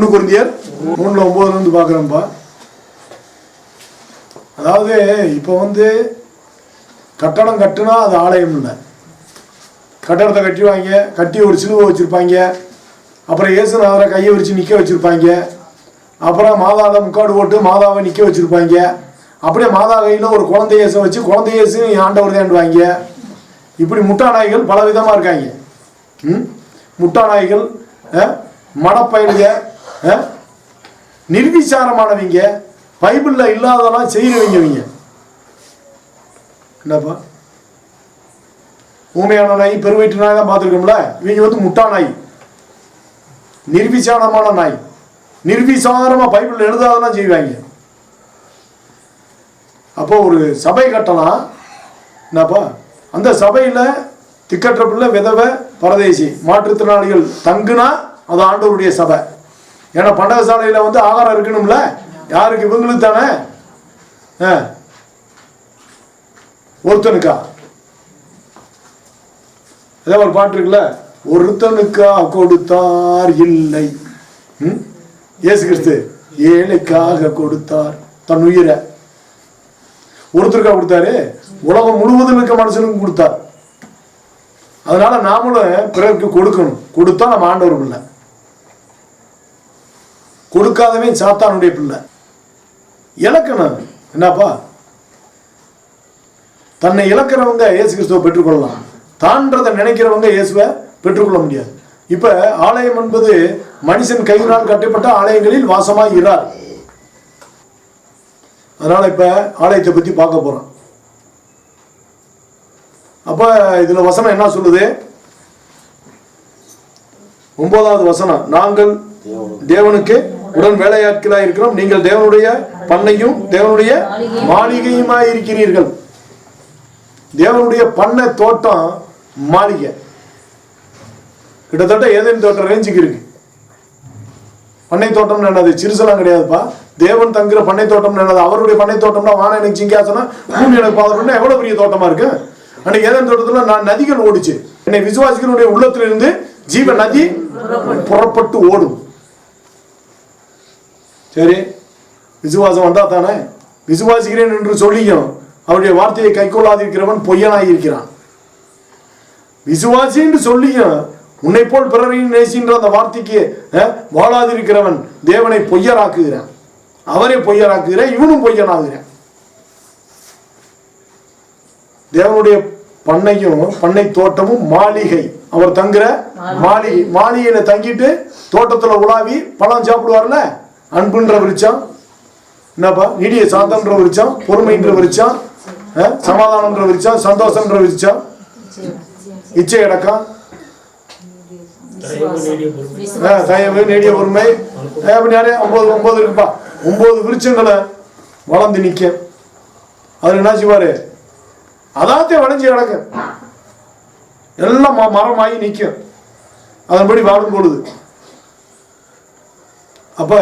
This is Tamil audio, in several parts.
1 கொரிந்தியர் 3:9 பார்க்குறோம்ப்பா. அதாவது இப்போ கட்டடம் கட்டுனா அது ஆலயம் இல்லை. கட்டடத்தை கட்டிடுவாங்க, கட்டி ஒரு சிலுவை வச்சுருப்பாங்க, அப்புறம் இயேசுநாதரை கையை விரித்து நிற்க வச்சுருப்பாங்க, அப்புறம் மாதாவை முக்காடு போட்டு மாதாவை நிற்க வச்சுருப்பாங்க, அப்படியே மாதா கையில் ஒரு குழந்தை இயேசை வச்சு குழந்தை இயேசு ஆண்டவர் தாண்டுவாங்க. இப்படி முட்டாநாய்கள் பல விதமாக இருக்காங்க. முட்டாநாய்கள், மடப்பயலுங்க, நிர்விசாரமானவங்க, பைபிளில் இல்லாதெல்லாம் செய்கிறவங்க. என்னப்பா ஊமையான நாய் பெருவயிற்று நாய் தான் பார்த்துருக்கோம்ல. இவங்க முட்டா நாய், நிர்விசாரமான நாய், நிர்விசாரமா பைபிள் எழுதாதெல்லாம் செய்வாங்க. அப்போ ஒரு சபை கட்டலாம், என்னப்பா அந்த சபையில் திக்கற்ற பிள்ளை, விதவை, பரதேசி, மாற்றுத்திறனாளிகள் தங்குனா அது ஆண்டவருடைய சபை. ஏன்னா பண்டகசாலையில் ஆகாரம் இருக்கணும்ல. யாருக்கு? இவங்களுக்கு தானே. ஒருத்தனுக்கா? ஏதோ ஒரு பாட்டு இருக்குல்ல, ஒருத்தனுக்கா கொடுத்தார் இல்லை, இயேசு கிறிஸ்து ஏழைக்காக கொடுத்தார் தன் உயிரை. ஒருத்தருக்கா கொடுத்தாரு? உலகம் முழுவதும் இருக்க மனுஷனுக்கும் கொடுத்தார். அதனால நாமளும் பிறருக்கு கொடுக்கணும். கொடுத்தா நம்ம ஆண்டவர் பிள்ளை, கொடுக்காதவன் சாத்தானுடைய பிள்ளை. இலக்கணம் என்னப்பா? தன்னை இழக்கிறவங்க இயேசு கிறிஸ்துவை பெற்றுக்கொள்ளலாம், தான்றதை நினைக்கிறவங்க இயேசுவை பெற்றுக்கொள்ள முடியாது. இப்ப ஆலயம் என்பது மனுஷன் கையினால் கட்டப்பட்ட ஆலயங்களில் வாசமாய் இரார். அதனால இப்ப ஆலயத்தை பத்தி பார்க்க போறோம். அப்ப இதுல வசனம் என்ன சொல்லுது? 9வது வசனம், நாங்கள் தேவனுக்கு உடன் வேலையாட்களாய் இருக்கிறோம், நீங்கள் தேவனுடைய பண்ணையும் தேவனுடைய மாளிகையுமாய் இருக்கிறீர்கள். தேவனுடைய பண்ணை, தோட்டம், மாளிகை கிட்டத்தட்ட ஏதேன் தோட்டம் ரேஞ்சுக்கு இருக்கு. பண்ணை தோட்டம் என்னது? சிறுசெல்லாம் கிடையாதுப்பா. தேவன் தங்குற பண்ணை தோட்டம் என்னது? அவருடைய பண்ணை தோட்டம்னா வான எனக்கு சிங்காசனம், பூமி எனக்கு பாதம், எவ்வளவு பெரிய தோட்டமா இருக்கு. அன்னைக்கு ஏதேன் தோட்டத்துல நான் நதிகள் ஓடிச்சு. என்னை விசுவாசிகளுடைய உள்ளத்திலிருந்து ஜீவ நதி புறப்பட்டு ஓடும். சரி, விசுவாசம் வந்தா தானே. விசுவாசிக்கிறேன் என்று சொல்லியும் அவருடைய வார்த்தையை கைக்கொள்ளாதிருக்கிறவன் பொய்யனாய் இருக்கிறான். விசுவாசி என்று சொல்லியும் உன்னை போல் பிறரையும் நேசின்ற அந்த வார்த்தைக்கு வாழாதிருக்கிறவன் தேவனை பொய்யராக்குகிறான். அவரே பொய்யராக்குகிறான், இவனும் பொய்யனாகிறான். தேவனுடைய பண்ணையும் பண்ணை தோட்டமும் மாளிகை, அவர் தங்குற மாளிகை. மாளிகையில தங்கிட்டு தோட்டத்துல உலாவி பழம் சாப்பிடுவார்ல. அன்புன்ற விருச்சம், என்னப்பா நீடிய சாந்தம்ன்ற விருச்சம், பொறுமைன்ற விருச்சம், சமாதானம்ன்ற விருச்சம், சந்தோஷம்ன்ற விருச்சம், இச்சை அடக்கம், தயவு, நீடிய பொறுமை, நிறைய 9 இருக்குப்பா. 9 விருச்சங்களை வளர்ந்து நிக்க. அதுல என்ன செய்வாரு? அதாத்தே வளைஞ்சு கிடக்க, எல்லாம் மரமாகி நிற்கும் அதன்படி வாடும் பொழுது. அப்ப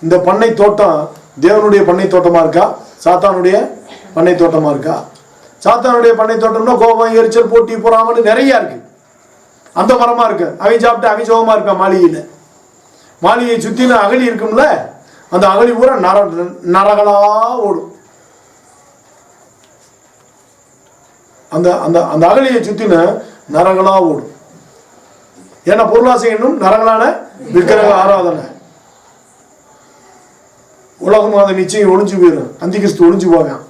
இந்த பண்ணை தோட்டம் தேவனுடைய பண்ணை தோட்டமா இருக்கா, சாத்தானுடைய பண்ணை தோட்டமா இருக்கா? சாத்தானுடைய பண்ணை தோட்டம்னா கோபம், எரிச்சல், போட்டி, பொறாமன்னு நிறைய இருக்கு. அந்த மரமா இருக்கு, அவன் சாப்பிட்டு அவன் சோகமா இருக்கான். மாளிகையில, மாளிகையை சுத்தின அகழி இருக்கும்ல, அந்த அகழி பூரா நரகளா ஓடும். அந்த அந்த அந்த அகழியை சுத்தின நரகளா ஓடும். ஏன்னா பொருளாசை என்னும் நரகளான விக்கிரக ஆராதனை. உலகம் அதை நிச்சயம் ஒளிஞ்சு போயிடும். அந்தி கிறிஸ்து ஒளிஞ்சு போவான்.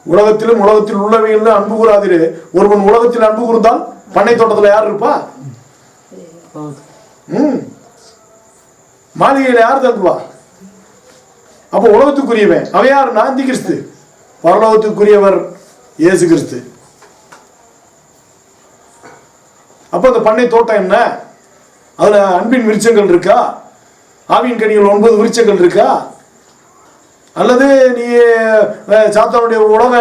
உலகத்திலும் உலகத்தில் உள்ளவைகள் அன்பு கூறாதிரு. ஒருவன் உலகத்தில் அன்பு கூர்ந்தால் பண்ணை தோட்டத்துல யார் இருப்பா? மாளிகையில யார் தங்குவா? அப்போ உலகத்துக்குரியவன் அவன் யார்? அந்தி கிறிஸ்து. பரலோகத்துக்குரியவர் இயேசு கிறிஸ்து. அப்ப அந்த பண்ணை தோட்டம் என்ன? அதுல அன்பின் விருட்சங்கள் இருக்கா? ஆவியின் கனிகள் 9 விருட்சங்கள் இருக்கா? அல்லது நீ சாத்தானுடைய உலக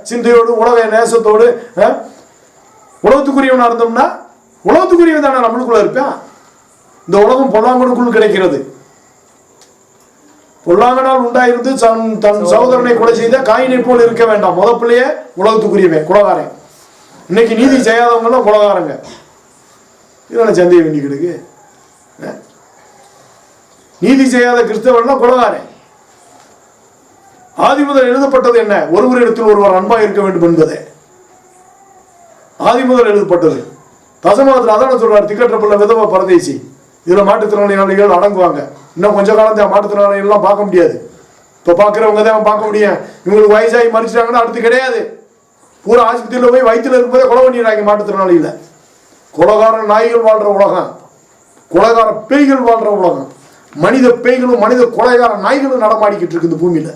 சிந்தையோடு உலக நேசத்தோடு உலகத்துக்குரியவனா இருந்தோம்னா, உலகத்துக்குரியவன் தானே நம்மளுக்குள்ள இருப்பான். இந்த உலகம் பொல்லாங்கனுக்குள் கிடைக்கிறது. பொல்லாங்கனால் உண்டாயிருந்து தன் சகோதரனை கொலை செய்த காயினை போல் இருக்க வேண்டாம். முத பிள்ளையே உலகத்துக்குரியவன், குலகாரன். இன்னைக்கு நீதி செய்யாதவங்க எல்லாம் குலகாரங்க. இதெல்லாம் சந்தேக வேண்டி கிடக்கு. நீதி செய்யாத கிறிஸ்தவன் கொலகாரன். ஆதி முதல் எழுதப்பட்டது என்ன? ஒருவரிடத்தில் ஒருவர் அன்பாக இருக்க வேண்டும் என்பதே ஆதி முதல் எழுதப்பட்டது. தசமத்தில் அதான சொல்றாரு, திக்கற்றப்பள்ள விதவ பரதேசி. இதுல மாற்றுத்திறனாளிகள் அடங்குவாங்க. இன்னும் கொஞ்ச காலம் தான் மாற்றுத்திறனாளிகள் எல்லாம் பார்க்க முடியாது. இப்ப பாக்குறவங்க தான் பார்க்க முடியும். இவங்களுக்கு வயசாகி மறிச்சிட்டாங்கன்னா அடுத்து கிடையாது. பூரா ஆஸ்பத்திரியில போய் வயிற்றுல இருக்கும்போதே கொலை பண்ணிடுறாங்க மாற்றுத்திறனாளிகளை. கொலகார நாய்கள் வாழ்ற உலகம், கொலைகார பேய்கள் வாழ்ற உலகம். மனித பேய்களும் மனித கொலைகார நாய்களும் நடமாடிக்கிட்டு இருக்கு இந்த பூமியில.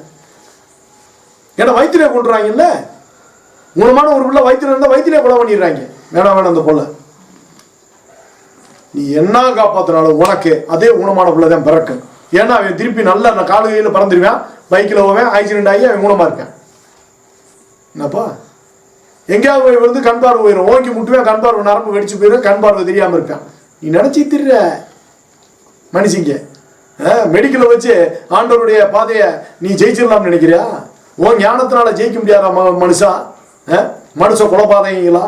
ஏன்னா வயிற்றுல கொண்டுறாங்கல்ல. ஊனமான ஒரு பிள்ளை வயிற்றுல இருந்தா வயிற்றுல கொலை பண்ணிடுறாங்க. வேணாம் அந்த பொண்ணு நீ என்ன காப்பாத்தினாலும் உனக்கு அதே ஊனமான பிள்ளை தான் பிறக்கும். ஏன்னா அவன் திருப்பி நல்லா நான் காலு கையில் பறந்துடுவேன், பைக்கில் போவேன், ஆக்சிடென்ட் ஆகி அவன் ஊனமா இருக்கான். என்னப்பா எங்கேயாவது போய் வந்து கண் பார்வை போயிடும், ஓங்கி முட்டுவேன், கண் பார்வை நரம்பு வெடிச்சு போயிடும், கண் பார்வை தெரியாம இருக்கான். நீ நினைச்சி திர்ற மனுஷங்க மெடிக்கலை வச்சு ஆண்டவருடைய பாதையை நீ ஜெயிச்சிடலாம்னு நினைக்கிறியா? உன் ஞானத்தினால ஜெயிக்க முடியாதா மனுஷா? மனுஷ குலபாதைங்களா?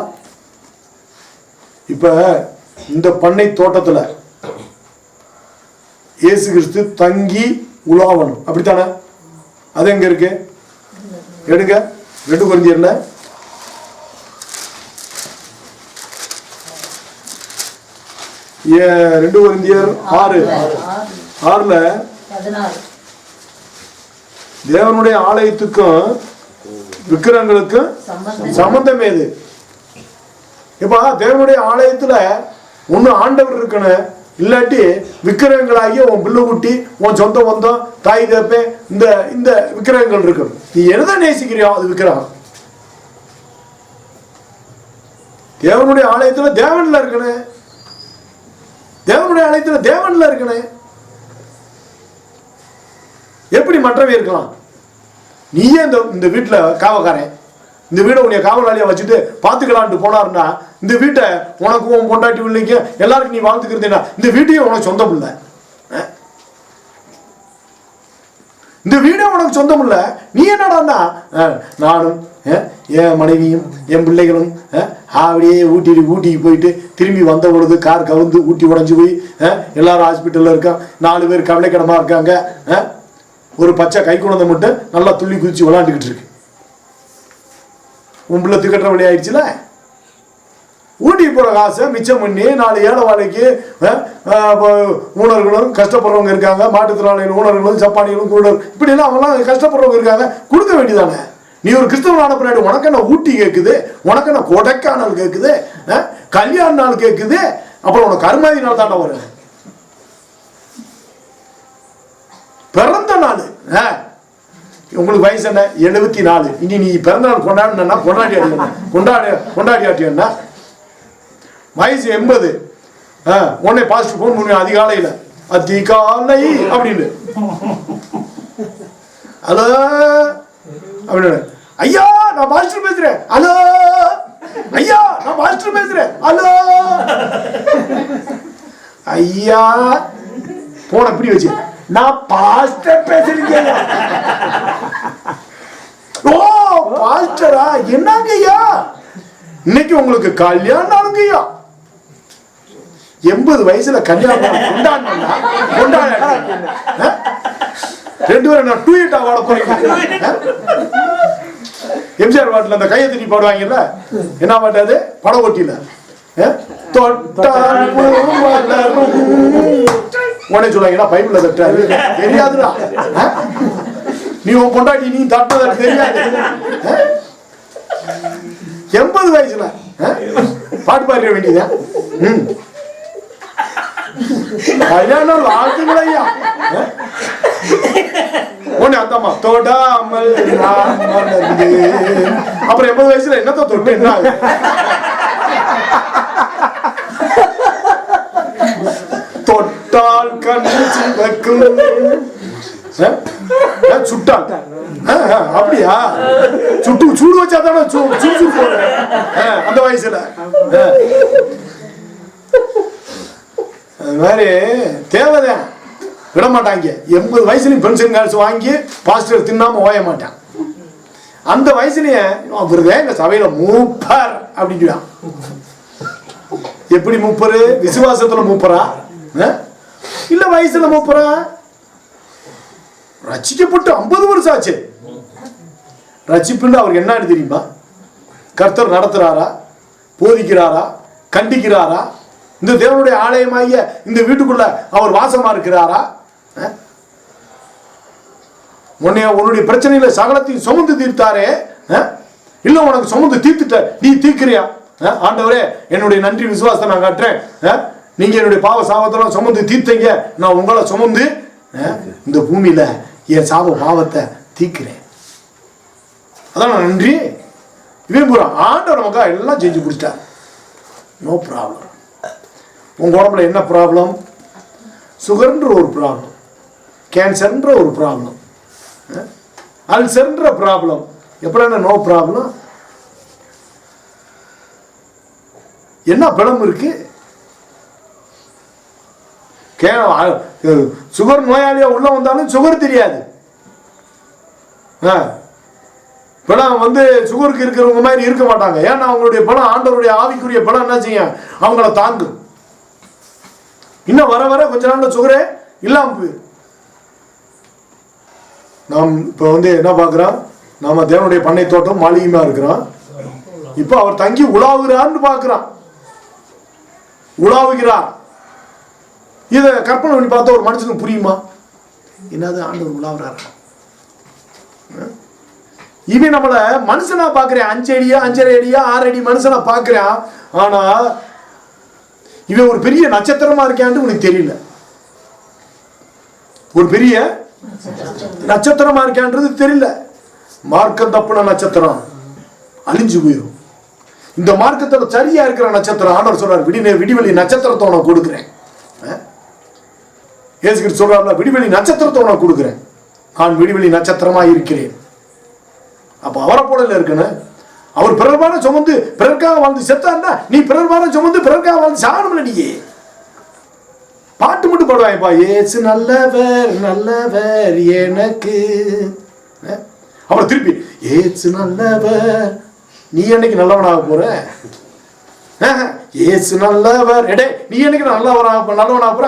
இப்ப இந்த பண்ணை தோட்டத்துல இயேசு கிறிஸ்து தங்கி உலாவணும், அப்படித்தானே? அது எங்க இருக்கு? எடுங்க 2 கொரிந்தியர்ல 2 கொரிந்தியர் 6:6 தேவனுடைய ஆலயத்துக்கும் விக்கிரகங்களுக்கும் சம்பந்தம் ஏது? இப்ப தேவனுடைய ஆலயத்துல ஒண்ணு ஆண்டவர் இருக்கணும், இல்லாட்டி விக்கிரகங்களாகி உன் பிள்ளை குட்டி, உன் சொந்த பந்தம், தாய் தேப்பே, இந்த இந்த விக்கிரகங்கள் இருக்கணும். நீ எதை நேசிக்கிறியோ அது விக்கிரகம். தேவனுடைய ஆலயத்துல தேவன்ல இருக்கணும், தேவனுடைய ஆலயத்துல தேவன்ல இருக்கணும். எப்படி மற்றவை இருக்கலாம்? நீயே இந்த வீட்டுல காவக்காரன், இந்த வீடை உன்னைய காவலாளியா வச்சுட்டு பாத்துக்கலான்ட்டு போனாருன்னா, இந்த வீட்டை உனக்கு உன் பொண்டாட்டி பிள்ளைக்கு எல்லாருக்கும் நீ வாழ்த்துக்கிறதுனா இந்த வீட்டையும் உனக்கு சொந்தம் இல்லை. இந்த வீடே உனக்கு சொந்தம் இல்லை. நீ என்னடான்னா நானும் என் மனைவியும் என் பிள்ளைகளும் அப்படியே ஊட்டிக்கு போயிட்டு திரும்பி வந்த பொழுது கார் கவுந்து ஊட்டி உடஞ்சி போய் எல்லாரும் ஹாஸ்பிட்டல்ல இருக்கான், 4 பேர் கவலைக்கிடமா இருக்காங்க. ஒரு பச்சை கை குழந்தை மட்டும் நல்லா துள்ளி குதிச்சு விளையாண்டுக்கிட்டு இருக்கு. உன் பிள்ளை திக்கற்ற வழி ஆயிடுச்சுல. ஊட்டி போற காசை மிச்சம் பண்ணி 4 ஏழை வாழைக்கு ஊனர்களும் கஷ்டப்படுறவங்க இருக்காங்க, மாற்றுத்திறனாளிகள் ஊனர்களும் சப்பானிகளும் குருடர் இப்படி எல்லாம் அவங்களாம் கஷ்டப்படுறவங்க இருக்காங்க, கொடுக்க வேண்டியதானே? நீ ஒரு கிறிஸ்தவனான பின்னாடி உனக்கு என்ன ஊட்டி கேட்குது, உனக்கு என்ன கொடைக்கானல் கேட்குது, கல்யாண நாள் கேட்குது, அப்புறம் உனக்கு கருமாதி நாள் தாண்ட வரும், பிறந்த நாள். உங்களுக்கு வயசு என்ன? 74. இனி நீ பிறந்த நாள் கொண்டாடுனா கொண்டாடியாட்டியா? வயசு 80. உடனே பாஸ்ட் போன் பண்ணுவேன் அதிகாலையில், அதிகாலை அப்படின்னு. ஹலோ அப்படின்னு, ஐயா நான் பாஸ்டர் பேசுறேன், ஹலோ ஐயா நான் பாஸ்டர் பேசுறேன், ஹலோ ஐயா போன இப்படி வச்சு நான் பாஸ்டர் பேசுறீங்க. ஓ பாஸ்டரா? என்னங்க ஐயா இன்னைக்கு உங்களுக்கு கல்யாணம் நாளுங்கய்யா? 80 வயசுல கல்யாணம் கொண்டாட 2 பேரும் நான் டூயிட்டா வாட போறேன். எம்ஜிஆர் பாட்டுல அந்த கையை தட்டி பாடுவாங்கல்ல, என்ன பாட்டு அது? பட ஓட்டியில உடனே சொல்லுவாங்க பைபிள்ல தட்டாரு தெரியாதுடா, நீ உன் பொண்டாட்டி நீ தட்டத தெரியாது. 80 வயசுல பாட்டு பாடிட வேண்டியதா? கல்யாணம் வாழ்த்துங்களையா. ஒண்ணு அத்தம்மா தொடாமல் அப்புறம் 80 வயசுல என்னத்த தொட்டு என்ன தொட்டால் கண்ணு சிவக்கும் சுட்டால் அப்படியா? சூடு வச்சா தானே சுடு போற அந்த வயசுல. அது மாதிரி தேவைதான் விட மாட்டாங்க. 80 வயசுலயும் பென்ஷன் காசு வாங்கி பாஸ்டர் தின்னாம ஓய மாட்டான். அந்த வயசுலயே அவருதான் எங்க சபையில மூப்பர் அப்படின்னு. எப்படி மூப்பரு? விசுவாசத்துல மூப்பரா இல்ல வயசுல மூப்பரா? ரட்சிக்கப்பட்டு 50 வருஷம் ஆச்சு. ரட்சிப்புன்னு அவருக்கு என்ன தெரியுமா? கர்த்தர் நடத்துறாரா, போதிக்கிறாரா, கண்டிக்கிறாரா, இந்த தேவனுடைய ஆலயமாகிய இந்த வீட்டுக்குள்ள அவர் வாசமா இருக்கிறாரா? உன்னுடைய பிரச்சனையில சகலத்தையும் சுமந்து தீர்த்தாரே, இல்ல உனக்கு சுமந்து தீர்த்துட்ட, நீ தீர்க்கிறியா? ஆண்டவரே என்னுடைய நன்றி விசுவாசத்தை நான் காட்டுறேன், நீங்க என்னுடைய பாவ சாபத்தெல்லாம் சுமந்து தீர்த்தீங்க, நான் உங்களை சுமந்து இந்த பூமியில என் பாவத்தை தீர்க்கிறேன், அதான் நன்றி. இவன் பூரா ஆண்டவர் நமக்கா எல்லாம் செஞ்சு முடிச்சிட்டார். No problem. உங்க உடம்புல என்ன ப்ராப்ளம்? சுகர்ன்ற ஒரு ப்ராப்ளம், கேன்சர்ன்ற ஒரு ப்ராப்ளம், அல்சர்ன்ற ப்ராப்ளம். எப்படின்னா நோ ப்ராப்ளம். என்ன பலம் இருக்கு? சுகர் நோயாளியா உள்ள வந்தாலும் சுகர் தெரியாது. பலம் சுகருக்கு இருக்கிறவங்க மாதிரி இருக்க மாட்டாங்க. ஏன்னா அவங்களுடைய பலம், ஆண்டவருடைய ஆவிக்குரிய பலம் என்ன செய்யும்? அவங்கள தாங்கும். இன்னும் வர வர கொஞ்ச நாள்ல சுகரே இல்லாம போயிடும். நாம் இப்ப என்ன பார்க்கிறோம்? நாம தேவனுடைய பண்ணை தோட்டம் மாளிகைமா இருக்கிறோம். இப்ப அவர் தங்கி உலாவுகிறார்னு பார்க்கிறான். உலாவுகிறார். இதை கற்பனை பண்ணி பார்த்தா ஒரு மனுஷனுக்கு புரியுமா? என்னது ஆண்டவர் உலாவுறாரு? இவன் நம்மள மனுஷனா பாக்குறேன். 5 அடியா 5.5 அடியா 6 அடி மனுஷனா பாக்குறான். ஆனா இவன் ஒரு பெரிய நட்சத்திரமா இருக்கான்னு உனக்கு தெரியல. ஒரு பெரிய நட்சத்திரமா இருக்கான்றது தெரியல. மார்க்கம் தப்புன நட்சத்திரம் அழிஞ்சு போயிடும். இந்த மார்க்கத்துல சரியா இருக்கிற நட்சத்திரம் ஆண்டவர் சொல்றார், விடிவெளி நட்சத்திரத்தை உனக்கு கொடுக்கிறேன். இயேசு கிறிஸ்து சொல்றாருல, விடிவெளி நட்சத்திரத்தை உனக்கு கொடுக்கிறேன், நான் விடிவெளி நட்சத்திரமா இருக்கிறேன். அப்ப அவரை போல இருக்கணும். அவர் பிறர்பான சுமந்து பிறர்க்காக வாழ்ந்து செத்தான்னா நீ பிறர்பான சுமந்து பிறர்க்காக வாழ்ந்து சாகணும்ல. நீ பாட்டு மட்டும் பாடுவாய்ப்பா, ஏசு நல்லவர் நல்லவர் எனக்கு. அப்புறம் திருப்பி ஏசு நல்லவர். நீ என்னைக்கு நல்லவனாக போற? ஏசு நல்லவர். எடே நீ என்னைக்கு நல்லவனாக போற?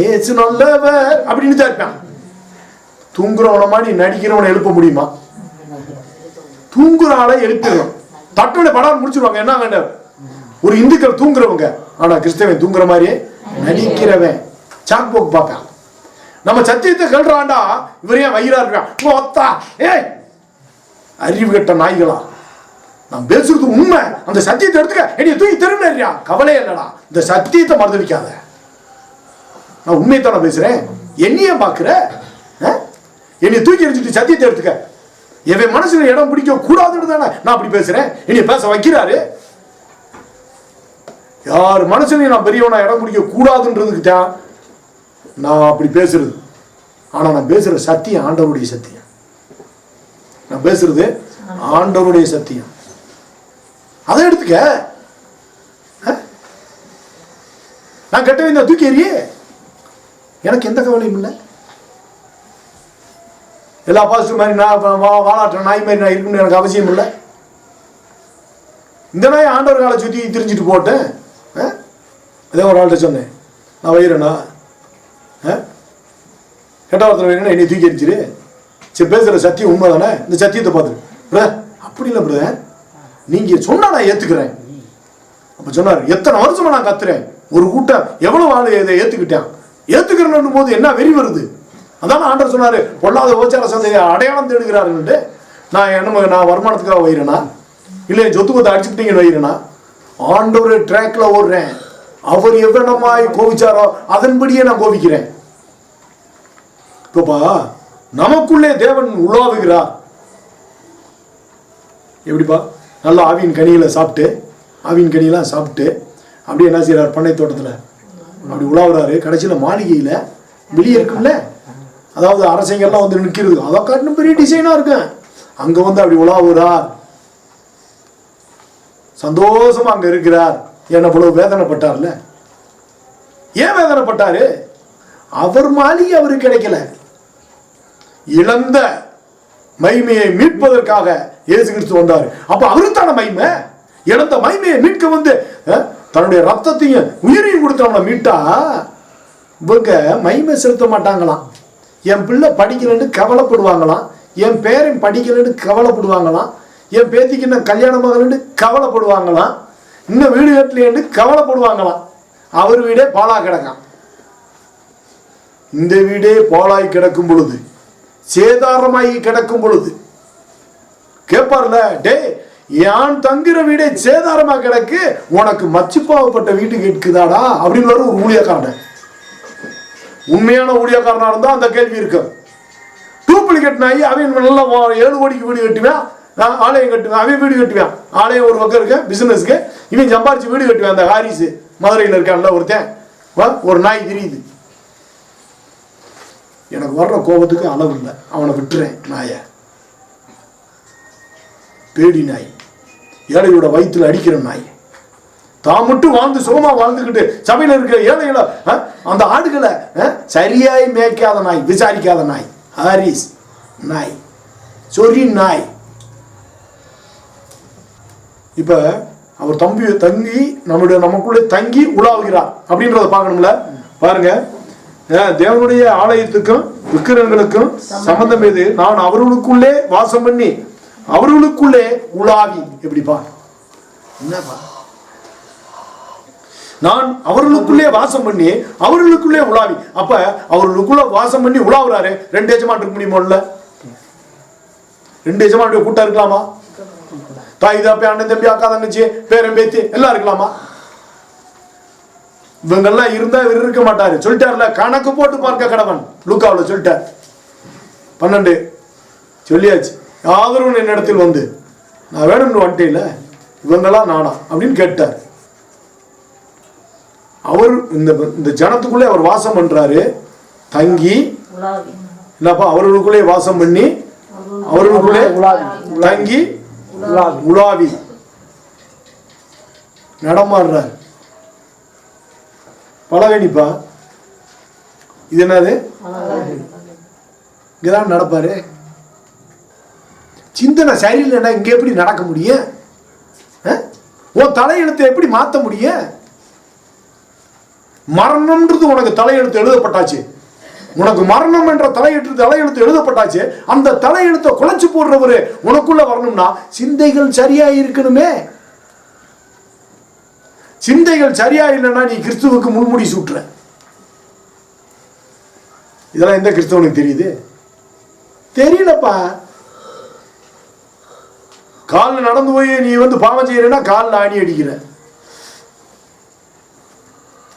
ஏசு நல்லவர் அப்படின்னு தான் இருப்பான். தூங்குறவன மாதிரி நடிக்கிறவனை எழுப்ப முடியுமா? தூங்குற ஆளை எழுப்பிடணும். தட்டோட படம் முடிச்சிருவாங்க. என்ன ஒரு இந்துக்கள் தூங்குறவங்க, ஆனா கிறிஸ்தவன் தூங்குற மாதிரியே நடிக்கிறவன். சாக் போக்கு பார்ப்பான். நம்ம சத்தியத்தை கல்றான்டா, இவரையே வயிறா இருக்கான். ஏய் அறிவு கட்ட நாய்களா, நான் பேசுறது உண்மை. அந்த சத்தியத்தை எடுத்துக்க, என்னைய தூக்கி திரும்பியா? கவலையே இல்லடா, இந்த சத்தியத்தை மறந்துடிக்காத. நான் உண்மையை நான் பேசுறேன். என்னைய பாக்குற? என்னைய தூக்கி எரிஞ்சிட்டு சத்தியத்தை எடுத்துக்க. என் மனசுல இடம் பிடிக்க கூடாதுன்னு தானே நான் அப்படி பேசுறேன். என்னைய பேச வைக்கிறாரு. யார் மனசுலையும் நான் பெரியவனா இடம் பிடிக்க கூடாதுன்றதுக்கு தான் நான் அப்படி பேசுறது. ஆனா நான் பேசுற சத்தியம் ஆண்டவருடைய சத்தியம். நான் பேசுறது ஆண்டவருடைய சத்தியம். அதை எடுத்துக்க. நான் கெட்ட இந்த தூக்கி எறிய எனக்கு எந்த கவலையும் இல்லை. எல்லா பாசிட்டிவ் மாதிரி நான் வாழாற்ற நாய் மாதிரி நான் இருக்கணும்னு எனக்கு அவசியம் இல்லை. இந்த நாய் ஆண்டவர் காலை சுற்றி திரிஞ்சிட்டு போட்டேன். அதே ஒரு ஆள்கிட்ட சொன்னேன், நான் வைரேண்ணா, கெட்ட வார்த்தை வைரேன்னா என்னை தூக்கி எரிச்சிரு. சரி பேசுகிற சத்தியம் உண்மை தானே, இந்த சத்தியத்தை பார்த்துரு. அப்படி இல்லை பிரதர், நீங்கள் சொன்னால் நான் ஏற்றுக்கிறேன். அப்போ சொன்னார், எத்தனை வருஷமா நான் கத்துறேன், ஒரு கூட்டம் எவ்வளோ ஆள் இதை ஏற்றுக்கிட்டேன். ஏற்றுக்கிறேன்னு போது என்ன வெறி வருது. அதான் ஆண்டவர் சொன்னாரு, பொல்லாத உபச்சார சந்தையை அடையாளம் தேடுகிறாருன்ட்டு. நான் வருமானத்துக்காக வைரேனா, இல்லை என் சொத்து பத்தை அடிச்சுக்கிட்டீங்கன்னு வைரேனா? ஆண்டவர் ட்ராக்ல ஓடுறேன். அவர் எவ்வளமாய் கோபிச்சாரோ அதன்படியே நான் கோபிக்கிறேன். இப்பப்பா நமக்குள்ளே தேவன் உலாவுகிறார். எப்படிப்பா? நல்ல ஆவியின் கனிகளை சாப்பிட்டு, ஆவியின் கனியெல்லாம் சாப்பிட்டு அப்படியே என்ன செய்யறாரு? பண்ணை தோட்டத்தில் அப்படி உலாவுறாரு. கடைசியில் மாளிகையில் வெளியே இருக்குல்ல, அதாவது அரசங்கள்லாம் நிற்கிறது, அதை காட்டின பெரிய டிசைனா இருக்கு. அங்க அப்படி உலாவுறார். சந்தோஷமா அங்க இருக்கிறார். ஏன் அவ்வளவு வேதனைப்பட்டார்ல? ஏன் வேதனைப்பட்டாரு? அவர் மாளிகை அவருக்கு கிடைக்கல. இழந்த மகிமையை மீட்பதற்காக இயேசு கிறிஸ்து வந்தார். அப்ப அவருத்தான மகிமை. இழந்த மகிமையை மீட்க தன்னுடைய ரத்தத்தையும் உயிரையும் கொடுத்து நம்மளை மீட்டா இவங்க மகிமை செலுத்த மாட்டாங்களாம். என் பிள்ளை படிக்கலன்னு கவலைப்படுவாங்களாம், என் பேரன் படிக்கலன்னு கவலைப்படுவாங்களாம், என் பேத்திக்கு இன்னும் கல்யாணம் ஆகலன்னு கவலைப்படுவாங்களாம், இன்னும் வீடு கட்டலைன்னு கவலைப்படுவாங்களாம். அவர் வீடே பாலா கிடக்கான். இந்த வீடே பாலாய் கிடக்கும் பொழுது, சேதாரமாகி கிடக்கும் பொழுது கேட்பார்ல, டே யான் தங்குற வீடே சேதாரமா கிடக்கு, உனக்கு மச்சுப்பாவப்பட்ட வீட்டு கேட்குதாடா அப்படின்னு ஒரு ஊழியக்காரன். உண்மையான ஊழியக்காரனா இருந்தா அந்த கேள்வி இருக்கு. டூப்ளிகேட் நாய் அவன் நல்லா 7 கோடிக்கு வீடு கட்டுவேன், நான் ஆலயம் கட்டுவேன், அவன் வீடு கட்டுவேன். ஆலயம் ஒரு பக்கம் இருக்கு பிசினஸ்க்கு, இவன் சம்பாரிச்சு வீடு கட்டுவேன். அந்த ஹாரிஸ் மதுரையில் இருக்கான்ல ஒருத்தன், ஒரு நாய் தெரியுது. எனக்கு வர்ற கோபத்துக்கு அளவு இல்லை, அவனை விட்டுறேன். நாய பேடி நாய், ஏழையோட வயிற்றுல அடிக்கிற நாய், தான் மட்டும் வாழ்ந்து சுகமா வாழ்ந்துக்கிட்டு சபையில் இருக்கிற ஏழைகளை அந்த ஆடுகளை சரியாய் மேய்க்காத நாய், விசாரிக்காத நாய், ஹாரிஸ் நாய், சொரி நாய். இப்ப அவர் தங்கி நமக்குள்ளே தங்கி உலாவுகிறார் அப்படின்றத பார்க்கணும்ல. பாருங்க, தேவனுடைய ஆலயத்துக்கும் விக்கிரகங்களுக்கும் சம்பந்தம் எது? நான் அவர்களுக்குள்ளே வாசம் பண்ணி அவர்களுக்குள்ளே உலாவி. எப்படிப்பா? என்னப்பா? நான் அவர்களுக்குள்ளே வாசம் பண்ணி அவர்களுக்குள்ளே உலாவி. அப்ப அவர்களுக்குள்ள வாசம் பண்ணி உலாவுறாரு. 2 எஜமான் இருக்க முடியுமோல்ல? 2 எஜமானுடைய கூட்டம் இருக்கலாமா? தாய் தாப்பி, அண்ணன் தம்பி, அக்கா தங்கச்சி, பேரன் பேத்தி எல்லாம் இருக்கலாமா? இவங்கெல்லாம் இருந்தா இவர் இருக்க மாட்டாரு. சொல்லிட்டார்ல, கணக்கு போட்டு பார்க்க கடவன். லூக்காவில் சொல்லிட்டார் 12 சொல்லியாச்சு. யாவரும் என் இடத்தில் வந்து நான் வேணும்னு வந்துட்டேல, இவங்கெல்லாம் நானா அப்படின்னு கேட்டார். அவர் இந்த ஜனத்துக்குள்ளே அவர் வாசம் பண்றாரு, தங்கி இல்லப்பா, அவர்களுக்குள்ளே வாசம் பண்ணி அவர்களுக்குள்ளே தங்கி உலாவி நடமாடுறார். பலகணிப்பா, இது என்னது? இங்கதான் நடப்பாரு. சிந்தனை சரியில்லைன்னா இங்க எப்படி நடக்க முடியும்? உன் தலையெழுத்தை எப்படி மாற்ற முடியும்? மரணம்ன்றது உனக்கு தலையெழுத்து எழுதப்பட்டாச்சு, உனக்கு மரணம் என்ற தலையெழுத்து எழுதப்பட்டாச்சு. அந்த தலையெழுத்தை குலைச்சு போடுறவரு உனக்குள்ள வரணும்னா சிந்தைகள் சரியா இருக்கணுமே. சிந்தைகள் சரியா இல்லைன்னா நீ கிறிஸ்துவுக்கு முள்முடி சூட்டுற. இதெல்லாம் எந்த கிறிஸ்தவனுக்கு தெரியுது? தெரியலப்பா. காலில் நடந்து போய் நீ பாவம் செய்யறேன்னா காலில் ஆணி அடிக்கிற,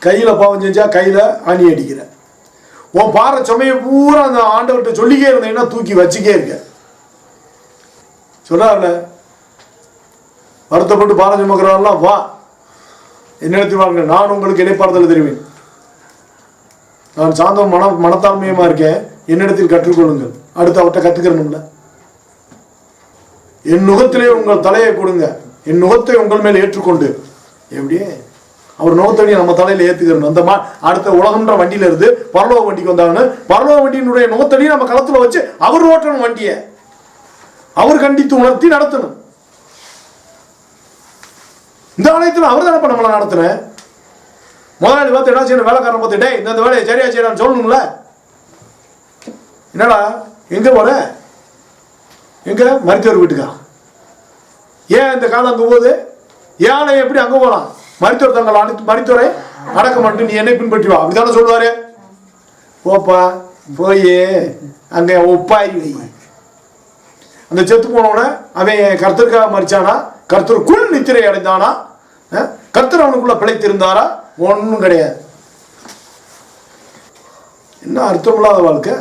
கையில பாவம் செஞ்சா கையில ஆணி அடிக்கிற. உன் பாறை சுமைய பூரா அந்த ஆண்டவர்கிட்ட சொல்லிக்கே இருந்தீங்கன்னா தூக்கி வச்சுக்கே இருக்க. சொல்றாருல, வருத்தப்பட்டு பாறை சுமக்கிறவெல்லாம் வா என்னிடத்தில் வாங்க, நான் உங்களுக்கு இடைப்பாறுதல் தெரிவேன். நான் சாந்தம் மனத்தாழ்மையுமா இருக்கேன், என்னிடத்தில் கற்றுக்கொள்ளுங்கள். அடுத்து அவர்கிட்ட கத்துக்கிறணும்ல. என் நுகத்திலே உங்கள் தலையை கொடுங்க, என் நுகத்தை உங்கள் மேல் ஏற்றுக்கொண்டு. எப்படியே அவர் நுகத்தடியை நம்ம தலையில ஏத்துக்கிறணும். அந்த அடுத்த உலகம்ன்ற வண்டியில இருந்து பரலோக வண்டிக்கு வந்தாங்கன்னு பரலோக வண்டியினுடைய நுகத்தடியை நம்ம களத்துல வச்சு அவர் ஓட்டணும் வண்டியை, அவர் கண்டித்து உணர்த்தி நடத்தணும். இந்த ஆலயத்தில் அவர் தானே நம்மளை நடத்துறேன். முதலாளி பார்த்து என்ன செய்யணும், வேலைக்காரன் பார்த்து டே இந்த வேலையை சரியா செய்யறான்னு சொல்லணும்ல. என்னடா எங்க போற? எங்க? மருத்துவர் வீட்டுக்கா? ஏன் இந்த காலம் அங்க போகுது? ஏன் எப்படி அங்க போலாம்? மருத்துவர் தங்களை மருத்துவரை அடக்க மாட்டேன், நீ என்னை பின்பற்றி வா அப்படித்தானே சொல்லுவாரு. போப்பா போய் அங்க ஒப்பாரி வை. அந்த செத்து போனவன அவன் கர்த்தருக்காக மறிச்சானா? கர்த்தருக்குள் நித்திரை அடைந்தானா? கர்த்தர் அவனுக்குள்ள பிழைத்திருந்தாரா? ஒன்றும் கிடையாது. என்ன அர்த்தமில்லாத வாழ்க்கை.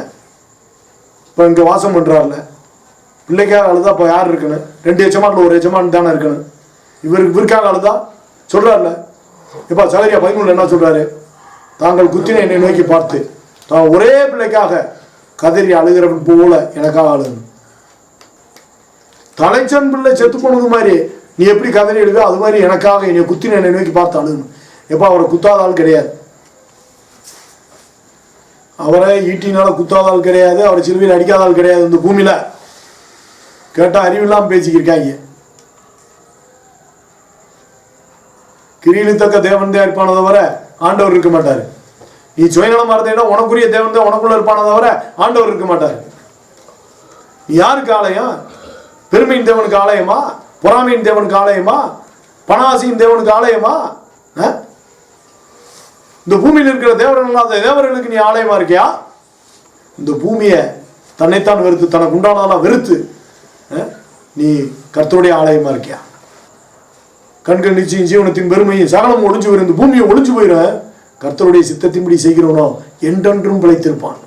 இப்போ இங்கே வாசம் பண்றாருல, பிள்ளைக்காக அழுதா இப்போ யார் இருக்கணும்? 2 எஜமான்ல ஒரு எஜமான் தானே இருக்கணும். இவருக்காக அழுதா சொல்றாருல. இப்ப சகரியா 13 என்ன சொல்றாரு? தாங்கள் குத்தின என்னை நோக்கி பார்த்து தான் ஒரே பிள்ளைக்காக கதறி அழுகிறவன் போல எனக்காக அழுகணும். தலைச்சன் பிள்ளை செத்து போனது மாதிரி நீ எப்படி கதறி எழுத, அது மாதிரி எனக்காக என்னை குத்தின என்னை நோக்கி பார்த்து அழுகணும். எப்ப அவரை குத்தாத ஆள் கிடையாது, அவரை ஈட்டினால குத்தாத ஆள் கிடையாது, அவரை சிலுவையில் அடிக்காத ஆள் கிடையாது. இந்த பூமியில கேட்டா அறிவில்லாம பேசிக்கிருக்காங்க. கிரியிலுத்தக்க தேவன் தான் இருப்பானதை வர ஆண்டவர் இருக்க மாட்டாரு. நீ சுயநலமா இருந்தேன்னா உனக்குரிய தேவன் தான் உனக்குள்ள இருப்பான தவிர ஆண்டவர் இருக்க மாட்டார். நீ யாருக்கு ஆலயம்? பெருமையின் தேவனுக்கு ஆலயமா? பொறாமையின் தேவனுக்கு ஆலயமா? பணாசியின் தேவனுக்கு ஆலயமா? இந்த பூமியில் இருக்கிற தேவர்கள் இல்லாத தேவர்களுக்கு நீ ஆலயமா இருக்கியா? இந்த பூமியை தன்னைத்தான் வெறுத்து தனக்கு உண்டானதெல்லாம் வெறுத்து நீ கர்த்தருடைய ஆலயமா இருக்கியா? கண்கள் நிச்சயம் ஜீவனத்தின் பெருமையும் சகலம் ஒளிஞ்சு போயிடும். இந்த பூமியை ஒளிஞ்சு போயிட கர்த்தருடைய சித்தத்தின்படி செய்கிறவனோ என்றென்றும் பிழைத்திருப்பான்.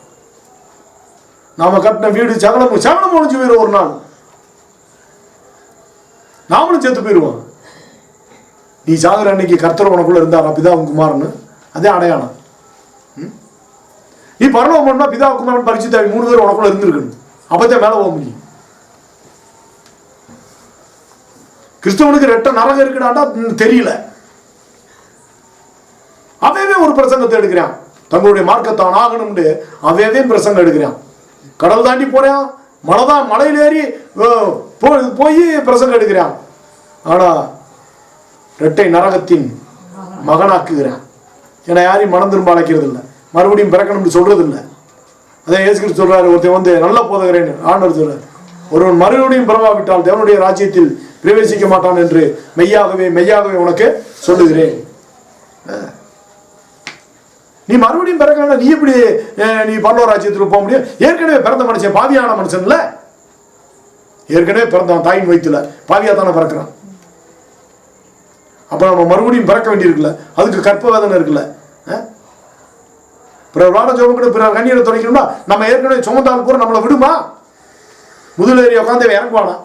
நாம கட்டின வீடு சகலம் ஒளிஞ்சு போயிடும். ஒரு நாள் நாமளும் சேர்த்து போயிடுவோம். நீ சாகுற அன்னைக்கு கர்த்தர் உனக்குள்ள இருந்தாரா பிதா குமாரன்னு, அதே அடையாளம். நீ பரலோகம் பண்ணா பிதா குமாரன் பரிசுத்தாவி 3 பேர் உனக்குள்ள இருந்திருக்கணும். அப்பதான் மேல போக முடியும். கிறிஸ்தவனுக்கு ரெட்ட நரகம் இருக்குடாண்டா தெரியல. அவையவே ஒரு பிரசங்கத்தை எடுக்கிறான். தங்களுடைய மார்க்கத்தான் ஆகணும்னு அவையவே பிரசங்கம் எடுக்கிறான். கடல் தாண்டி போறான், மலையில ஏறி போய் பிரசங்கம் எடுக்கிறான். ஆனா இரட்டை நரகத்தின் மகனாக்குகிறான். ஏன்னா யாரையும் மனம் திரும்ப அழைக்கிறது இல்லை, மறுபடியும் பிறக்கணும்னு சொல்றது இல்லை. அதே இயேசு கிறிஸ்து சொல்றாரு, ஒருத்தன் நல்ல போதகரேன்னு ஆண்டவர் சொல்றாரு, ஒருவன் மறுபடியும் பிறவாவிட்டால் தேவனுடைய ராஜ்யத்தில் பிரவேசிக்க மாட்டான் என்று மெய்யாகவே மெய்யாகவே உனக்கு சொல்லுகிறேன். நீ மறுபடியும் பிறக்கணும், நீ எப்படி நீ பரலோக ராஜ்யத்துக்கு போக முடியும்? ஏற்கனவே பிறந்த மனுஷன் பாவியான மனுஷன் இல்ல, ஏற்கனவே பிறந்தவன் தாயின் வயிற்றுல பாவியா தானே பிறக்கிறான். அப்ப நம்ம மறுபடியும் பிறக்க வேண்டியிருக்குல்ல, அதுக்கு கற்ப வேதனை இருக்குல்ல. பிறர் வாட ஜோபம் கூட பிறர் கண்ணீரை துடைக்கணும்னா நம்ம ஏற்கனவே சுமந்தால் கூட நம்மளை விடுமா? முதலேறி உட்காந்து இறங்குவானா?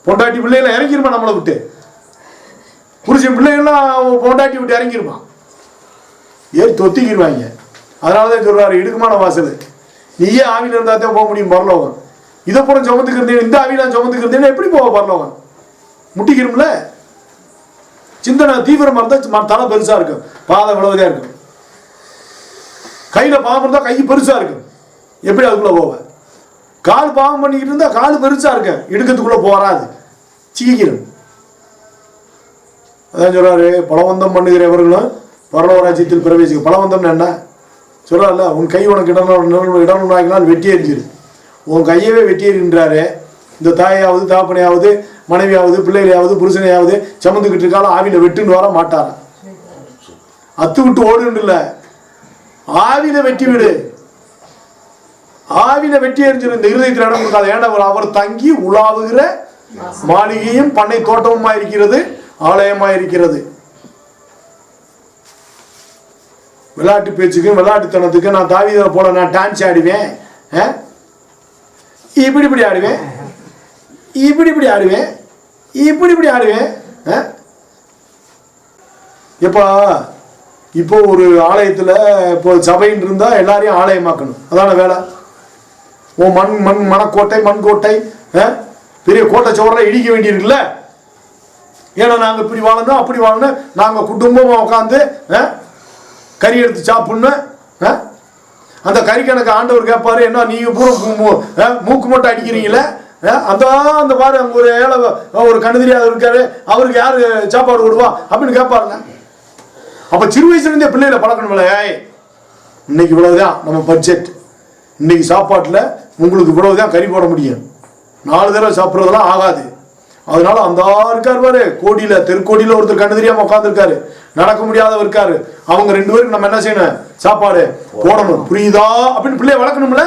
பொண்டாட்டி பிள்ளைகளை இறங்கிருமா நம்மளை விட்டு? புருஷன் பிள்ளைகள்லாம் பொண்டாட்டி விட்டு இறங்கிருமா? ஏறி தொத்திக்கிடுவாங்க. அதனாலதான் சொல்றாரு, இடுக்குமான வாசல் நீயே ஆவில இருந்தா தான் போக முடியும் பரலோகம். இதை புறம் சுமந்துக்கு இருந்தேன், இந்த ஆவிலாம் சுமந்துக்கு இருந்தேன்னா எப்படி போக பரலோகம்? முட்டிக்கிறோம்ல. சிந்தனை தீவிரமா இருந்தா தலை பெருசா இருக்கும், பாதை விளவதா இருக்கும். கையில பாவம் இருந்தா கை பெருசா இருக்கும், எப்படி அதுக்குள்ள போவேன்? கால் பாவம் பண்ணிக்கிட்டு இருந்தா கால் பெருசா இருக்க, இடுக்கத்துக்குள்ள போறாது, சீக்கிரம். அதான் சொல்றாரு, பலவந்தம் பண்ணுகிறவர்களும் பரலோக ராஜ்யத்தில் பிரவேசிக்கும். பலவந்தம் என்ன சொல்றாருல, உன் கை உனக்கு இடம்னாக்கினால் வெட்டி எறிஞ்சிரு. உன் கையவே வெட்டி எறின்றாரு. இந்த தாயாவது தாப்பனையாவது மனைவியாவது பிள்ளைகளையாவது புருஷனையாவது சமந்துக்கிட்டு இருக்காலும் ஆவியில வெட்டுன்னு வர மாட்டாரா? அத்து விட்டு ஓடுன்னு இல்ல, ஆவியில வெட்டி விடு. ஆவியில வெட்டி எறிஞ்சிரு. இந்த இருதயத்தில் இடம் கொடுக்காது. ஏன்னா அவர் தங்கி உலாவுகிற மாளிகையும் பண்ணை தோட்டமுமா இருக்கிறது, ஆலயமா இருக்கிறது. விளையாட்டு பேச்சுக்கும் விளையாட்டுத்தனத்துக்கு நான் தாவீதை போல நான் டான்ஸ் ஆடுவேன், இப்படி இப்படி ஆடுவேன், இப்படி இப்படி ஆடுவேன், இப்படி இப்படி ஆடுவேன். இப்போ ஒரு ஆலயத்துல இப்போ சபைன்னு இருந்தா எல்லாரையும் ஆலயமாக்கணும், அதான வேலை. ஓ மணக்கோட்டை மண்கோட்டை பெரிய கோட்டை சோற இடிக்க வேண்டியிருக்குல்ல. ஏன்னா நாங்க இப்படி வாழணும் அப்படி வாழணும், நாங்க குடும்பமா உட்காந்து கறி எடுத்து சாப்பிடணும். அந்த கறி கணக்கு ஆண்டவர் கேட்பாரு, என்ன நீங்க பூரா மூக்கு மட்டும் அடிக்கிறீங்களே, அந்த பாரு அங்க ஒரு ஏழை ஒரு கண்ணுதிரியாத இருக்காரு, அவருக்கு யாரு சாப்பாடு கொடுவா அப்படின்னு கேட்பாருங்க. அப்ப சிறு வயசுல இருந்தே பிள்ளைகளை பழக்கணும்ல. இன்னைக்கு இவ்வளவுதான் நம்ம பட்ஜெட், இன்னைக்கு சாப்பாட்டுல உங்களுக்கு இவ்வளவுதான் கறி போட முடியும், 4 தடவை சாப்பிட்றதெல்லாம் ஆகாது. அதனால அந்த இருக்காரு பாரு, கோடியில தெருக்கோடியில ஒருத்தர் கண்ணு தெரியாம உட்காந்துருக்காரு, நடக்க முடியாதவர் இருக்காரு. அவங்க 2 பேருக்கு நம்ம என்ன செய்யணும்? சாப்பாடு போடணும், புரியுதா? அப்படின்னு பிள்ளைய வளர்க்கணும்ல.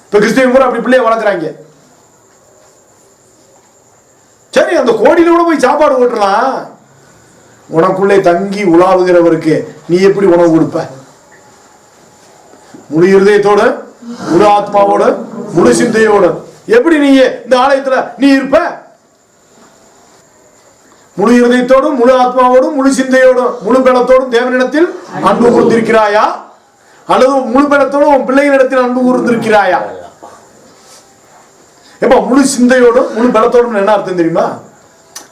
இப்ப கிறிஸ்தவ கூட அப்படி பிள்ளைய வளர்க்குறாங்க. சரி, அந்த கோடியில கூட போய் சாப்பாடு ஓட்டலாம். உனக்குள்ளே தங்கி உலாவுகிறவருக்கு நீ எப்படி உணவு கொடுப்ப? முழு இருதயத்தோடு, முழு ஆத்மாவோடு, முழு சிந்தையோடு எப்படி நீ இந்த ஆலயத்துல நீ இருப்ப? முழு இருதயத்தோடும் முழு ஆத்மாவோடும் முழு சிந்தையோடும் முழு பலத்தோடும் தேவனிடத்தில் அன்பு கூர்ந்திருக்கிறாயா? அல்லது முழு பலத்தோடும் உன் பிள்ளைகளிடத்தில் அன்பு கூர்ந்திருக்கிறாயா? எப்ப முழு சிந்தையோடும் முழு பலத்தோடும் என்ன அர்த்தம் தெரியுமா?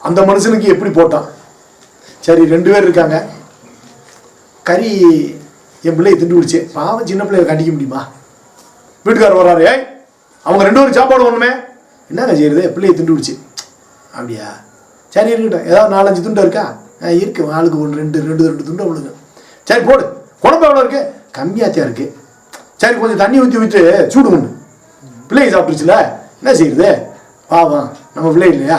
அந்த மனுஷனுக்கு எப்படி போட்டான்? சரி, 2 பேர் இருக்காங்க, கறி என் பிள்ளையை திண்டு விடுச்சு, பாவம் சின்ன பிள்ளைய கண்டிக்க முடியுமா? வீட்டுக்காரர் வர்றாரு, அவங்க 2 பேரும் சாப்பாடு ஒண்ணுமே, என்னங்க செய்யறது? பிள்ளையை திண்டு விடுச்சு. அப்படியா? சரி இருக்கட்டும், ஏதாவது 4-5 துண்டை இருக்கா, இருக்கு ஆளுக்கு ஒன்று ரெண்டு துண்டு அவ்வளோங்க. சரி போடு, குழம்பு எவ்வளோ இருக்கு? கம்மியாத்தியா இருக்கு. சரி கொஞ்சம் தண்ணி ஊற்றி சூடு பண்ணு. பிள்ளைங்க சாப்பிட்டுச்சுல, என்ன செய்யுது? பாவம் நம்ம பிள்ளை இல்லையா?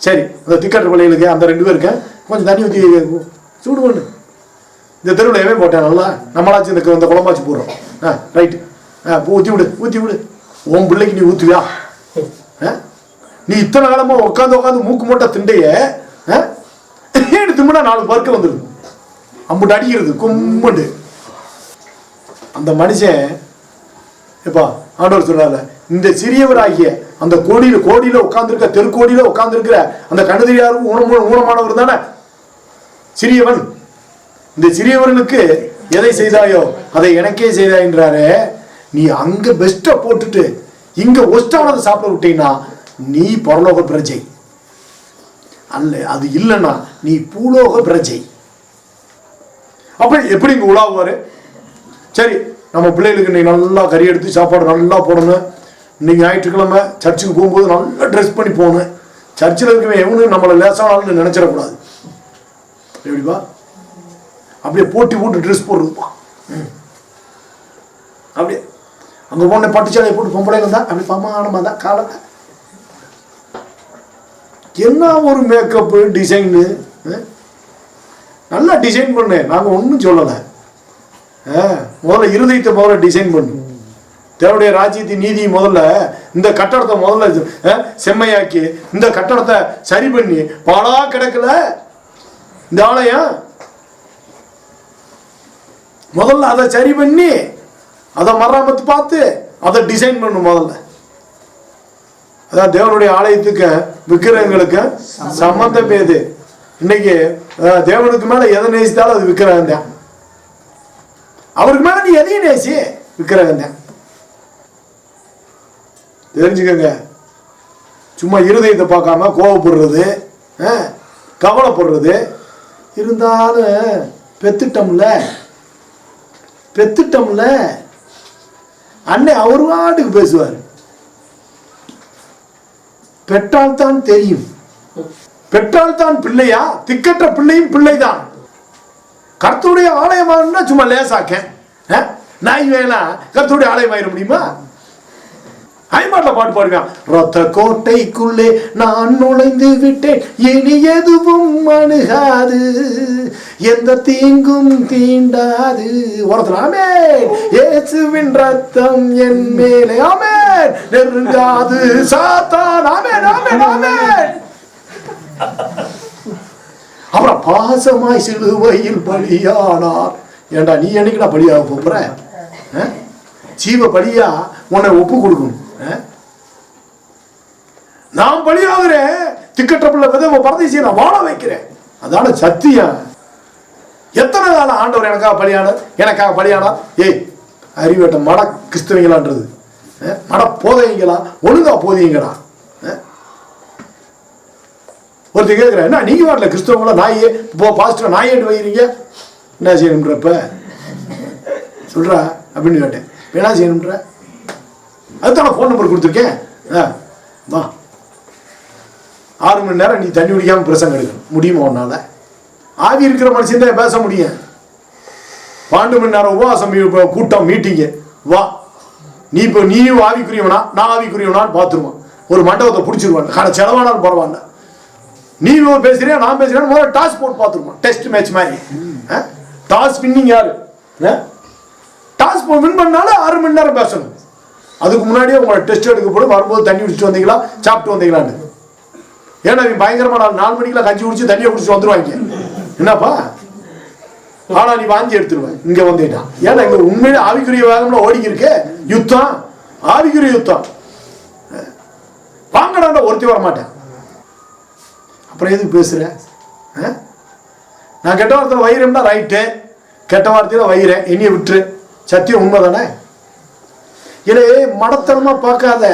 சரி அந்த திக்கட்டு பிள்ளைகளுக்கு அந்த 2 பேருக்கு கொஞ்சம் தண்ணி ஊற்றி சூடு பண்ணு. இந்த தெருவில் எவன் போட்டேன் நல்லா, நம்மளாச்சும் இந்த குழம்பாச்சு போடுறோம். ரைட்டு, ஊற்றி விடு. உன் பிள்ளைக்கு நீ ஊற்றுவியா? நீ இத்தனை காலமாக உட்காந்து மூக்கு மூட்டை திண்டைய திமுனா 4 பருக்க வந்துடும், அம்புட்டு அடிக்கிறது கும்புண்டு. அந்த மனுஷன் எப்பா ஆண்டவர் சொல்றாரு, இந்த சிறியவராகிய அந்த கோடியில உட்கார்ந்துருக்க தெருக்கோடியில உட்கார்ந்துருக்கிற அந்த கண்ணு தெரியாரும் ஊனமானவர் தானே சிறியவன். இந்த சிறியவனுக்கு எதை செய்தாயோ அதை எனக்கே செய்தாய் என்றாரு. நீ அங்க பெஸ்ட்டை போட்டுட்டு இங்க ஒஸ்டானதை சாப்பிட விட்டீங்கன்னா நீ பரலோக பிரஜை அல்ல, அது இல்லைன்னா நீ பூலோக பிரஜை. அப்ப எப்படி இங்க உலாவுவாரு? சரி நம்ம பிள்ளைகளுக்கு இன்னைக்கு நல்லா கறி எடுத்து சாப்பாடு நல்லா போடணும். இன்னைக்கு ஞாயிற்றுக்கிழமை சர்ச்சுக்கு போகும்போது நல்லா ட்ரெஸ் பண்ணி போகணும். சர்ச்சில் இருக்கவன் எவனு நம்மளை லேசானாலும் நினைச்சிடக்கூடாது. எப்படிப்பா அப்படியே போட்டு ட்ரெஸ் போடுறதுப்பா. அப்படியே அங்கே போன பட்டுச்சாலையை போட்டு பொம்பளை வந்தா அப்படி பமானமாக தான் காலத்தை என்ன ஒரு மேக்கப்பு டிசைனு நல்லா டிசைன் பண்ணு. நாங்கள் ஒன்றும் சொல்லலை. முதல்ல இருதயத்தை முதல்ல டிசைன் பண்ணு. தேவனுடைய ராஜ்யத்தின் நீதி முதல்ல இந்த கட்டடத்தை முதல்ல செம்மையாக்கி இந்த கட்டடத்தை சரி பண்ணி பாலா கிடக்கல இந்த ஆலயம். முதல்ல அதை சரி பண்ணி அதை மராமத்து பார்த்து அதை டிசைன் பண்ணும் முதல்ல. அதான் தேவனுடைய ஆலயத்துக்கு விக்கிரகங்களுக்கு சம்பந்தம் ஏது? இன்னைக்கு தேவனுக்கு மேல எதை நேசித்தாலும் அது விக்கிரகம் தான். அவருக்கு மேல நீ எதையும் நேசி விக்கிரகம் தான். தெரிஞ்சுக்கங்க. சும்மா இருதயத்தை பார்க்காம கோவப்படுறது கவலைப்படுறது இருந்தாலும் பெத்துட்டோம்ல அண்ணன் அவர் வாட்டுக்கு பேசுவார். பெற்றால் தான் தெரியும். பெற்றால் தான் பிள்ளையா? திக்கற்ற பிள்ளையும் பிள்ளைதான். கர்த்தருடைய ஆலயமா சும்மா லேசாக்க நாய் வேணா கர்த்தருடைய ஆலயமாயிட முடியுமா? ஐமாட்டில் பாட்டு பாடுவேன். ரத்த கோட்டைக்குள்ளே நான் நுழைந்து விட்டேன், இனி எதுவும் அணுகாது, எந்த தீங்கும் தீண்டாது. ஒருத்தர் ஆமென், இயேசுவின் ரத்தம் என் மேலே ஆமென், நெருங்காது சாத்தான் ஆமென் ஆமென் ஆமென். அப்புறம் பாசமாய் சிலுவையில் பலியானார். ஏண்டா நீ என்னைக்குடா பலியாக போற? ஜீவ பலியா உன்னை ஒப்பு கொடுக்கணும். நான் பலியாகிறேன், திக்கற்ற பிள்ளை விதவை பரதேசியை நான் வாழ வைக்கிறேன். அதான சத்தியம். எத்தனை காலம் ஆண்டவர் எனக்காக பலியானார்? ஏய் அறிவேட்ட மட கிறிஸ்தவங்களான்றது மட போதைங்களா? ஒழுங்கா போதைங்களா? ஒருத்தர் கேட்குறேன், என்ன நீங்க வாட்டில் கிறிஸ்தவங்களா நாயே பாஸ்டர் நாயேட்டு வைக்கிறீங்க, என்ன செய்யணுன்றப்ப சொல்றா அப்படின்னு கேட்டேன். என்ன செய்யணுன்ற? அதுதான் ஃபோன் நம்பர் கொடுத்துருக்கேன். வா 6 மணி நேரம் நீ தண்ணி குடிக்காம பிரசங்கம் எடுக்கணும். முடியுமா உன்னால? ஆவி இருக்கிற மனுஷன் தான் பேச முடியும். 12 மணி நேரம் உபவாசம் கூட்டம் மீட்டிங்கு. வா நீ இப்போ நீயும் ஆவிக்குரியவனா நான் ஆவிக்குரியவனான்னு பார்த்துருவான். ஒரு மண்டபத்தை பிடிச்சிருவான். கடை செலவானாலும் பரவாயில்ல. நீ பேசுறியா நான் பேசுறேன் முதல்ல டாஸ் போட்டு பார்த்துருவான். டெஸ்ட் மேட்ச் மாதிரி. டாஸ் வின்னிங் யாரு? டாஸ் வின் பண்ணாலும் 6 மணி நேரம் பேசணும். அதுக்கு முன்னாடியே உங்களை டெஸ்ட் எடுக்கப்படும். வரும்போது தண்ணி குடிச்சிட்டு வந்தீங்களா, சாப்பிட்டு வந்தீங்களான்னு. ஏன்னா நீ பயங்கரமா 4 மணிக்கெல்லாம் கஞ்சி குடிச்சு தண்ணியை குடிச்சு வந்துருவாங்க. என்னப்பா ஆனா நீ வாங்கி எடுத்துருவேன் இங்க வந்துட்டான். ஏன்னா இங்க உண்மையிலே ஆவிக்குரிய வேகம்ல ஓடிக்கி இருக்கு. யுத்தம், ஆவிக்குரிய யுத்தம். வாங்கடாண்டா ஒருத்தி வர மாட்டேன். அப்புறம் எதுக்கு பேசுற? நான் கெட்ட வார்த்தையில வயிறேன்னா ரைட்டு, கெட்ட வார்த்தையில வயிறேன், என்னைய விட்டுரு. சத்தியம் உண்மை தானே? இல்லை மடத்தனமா பார்க்காத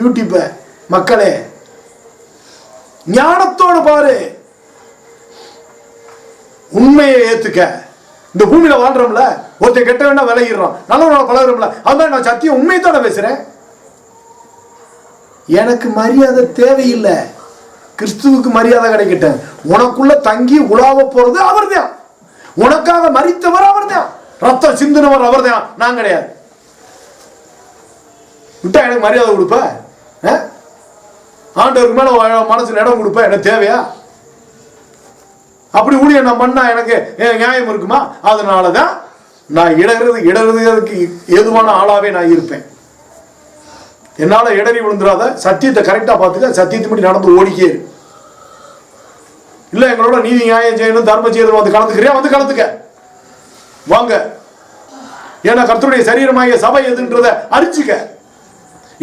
யூடியூப்ப. மக்களே ஞானத்தோடு பாரு, உண்மையை ஏத்துக்க. இந்த பூமியில வாழ்றோம்ல, ஒருத்தர் கெட்ட வேணா விளையிடுறோம், நல்லவனால பழகிறோம்ல, அதுதான் நான் சத்தியம் உண்மையை தானே பேசுறேன். எனக்கு மரியாதை தேவையில்லை, கிறிஸ்துவுக்கு மரியாதை கிடைக்கட்டும். உனக்குள்ள தங்கி உலாவ போறது அவர்தான். உனக்காக மரித்தவர் அவர்தான். ரத்தம் சிந்தினவர் அவர்தான், நான் கிடையாது. விட்டா எனக்கு மரியாதை கொடுப்ப? ஆண்டவருக்கு மேல மனசுல இடம் கொடுப்ப? எனக்கு தேவையா? அப்படி ஊழியம் நான் பண்ணா எனக்கு நியாயம் இருக்குமா? அதனாலதான் நான் இடறதுக்கு ஏதுவான ஆளாவே நான் இருப்பேன். என்னால இடறி விழுந்துடாத, சத்தியத்தை கரெக்டா பார்த்துக்க, சத்தியத்தை படி நடந்து ஓடிக்கே இரு. இல்ல எங்களோட நீதி நியாயம் செய்யணும், தர்மம் செய்யணும், வந்து கலந்துக்கிறியா? வந்து கலந்துக்க வாங்க. ஏன்னா கர்த்தருடைய சரீரமாகிய சபை எதுன்றத அறிஞ்சுக்க.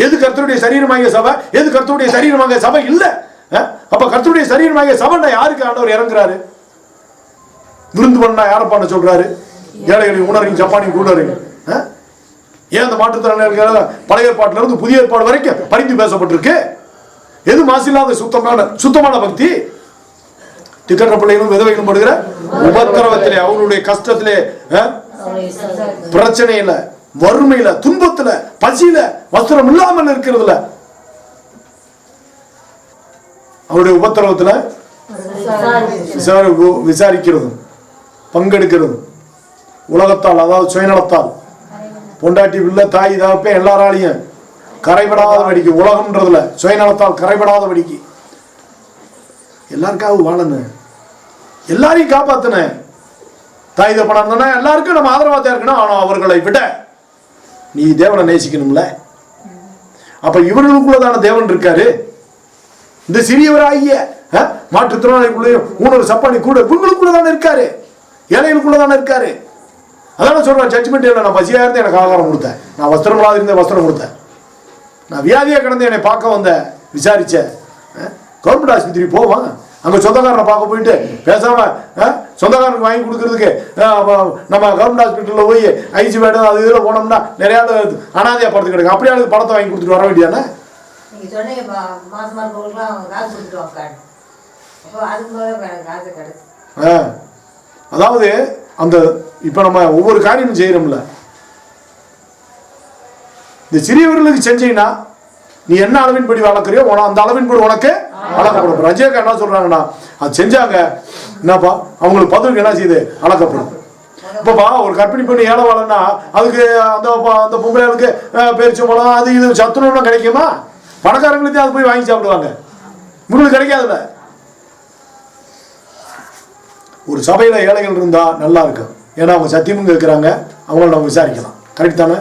எது கர்த்தருடைய சரீரமாகிய சபை, எது கர்த்தருடைய சரீரமாகிய சபை இல்ல. அப்ப கர்த்தருடைய சரீரமாகிய சபை யாருக்கு ஆண்டவர் இறங்குறாரு? விருந்து பண்ணா யாரை பண்ண சொல்றாரு? ஏழைகளின் உணர்வையும் ஜப்பானியும் கூட ஏன் அந்த மாற்றுத்திறனாளிகள் பழைய ஏற்பாட்டில இருந்து புதிய ஏற்பாடு வரைக்கும் பரிந்து பேசப்பட்டிருக்கு? எது மாசில்லாத சுத்தமான பக்தி? திக்கற்ற பிள்ளைகளும் விதவைகளும் படுகிற உபத்திரவத்திலே, அவருடைய கஷ்டத்திலே, பிரச்சனையில, வறுமையில, துன்பத்துல, பசியில, வஸ்திரம் இல்லாமல் இருக்கிறதுல, அவருடைய உபத்திரவத்துல விசாரிக்கிறதும் பங்கெடுக்கிறதும், உலகத்தால் அதாவது சுயநலத்தால், பொண்டாட்டி பிள்ளை தாய் தாப்பே எல்லாராலையும் கரைபடாத வடிக்கு, உலகம்ன்றதுல சுயநலத்தால் கரைபடாத வடிக்கு எல்லாருக்காக வாழணும், எல்லாரையும் காப்பாத்தின தாய் தப்பனா இருந்தா எல்லாருக்கும் நம்ம ஆதரவா தான் இருக்கணும். ஆனா அவர்களை விட நீ தேவனை நேசிக்கணும்ல. அப்ப இவர்களுக்குள்ளதான தேவன் இருக்காரு. இந்த சிறியவராகிய மாற்றுத்திறனாளிக்குள்ளேயும் ஊனர் சப்பானி கூட இவங்களுக்குள்ளதான இருக்காரு, ஏழைகளுக்குள்ளதான இருக்காரு. அதான சொல்றேன், ஜட்ஜ்மெண்ட் இல்லை. நான் பசியா இருந்து எனக்கு ஆகாரம் கொடுத்தேன், நான் வஸ்திரம் இல்லாத இருந்தேன் வஸ்திரம் கொடுத்தேன், நான் வியாதியா கிடந்து என்னை பார்க்க வந்த விசாரிச்ச. கவர்மெண்ட் ஆஸ்பத்திரி போவான், அங்க சொந்தக்காரனை பார்க்க போயிட்டு பேசாம சொந்தக்காரனுக்கு வாங்கி கொடுக்கறதுக்கு நம்ம கவர்மெண்ட் ஹாஸ்பிட்டல்ல போய் ஐசி பேடு அது இதில் போனோம்னா நிறைய அனாதையா படத்து கிடக்கு. அப்படியே அதுக்கு படத்தை வாங்கி கொடுத்துட்டு வர வேண்டியானே. அதாவது அந்த இப்ப நம்ம ஒவ்வொரு காரியமும் செய்யறோம்ல, இந்த சிறியவர்களுக்கு செஞ்சீங்கன்னா நீ என்ன அளவின்படி வளர்க்குறியோ அந்த அளவின்படி உனக்கு வளர்க்கப்படும். ரஜேக்கா என்ன சொல்றாங்கன்னா, அது செஞ்சாங்க என்னப்பா அவங்களுக்கு பதிலுக்கு என்ன செய்யுது, அளக்கப்படும். இப்பப்பா ஒரு கற்பிணி பண்ணி ஏழை வாழன்னா அதுக்கு அந்த பொம்பளைகளுக்கு பேரிச்சம்பழம் அது இது சத்துணவுனா கிடைக்குமா? பணக்காரங்களுக்கு அது போய் வாங்கி சாப்பிடுவாங்க, உங்களுக்கு கிடைக்காதுல்ல. ஒரு சபையில ஏழைகள் இருந்தா நல்லா இருக்கும். ஏன்னா அவங்க சத்தியமும் கேட்கிறாங்க, அவங்கள நம்ம விசாரிக்கலாம். கரெக்ட் தானே?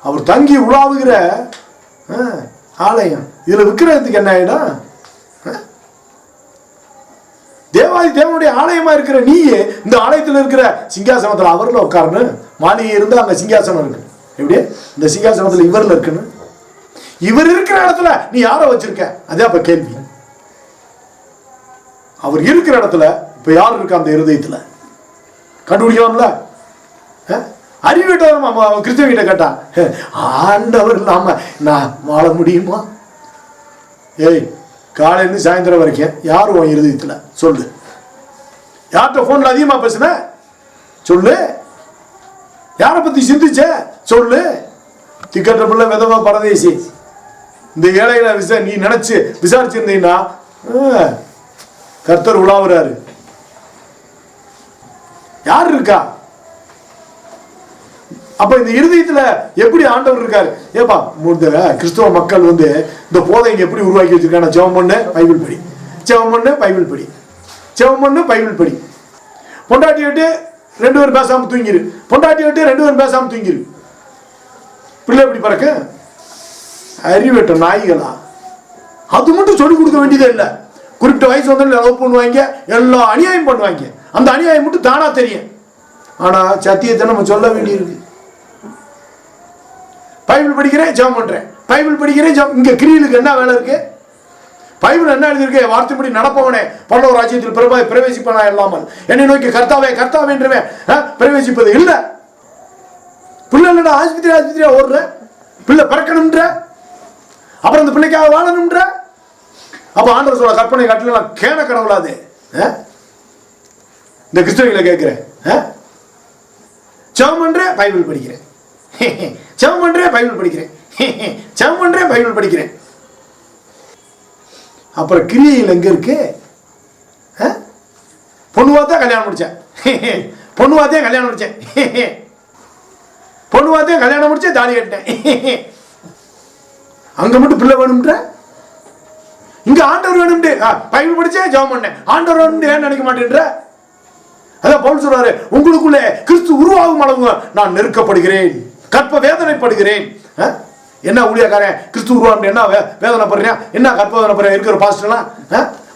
அவர் தங்கி உலாவுகிற ஆலயம் இதுல விற்கிறதுக்கு என்ன ஆயிடும்? தேவனுடைய ஆலயமா இருக்கிற நீ இந்த ஆலயத்தில் இருக்கிற சிங்காசனத்துல அவர்ல உட்காரணும். மாளிகை இருந்தா அங்க சிங்காசனம் இருக்கு. எப்படி இந்த சிங்காசனத்துல இவர்ல இருக்குன்னு, இவர் இருக்கிற இடத்துல நீ யார வச்சிருக்க? அதே அப்ப கேள்வி. அவர் இருக்கிற இடத்துல இப்ப யார் இருக்கா? அந்த இருதயத்துல கண்டுபிடிக்கலாம்ல. அறிவிட்டவர் கிறிஸ்தவ கேட்டா ஆண்டவர் இல்லாம நான் வாழ முடியுமா? ஏய், காலையிலிருந்து சாயந்தரம் வரைக்கும் யாரும் உன் இருதயத்துல சொல்லு. யார்கிட்ட போன்ல அதிகமா பேசுன சொல்லு. யார பத்தி சிந்திச்ச சொல்லு. திக்கற்ற பிள்ளை விதவா பரதேசி இந்த ஏழைகளை நீ நினைச்சு விசாரிச்சிருந்தீங்கன்னா கர்த்தர் உலாவுறாரு. யார் இருக்கா? அப்ப இந்த இருதயத்துல எப்படி ஆண்டவர் இருக்காரு? ஏப்பா கிறிஸ்தவ மக்கள் இந்த போதை எப்படி உருவாக்கி வச்சிருக்காங்க? ஜெபம் பண்ணு, பைபிள் படி, ஜெபம் பண்ணு, பைபிள் படி, ஜெபம் பண்ணு, பைபிள் படி. பொண்டாட்டி விட்டு 2 பேரும் பேசாம தூங்கிரு, பொண்டாட்டி விட்டு 2 பேரும் பேசாம தூங்கிரு. பிள்ளை எப்படி பறக்க? அறிவட்ட நாய்களா? அது மட்டும் சொல்லிக் கொடுக்க வேண்டியதே இல்லை. குறிப்பிட்ட வயசு வந்து லவ் பண்ணுவாங்க, எல்லா அநியாயம் பண்ணுவாங்க. அந்த அநியாயம் மட்டும் தானா தெரியும். ஆனா சத்தியத்தை நம்ம சொல்ல வேண்டியிருக்கு. பைபிள் படிக்கிறேன், ஜெபம் பண்றேன், பைபிள் படிக்கிறேன். இங்க கிரியலுக்கு என்ன வேலை இருக்கு? பைபிள் என்ன எழுதியிருக்கு? வார்த்தைப்படி நடப்பவனே பரலோக ராஜ்யத்தில் பிரவேசிப்பனா இல்லாமல் என்னை நோக்கி கர்த்தாவே கர்த்தாவே என்றுமே பிரவேசிப்பது இல்லை. பிள்ளை இல்லடா ஆஸ்பத்திரியா ஓடுற, பிள்ளை பிறக்கணும்ன்ற, அப்புறம் அந்த பிள்ளைக்காக வாழணும்ன்ற. அப்ப ஆண்டவர் சொல்ல கற்பனை கட்டலாம் கேன கடவுளாது. இந்த கிறிஸ்தவங்களை கேட்கிறேன், ஜெபம் பண்றேன், பைபிள் படிக்கிறேன், ஜெபம் பண்றேன், பைபிள் படிக்கிறேன், ஜெபம் பண்றேன், பைபிள் படிக்கிறேன். அப்புறம் கிரியையில் எங்க இருக்கு? பொண்ணு பார்த்தா கல்யாணம் முடிச்சேன், பொண்ணு பார்த்தே கல்யாணம் முடிச்சேன், பொண்ணு பார்த்தே கல்யாணம் முடிச்சேன், தாலி கட்டினேன். அங்க மட்டும் பிள்ளை வேணும்ன்ற, இங்க ஆண்டவர் வேணும்ட்டு பைபிள் படிச்சே ஜெபம் பண்ணேன், ஆண்டவர் வேணும்ட்டு ஏன் நினைக்க மாட்டேன்ற? அதான் பவுல் சொல்றாரு, உங்களுக்குள்ளே கிறிஸ்து உருவாகும் அளவு நான் நெருக்கப்படுகிறேன், கற்ப வேதனைப்படுகிறேன். என்ன ஊழியக்காரன் கிறிஸ்து உருவாக என்ன வேதனைப்படுறேன், என்ன கற்ப வேதனைப்படுறேன் இருக்கிற பாஸ்டர்லாம்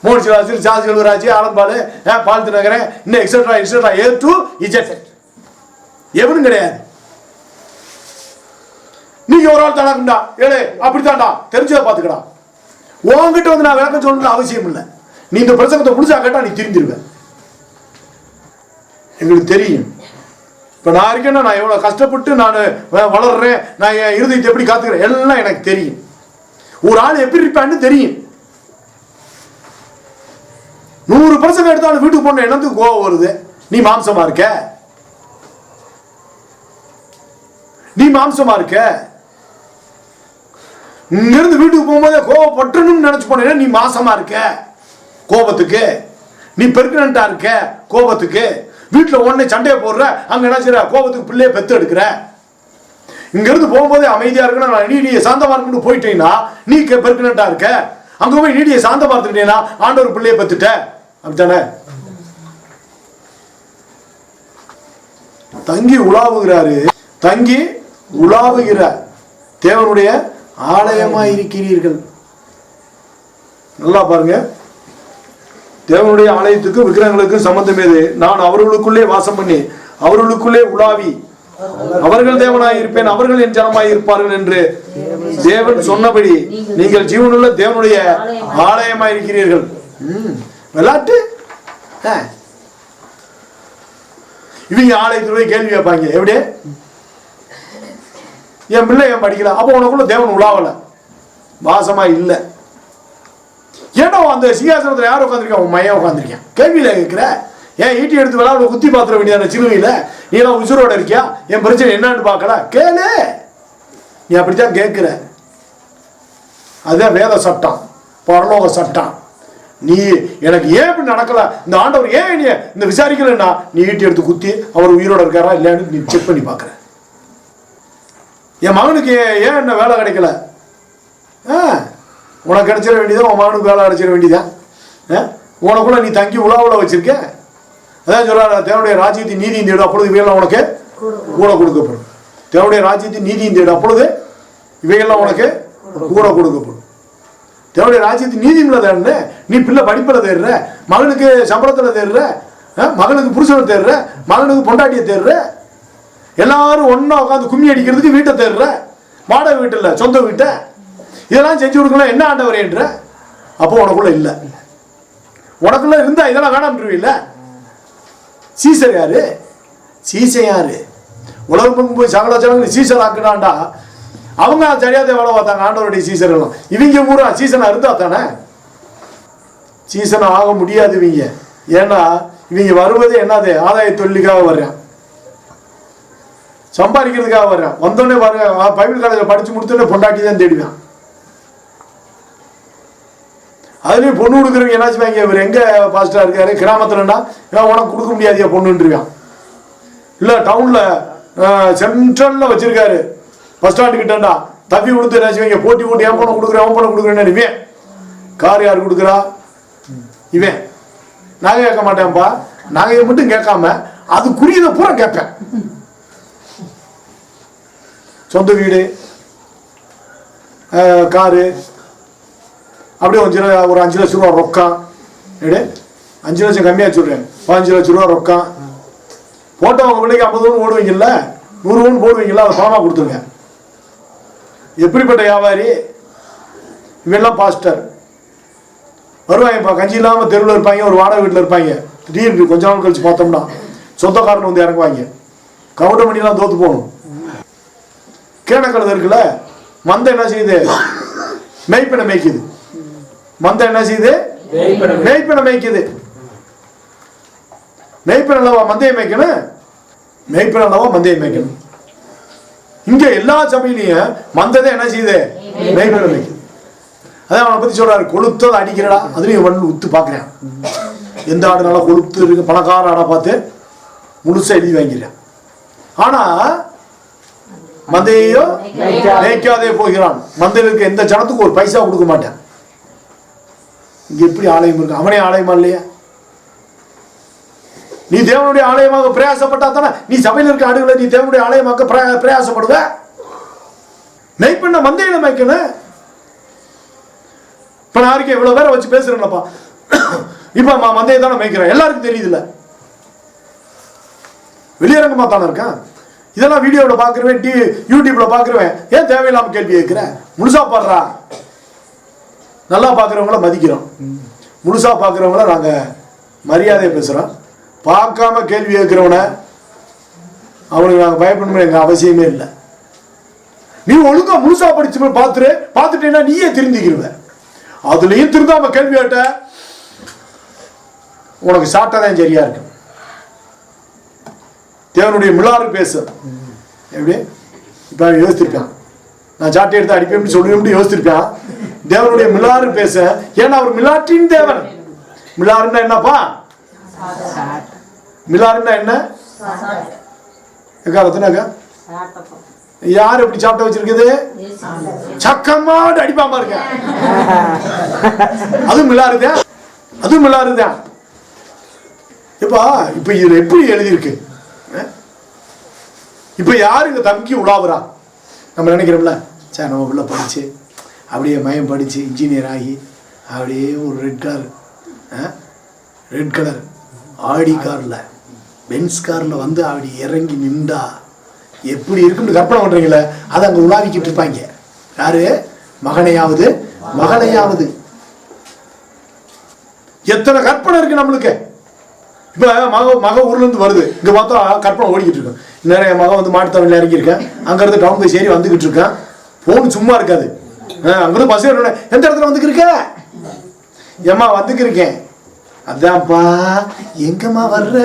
மோனிசிவாசி, ஜார்ஜ் செல்வராஜ், ஆலம்பாலு, பால்த்து நகரன், இன்னும் etcetera etcetera A to Z எவனும் கிடையாது. நீங்க ஒரு ஆள் தானாக்குண்டா ஏழு அப்படித்தான்டா தெரிஞ்சதை பார்த்துக்கடா. உன்கிட்ட வந்து நான் விளக்கம் சொல்லணும்னு அவசியம் இல்லை. நீ இந்த பிரசங்கத்தை முடிச்சா கேட்டா நீ திருந்திருவேன். எங்களுக்கு தெரியும். இப்போ நான் இருக்கேன்னா நான் எவ்வளோ கஷ்டப்பட்டு நான் வளர்றேன், நான் என் இருதயத்தை எப்படி காத்துக்கிறேன் எல்லாம் எனக்கு தெரியும். ஒரு ஆள் எப்படி இருப்பான்னு தெரியும். 100% எடுத்தாலும் வீட்டுக்கு போன என்னத்துக்கு கோவம் வருது? நீ மாம்சமா இருக்க, நீ மாம்சமா இருக்க. இங்கிருந்து வீட்டுக்கு போகும்போதே கோவப்பட்டணும்னு நினைச்சு போனேன்னா நீ மாசமா இருக்க கோபத்துக்கு, நீ பெர்கனண்டா இருக்க கோபத்துக்கு. வீட்டுல உடனே சண்டையை போடுற, அங்க என்ன செய்யற கோபத்துக்கு பிள்ளைய பெத்து எடுக்கிற. இங்க இருந்து போகும்போதே அமைதியா இருக்கணும், நீடிய சாந்தமா இருக்கணும் போயிட்டீங்கன்னா நீ பெர்கனண்டா இருக்க. அங்க போய் நீடிய சாந்தமா இருந்துட்டீங்கன்னா ஆண்டவர் பிள்ளைய பெத்துட்ட, அப்படித்தானே? தங்கி உலாவுகிறாரு, தங்கி உலாவுகிற தேவனுடைய ஆலயமா இருக்கிறீர்கள். நல்லா பாருங்க, தேவனுடைய ஆலயத்துக்கு விக்கிரகங்களுக்கு சம்பந்தம் ஏது? நான் அவர்களுக்குள்ளே வாசம் பண்ணி அவர்களுக்குள்ளே உலாவி அவர்கள் தேவனாய் இருப்பேன், அவர்கள் என் ஜனமாய் இருப்பார்கள் என்று தேவன் சொன்னபடி நீங்கள் ஜீவனுள்ள தேவனுடைய ஆலயமாய் இருக்கிறீர்கள். விளையாட்டு இவங்க ஆலயத்துல போய் கேள்வி வைப்பாங்க, எப்படி என் பிள்ளை ஏன் படிக்கல? அப்போ உனக்குள்ள தேவன் உலாவல, வாசமா இல்லை. ஏன்னா அந்த சிங்காசனத்தில் யார் உட்காந்துருக்கா? உன் மையம் உட்காந்துருக்கேன். கேள்வியில கேட்கிற, ஏன் ஈட்டி எடுத்து விளையாட குத்தி பாத்திர வேண்டியதான சிலுவையில? நீ எல்லாம் உசுரோட இருக்கியா? என் பிரச்சனை என்னன்னு பார்க்கல, கேளு. நீ அப்படித்தான் கேட்கிற. அதுதான் வேத சட்டம், பரலோக சட்டம். நீ எனக்கு ஏன் இப்படி நடக்கல, இந்த ஆண்டவர் ஏன் இந்த விசாரிக்கலன்னா நீ ஈட்டி எடுத்து குத்தி அவர் உயிரோட இருக்காரா இல்லையான்னு நீ செக் பண்ணி பார்க்குற. என் மகனுக்கு ஏன் என்ன வேலை கிடைக்கல? உனக்கு கிடைச்சிட வேண்டியதான், உன் மகனுக்கு வேலை கிடைச்சிட வேண்டியதான். உனக்குள்ள நீ தங்கி உலாவுல வச்சிருக்க. அதான் சொல்ற, தேவனுடைய ராஜ்யத்தின் நீதியின் தேடு, அப்பொழுது இவையெல்லாம் உனக்கு கூட கொடுக்கப்படும். தேவனுடைய ராஜ்யத்தின் நீதியின் தேடு, அப்பொழுது இவையெல்லாம் உனக்கு கூட கொடுக்கப்படும். தேவனுடைய ராஜ்யத்தின் நீதியில தேடுன நீ பிள்ளை படிப்புல தேடுற, மகனுக்கு சம்பளத்துல தேடுற, மகனுக்கு புருஷனை தேடுற, மகனுக்கு பொண்டாட்டியை தேடுற, எல்லாரும் ஒன்னா உட்காந்து கும்மி அடிக்கிறதுக்கு வீட்டை தேடுற, வாடகை வீட்டு இல்லை சொந்த வீட்டை, இதெல்லாம் செஞ்சு கொடுக்கலாம். என்ன ஆண்டவரேன்ற? அப்போ உனக்குள்ள இல்லை. உனக்குள்ள இருந்தா இதெல்லாம் வேணாம்ன்றீல்ல. சீசர் யாரு? சீசன் யாரு? உலகம் போய் சகல ஜனங்கள் சீசர் ஆக்குனாண்டா அவங்க சரியாத வேலை பார்த்தாங்க. ஆண்டவருடைய சீசர் எல்லாம் இவங்க பூரா சீசனா இருந்தா தானே. சீசனா ஆக முடியாது இவங்க. ஏன்னா இவங்க வருவது என்னது? ஆதாய தொழிலுக்காக வர்றான், சம்பாதிக்கிறதுக்காக வர்றான். வந்தோடனே பாருங்க, பைபிள் காலேஜில் படிச்சு முடித்தோடனே பொண்டாட்டி தான் தேடுவான். அதுலேயும் பொண்ணு கொடுக்குறவங்க என்ன செய்வாங்க, இவர் எங்கே பாஸ்டராக இருக்காரு கிராமத்துலன்னா உனக்கு கொடுக்க முடியாதியா பொண்ணுன்றிருக்கான். இல்லை டவுனில் சென்ட்ரலில் வச்சிருக்காரு, பஸ் ஸ்டாண்டு கிட்டா தப்பி கொடுத்து என்ன செய்வாங்க, போட்டி போட்டு என் பொண்ணை கொடுக்குறேன் அவன் பொண்ணை கொடுக்குறேன்னு. இவன் கார் யார் கொடுக்குறா? இவன். நகை கேட்க மாட்டேன்ப்பா, நகையை மட்டும் கேட்காம அதுக்குரியதை பூரா கேட்பேன். சொந்த வீடு, காரு, அப்படியே ஒரு 5 லட்சம் ரூபா ரொக்கம். எடு 5 லட்சம் கம்மியாக சொல்கிறேன், 15 லட்சம் ரூபா ரொக்கம் போட்டோ. அவங்க பிள்ளைக்கு 50 பவுன் போடுவீங்கல்ல, 100 பவுன் போடுவீங்களா, அதை பணமாக கொடுத்துருங்க. எப்படிப்பட்ட வியாபாரி இவெல்லாம்? பாஸ்டர் வருவாங்கப்பா, கஞ்சி இல்லாமல் தெருவில் இருப்பாங்க, ஒரு வாடகை வீட்டில் இருப்பாங்க. திடீர்னு கொஞ்ச நாள் கழிச்சு பார்த்தோம்னா சொந்தக்காரன் வந்து இறங்குவாங்க. கவுண்டர் மணிலாம் தோத்து போகணும். கேடக்கழுதை இருக்குல்ல, மந்தை என்ன செய்யுது? மெய்ப்பனை மேய்க்குது. மந்தை என்ன செய்யுது? மெய்ப்பனை மேய்க்குது. மெய்ப்பன் அல்லவா மந்தையை மேய்க்கணும்? மெய்ப்பன் அல்லவா மந்தையை மேய்க்கணும். இங்க எல்லா சபையிலையும் மந்தை என்ன செய்யுது? மெய்ப்பனை மேய்க்குது. அதான் அவனை பத்தி சொல்றாரு, கொளுத்ததை அடிக்கிறடா, அதுலயும் வந்து உத்து பாக்குறேன். எந்த ஆடு நல்லா கொளுத்து இருக்கு, பணக்கார ஆடா பார்த்து முழுசா எழுதி வாங்கிறேன். ஆனா மந்தையோ மேய்க்காதே போகிறான். மந்தையில எந்த ஜனத்துக்கு ஒரு பைசா கொடுக்க மாட்டேன். இங்க எப்படி ஆலயம் இருக்கு? அவனே ஆலயமா இல்லையா? நீ தேவனுடைய ஆலயமாக பிரயாசப்பட்டா தானே நீ சபையில் இருக்க ஆடுகளை நீ தேவனுடைய ஆலயமாக்க பிரயாசப்படுவ. மெய்ப்பண்ண மந்தையில மேய்க்கணும். இப்ப நான் இருக்கேன், இவ்வளவு பேரை வச்சு பேசுறேன்லப்பா. இப்ப மந்தையை தானே மேய்க்கிறேன், எல்லாருக்கும் தெரியுதுல்ல, வெளியரங்கமா தானே இருக்கேன். இதெல்லாம் வீடியோவில் பார்க்குறவேன், யூடியூப்ல பார்க்குறவேன், ஏன் தேவையில்லாம கேள்வி கேட்கிறேன்? முழுசா பாடுறா. நல்லா பார்க்குறவங்கள மதிக்கிறோம், முழுசா பார்க்குறவங்கள நாங்கள் மரியாதையை பேசுகிறோம். பார்க்காம கேள்வி கேட்கிறவன அவனுக்கு நாங்கள் பயப்படணும் எங்கள் அவசியமே இல்லை. நீ ஒழுங்கா முழுசா படிச்சு பார்த்துட்டேன்னா நீயே திருந்திக்கிருவ. அதுலயும் திருந்தாம கேள்வி கேட்ட உனக்கு சாப்பிட்டதான் சரியா இருக்கு. தேவனுடைய மிளாறு பேச எப்படி இப்ப யோசிச்சிருப்பான், நான் சாட்டை எடுத்து அடிப்பேன் சொல்லுவேன் யோசிச்சிருப்பான். தேவனுடைய மிளாறு பேச, ஏன்னா அவர் மிளாற்றின் தேவன். மிளாறுன்னா என்னப்பா? மிளாறுன்னா என்ன? யார் எப்படி சாப்பிட்ட வச்சிருக்குது? சக்கமாடு அடிப்பாம இருக்க. அது மிளாறுதான், அது மிளாறுதான். இப்ப இப்ப இதுல எப்படி எழுதியிருக்கு? இப்ப யாரு இங்க தம்பி உலாவுறா? நம்ம நினைக்கிறோம்ல, சார் நம்ம பிள்ளை படிச்சு அப்படியே மயம் படிச்சு இன்ஜினியர் ஆகி அப்படியே ஒரு ரெட் கலர் ஆடி கார்ல பென்ஸ் கார்ல வந்து அப்படி இறங்கி நின்றா எப்படி இருக்குன்னு கற்பனை பண்றீங்களே, அதை அங்க உலாவிக்கிட்டு இருப்பாங்க. யாரு? மகனையாவது மகளையாவது. எத்தனை கற்பனை இருக்கு நம்மளுக்கு. இப்ப மக ஊர்ல இருந்து வருது, இங்க பார்த்தா கற்பனை ஓடிக்கிட்டு இருக்கேன். நிறைய மகன் வந்து மாட்டுத்தாவணியில் இறங்கியிருக்கேன், அங்க இருந்து டவுன் போய் சரி வந்துகிட்டு இருக்கேன். போன் சும்மா இருக்காது, அங்கிருந்து பஸ் ஏற எந்த இடத்துல வந்துக்கு இருக்க? ஏம்மா வந்துக்கு இருக்கேன். அதான்ப்பா, எங்கம்மா வர்ற?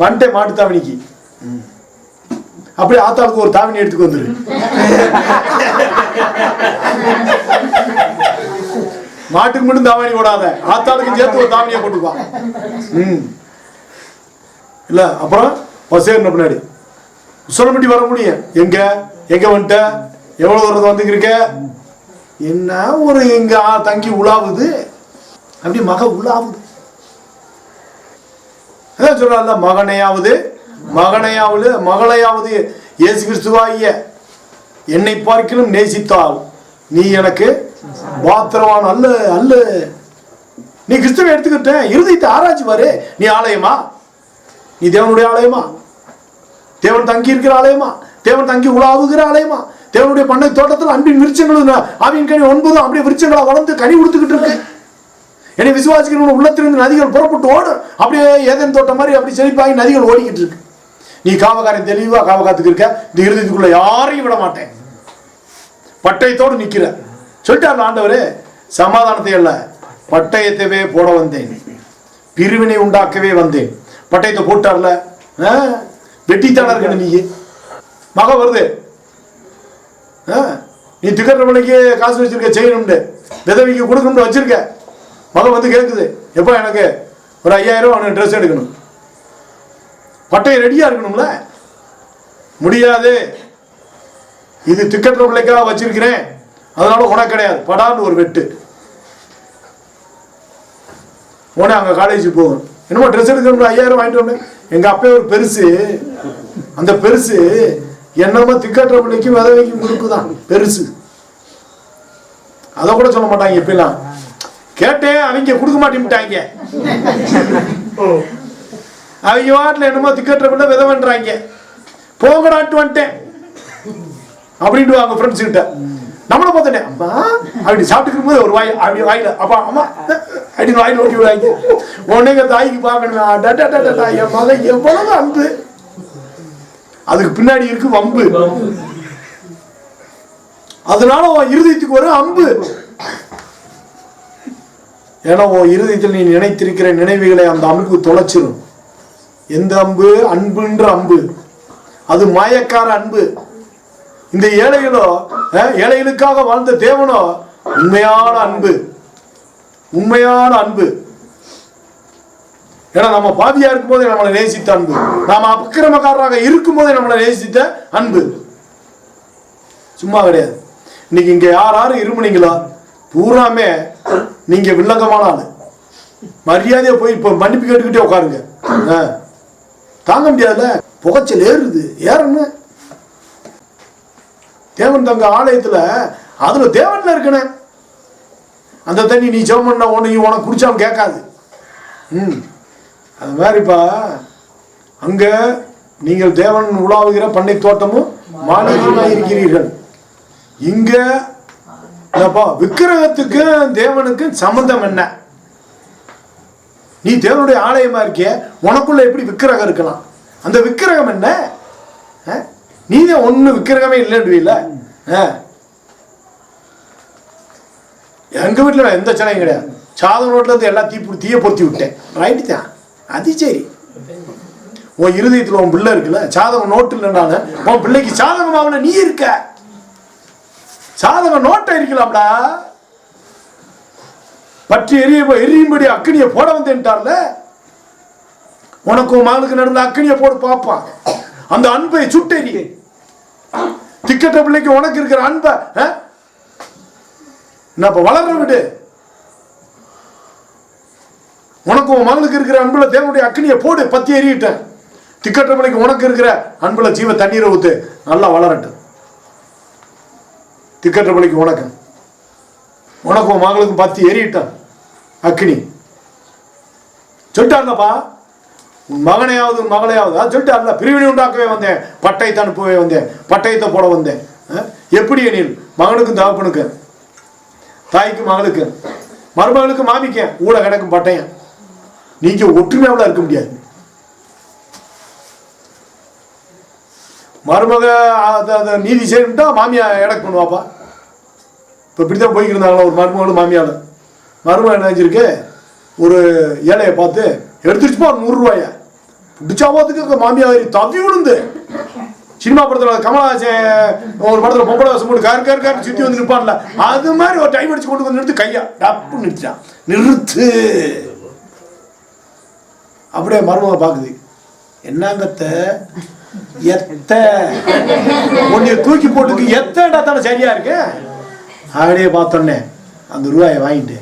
வந்துட்டேன் மாட்டுத்தாவணிக்கு. அப்படியே ஆத்தாளுக்கு ஒரு தாவணி எடுத்துக்கு வந்துரு. மாட்டுக்கு மட்டும் தாவணி ஓடாத, ஆத்தாளுக்கு சேர்த்து ஒரு தாவணியை போட்டுக்குவான். இல்ல அப்புறம் பஸ் ஏறின பின்னாடி சொல்லப்பட்டி வர முடியும். எங்க எங்க வந்துட்ட, எவ்வளவு தூரத்தை வந்துக்கு இருக்க, என்ன ஒரு எங்க தங்கி உலாவுது, அப்படி மக உலாவுது. அதான் சொல்றாங்க, மகனையாவது மகனையாவது மகளையாவது இயேசு கிறிஸ்துவாகிய என்னை பார்க்கிலும் நேசித்தால் நீ எனக்கு பாத்திரவான் அல்ல அல்ல. நீ கிறிஸ்துவை எடுத்துக்கிட்ட இருதயத்தை ஆராய்ச்சி பாரு. நீ ஆலயமா? நீ தேவனுடைய ஆலயமா? தேவன் தங்கி இருக்கிற ஆலயமா? தேவன் தங்கி உலாவுகிற ஆலயமா? தேவனுடைய பண்ணை தோட்டத்தில் அன்பின் விருட்சங்கள் ஆவியின் கனி 9 அப்படியே விருட்சங்களா வளர்ந்து கனி கொடுத்துக்கிட்டு இருக்கு. என்னை விசுவாசிக்கிற உள்ளத்திலிருந்து நதிகள் புறப்பட்டு ஓடும். அப்படியே ஏதேன் தோட்டம் மாதிரி அப்படி செழிப்பாகி நதிகள் ஓடிக்கிட்டு இருக்கு. நீ காவகாரன் தெளிவா காவகாத்துக்கு இருக்க. இந்த இருதயத்துக்குள்ள யாரையும் விட மாட்டேன், பட்டயத்தோடு நிக்கிற சொல்லிட்டார் ஆண்டவரே. சமாதானத்தை அல்ல பட்டயத்தைவே போட வந்தேன், பிரிவினை உண்டாக்கவே வந்தேன். பட்டயத்தை போட்டார்ல, வெட்டித்தான இருக்க. நீ மக வருது, நீ திகற மணிக்கு காசு வச்சிருக்க, செய்யணும்னு விதவிக்கு கொடுக்கணும்னு வச்சிருக்க. மகன் வந்து கேட்குது, எப்போ எனக்கு ஒரு 5000 அவனுக்கு ட்ரெஸ் எடுக்கணும். பட்டையை ரெடியா இருக்கணும்ல. முடியாது, இது திக்கற்ற பிள்ளைக்காக வச்சிருக்கிறேன், அதனால உனக்கு கிடையாது. படான்னு ஒரு வெட்டு. உடனே அங்க காலேஜுக்கு போகும், என்னமோ ட்ரெஸ் எடுக்கணும் 5000 வாங்கிட்டு வந்தேன். எங்க அப்பா ஒரு பெருசு, அந்த பெருசு என்னமோ திக்கற்ற பிள்ளைக்கு விதவைக்கும் கொடுக்குதான் பெருசு. அதை கூட சொல்ல மாட்டாங்க. எப்பெல்லாம் கேட்டேன், அவங்க கொடுக்க மாட்டேன்ட்டாங்க. அவங்க வாட்டில் என்னமோ திக்கற்ற பிள்ளை விதவன்றாங்க. போங்கடான்ட்டு வந்துட்டேன் அப்படின்ட்டு வாங்க ஃப்ரெண்ட்ஸ் கிட்ட. நம்மள பார்த்தேன், அம்மா அப்படி சாப்பிட்டுக்கும் போது ஒரு வாய் அப்படி வாயில அப்பா அம்மா அப்படின்னு வாயில் ஓட்டி விடுவாங்க. உடனே தாய்க்கு பார்க்கணும், என் மகன் எவ்வளவு அன்பு, அதுக்கு பின்னாடி இருக்கு வம்பு. அதனால உன் இருதயத்துக்கு ஒரு அம்பு. ஏன்னா உன் இருதயத்தில் நீ நினைத்திருக்கிற நினைவுகளை அந்த அம்புக்கு தொலைச்சிடும். எந்த அம்பு? அன்புன்ற அம்பு. அது மாயக்கார அன்பு. இந்த ஏழைகளோ, ஏழைகளுக்காக வாழ்ந்த தேவனோ உண்மையான அன்பு, உண்மையான அன்பு. ஏன்னா நம்ம பாவியா இருக்கும் போதே நம்மளை நேசித்த அன்பு, நாம அக்கிரமக்காரராக இருக்கும் போதே நம்மளை நேசித்த அன்பு. சும்மா கிடையாது. இன்னைக்கு இங்க யாரும் இருமுனீங்களா பூராமே நீங்க வில்லங்கமான ஆளு. மரியாதையா போய் இப்ப மன்னிப்பு கேட்டுக்கிட்டே உட்காருங்க. தாங்க முடியாதுல, புகைச்சல் ஏறுது. ஏறணும். தேவன் தங்க ஆலயத்துல அதுல தேவன்ல இருக்கனே, அந்த தண்ணி நீ ஜெபம் பண்ண உனக்கு குடிச்சாவும் கேட்காது. அது மாதிரிப்பா அங்க நீங்கள் தேவன் உலாவுகிற பண்ணை தோட்டமும் மாளிகையுமாய் இருக்கிறீர்கள். இங்க விக்கிரகத்துக்கு தேவனுக்கு சம்பந்தம் என்ன? நீ தேவனுடைய ஆலயமா இருக்கிய, உனக்குள்ள எப்படி விக்கிரகம் இருக்கலாம்? அந்த விக்கிரகம் என்ன? நீதான் ஒண்ணு விக்கிரகமே இல்லைன்றீல. எங்க வீட்டுல எந்த சனையும் கிடையாது. சாதம் ரோட்ல இருந்து எல்லாம் தீய பொருத்தி விட்டேன். ரைட்டு தான், அது சரி. உன் இருதயத்துல உன் பிள்ளை இருக்குல்ல, சாதகம் நோட்டு இல்லைனாலும் உன் பிள்ளைக்கு சாதகமாவன நீ இருக்க. சாதகம் நோட்டை இருக்கலாம்டா. பற்றி எரியும்படி அக்கினியை போட வந்தேன்ட்டார்ல. உனக்கு உன் மகனுக்கு நடுவில் அக்கினியை போட்டு பார்ப்பான். அந்த அன்பை சுட்டெறி. திக்கட்ட பிள்ளைக்கு உனக்கு இருக்கிற அன்பை என்னப்ப வளர விடு. உனக்கு உன் மகனுக்கு இருக்கிற அன்புல தேவனுடைய அக்கினியை போடு, பத்தி எறியிட்டேன். திக்கட்ட பிள்ளைக்கு உனக்கு இருக்கிற அன்புல ஜீவ தண்ணீரை ஊத்து, நல்லா வளரட்டும். திக்கட்ட பிள்ளைக்கு உனக்கு உன் மகளுக்கு பத்தி எறியிட்டான் அக்கினி. சொல்லிட்டாருலப்பா, உன் மகனையாவது உன் மகளையாவது அது சொல்லிட்டாருல. பிரிவினை உண்டாக்கவே வந்தேன், பட்டயத்தை அனுப்பவே வந்தேன், பட்டயத்தை போட வந்தேன். எப்படி எனில் மகனுக்கும் தகப்பனுக்கு, தாய்க்கு மகளுக்கு, மருமகளுக்கு மாமிக்க ஊழ கிடக்கும் பட்டயம். நீங்க ஒற்றுமையாவில் இருக்க முடியாது. மருமக நீதி செய்யணும்ட்டா மாமியா எடக்கு பண்ணுவாப்பா. இப்போ இப்படித்தான் போய்க்கிருந்தாங்களா ஒரு மருமகளும் மாமியாலும். மருமக என்ன செஞ்சிருக்கு, ஒரு ஏழையை பார்த்து எடுத்துருச்சுப்பா ஒரு 100 ரூபாய பிடிச்சாபாத்துக்கு மாமியா தவி விழுந்து. சினிமா படத்தில் கமலஹாசன் ஒரு படத்தில் பொம்பளை வாசம் போட்டு கார் சுற்றி வந்து நிற்பான்ல, அது மாதிரி ஒரு டைம் அடிச்சு கொண்டு வந்து நிறுத்து, கையா டப்பு நிறுத்திட்டான். நிறுத்து. அப்படியே மருமக பார்க்குது, என்னங்கத்த எத்த உன்னைய தூக்கி போட்டுக்கு எத்தடா தானே சரியா இருக்கு. அப்படியே பார்த்தோன்னே அந்த ரூபாயை வாங்கிட்டு,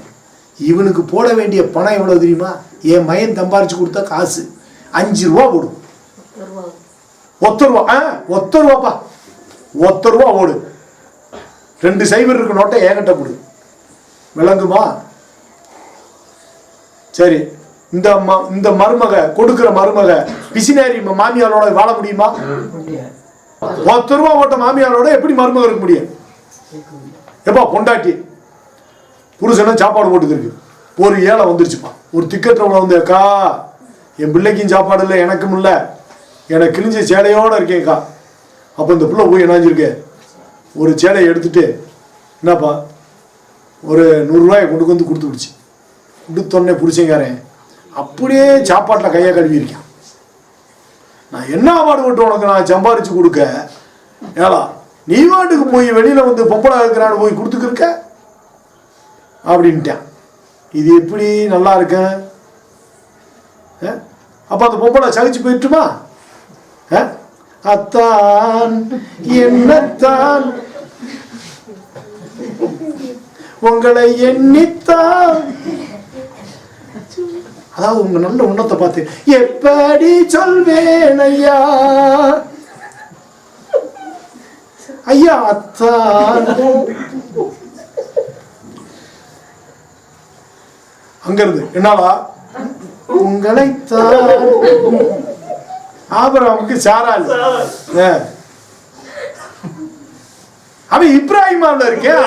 இவனுக்கு போட வேண்டிய பணம் எவ்வளவு தெரியுமா? என் மயன் சம்பாரிச்சு கொடுத்தா காசு 5 ரூபா போடும். ஒத்த ரூபாப்பா, ஒத்த ரூபா ஓடு. 2 சைவர் இருக்கு நோட்டை ஏகட்ட போடு. விளங்குமா? சரி, இந்த மருமக கொடுக்கிற மருமக பிசினாரி மாமியாரோட வாழ முடியுமா? 10 ரூபா ஓட்ட மாமியாரோட எப்படி மருமக இருக்க முடியும்? எப்பா பொண்டாட்டி புருஷனும் சாப்பாடு போட்டுக்கு ஒரு ஏழை வந்துருச்சுப்பா, ஒரு திக்கற்றவளை வந்து, அக்கா என் பிள்ளைக்கும் சாப்பாடு இல்லை, எனக்கும் இல்லை, எனக்கு கிழிஞ்ச சேலையோடு இருக்கேன்க்கா. அப்போ இந்த பிள்ளை போய் என்னாஞ்சிருக்கு, ஒரு சேலையை எடுத்துட்டு என்னப்பா ஒரு 100 ரூபாயை கொண்டு வந்து கொடுத்து விடுச்சு. கொடுத்தோன்னே பிடிச்சங்காரன் அப்படியே சாப்பாட்டில் கையை கழுவி இருக்கேன். நான் என்ன பாடுபட்டு உனக்கு நான் சம்பாரிச்சு கொடுக்க, ஏலா நீ வாட்டுக்கு போய் வெளியில் வந்து பொம்பளை இருக்கிறான்னு போய் கொடுத்துக்கிருக்க அப்படின்ட்டேன். இது எப்படி நல்லா இருக்க? அப்போ அந்த பொம்பளை சகிச்சு போயிட்டுமா? அத்தான் என்னத்தான் உங்களை எண்ணித்தான், அதாவது உங்க நல்ல உன்னத்தை பார்த்து எப்படி சொல்வேன் ஐயா, ஐயா அத்தான். அங்க இருந்து என்னாலா உங்களைத்தான். ஆபிரகாமுக்கு சாராள், அவன் இப்ராஹிமாவில் இருக்கேன்.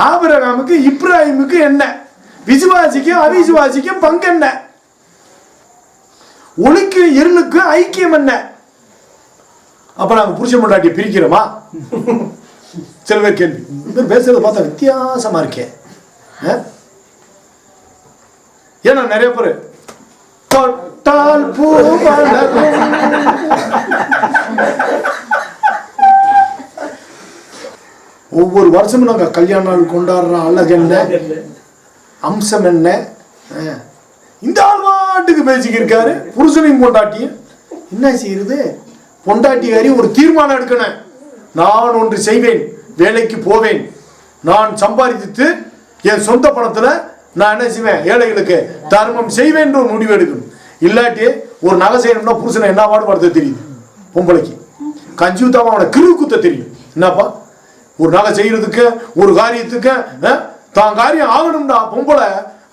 ஆபிரகாமுக்கு இப்ராஹிமுக்கு என்ன? விசுவாசிக்கும் அவிசுவாசிக்கும் பங்கு என்ன? ஒளிக்கு இருளுக்கு ஐக்கியம் என்ன? அப்ப நாங்க புருஷன் பொண்டாட்டியை பிரிக்கிறோமா? சில பேர் கேள்வி. பேசுறத பார்த்தா வித்தியாசமா இருக்கேன். ஏன்னா நிறைய பேர் தொட்டால் பூ வளரும், ஒவ்வொரு வருஷமும் நாங்கள் கல்யாண நாள் கொண்டாடுற அழகு என்ன, அம்சம் என்ன. இந்த ஆள் மாட்டுக்கு பேசிக்கிட்டு இருக்காரு. புருஷனையும் பொண்டாட்டியும் என்ன செய்யுது? பொண்டாட்டியாரி ஒரு தீர்மானம் எடுக்கணும். நான் ஒன்று செய்வேன், வேலைக்கு போவேன், நான் சம்பாதித்து என் சொந்த பணத்தில் நான் என்ன செய்வேன், ஏழைகளுக்கு தர்மம் செய்வேன் ஒரு முடிவு எடுக்கணும். இல்லாட்டி ஒரு நகை செய்யணும்னா புருஷனை என்ன பாடுபடுத்த தெரியுது பொம்பளைக்கு. கஞ்சி ஊத்தாம அவனை கிரு குத்த தெரியும். என்னப்பா ஒரு நகை செய்யறதுக்கு ஒரு காரியத்துக்கு தான் காரியம் ஆகணும்டா. பொம்பளை